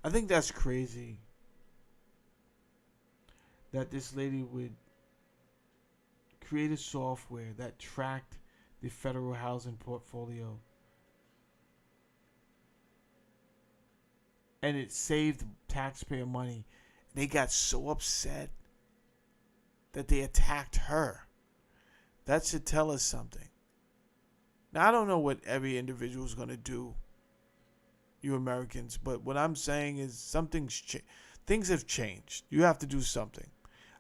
A: I think that's crazy that this lady would create a software that tracked the federal housing portfolio and it saved taxpayer money. They got so upset that they attacked her. That should tell us something. Now, I don't know what every individual is going to do, you Americans, but what I'm saying is things have changed. You have to do something.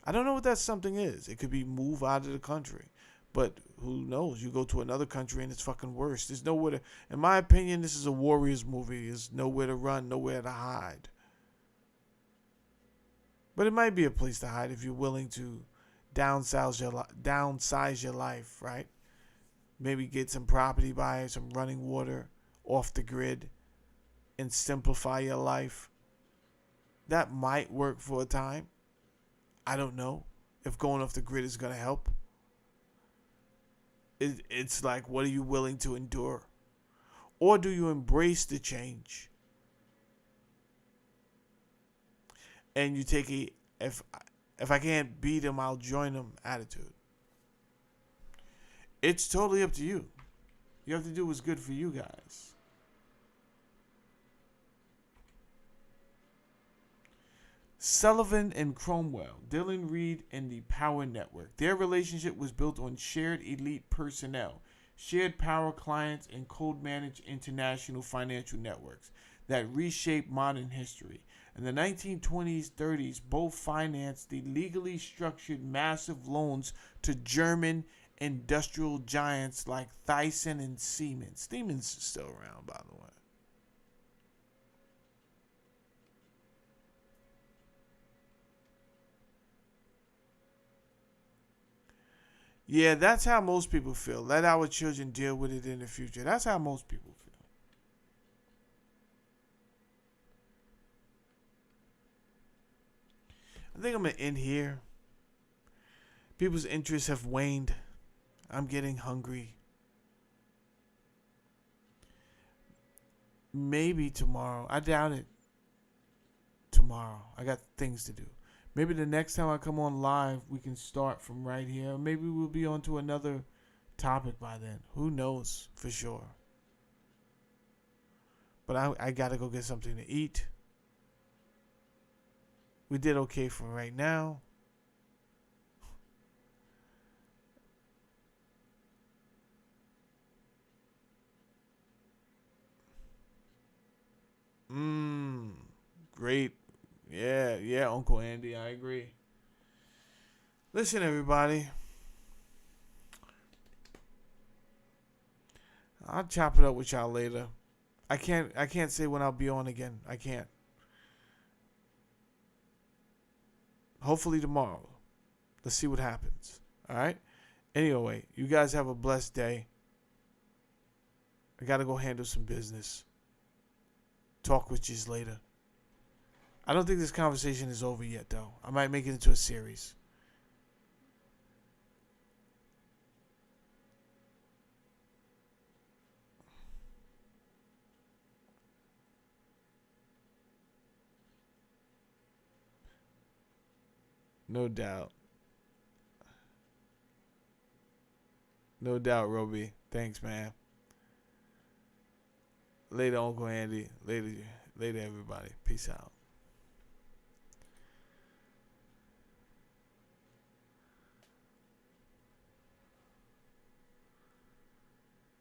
A: I don't know what that something is. It could be move out of the country, but who knows? You go to another country and it's fucking worse. There's nowhere to, in my opinion, this is a Warriors movie. There's nowhere to run, nowhere to hide. But it might be a place to hide if you're willing to downsize your life, right? Maybe get some property, buy some running water off the grid, and simplify your life. That might work for a time. I don't know if going off the grid is going to help. It's like, what are you willing to endure? Or do you embrace the change? And you take a, if I can't beat them, I'll join them attitude. It's totally up to you. You have to do what's good for you guys. Sullivan and Cromwell, Dillon Reed and the Power Network. Their relationship was built on shared elite personnel, shared power clients, and code-managed international financial networks that reshaped modern history. In the 1920s, 30s, both financed the legally structured massive loans to German industrial giants like Thyssen and Siemens. Siemens is still around, by the way. Yeah, that's how most people feel. Let our children deal with it in the future. That's how most people feel. I think I'm going to end here. People's interests have waned. I'm getting hungry. Maybe tomorrow. I doubt it. tomorrow. I got things to do. Maybe the next time I come on live, we can start from right here. Maybe we'll be on to another topic by then. Who knows for sure. But I got to go get something to eat. We did okay for right now. Great. Yeah, Uncle Andy, I agree. Listen, everybody. I'll chop it up with y'all later. I can't say when I'll be on again. I can't. Hopefully tomorrow. Let's see what happens. All right? Anyway, you guys have a blessed day. I got to go handle some business. Talk with you later. I don't think this conversation is over yet, though. I might make it into a series. No doubt. No doubt, Roby. Thanks, man. Later, Uncle Andy. Later, everybody. Peace out.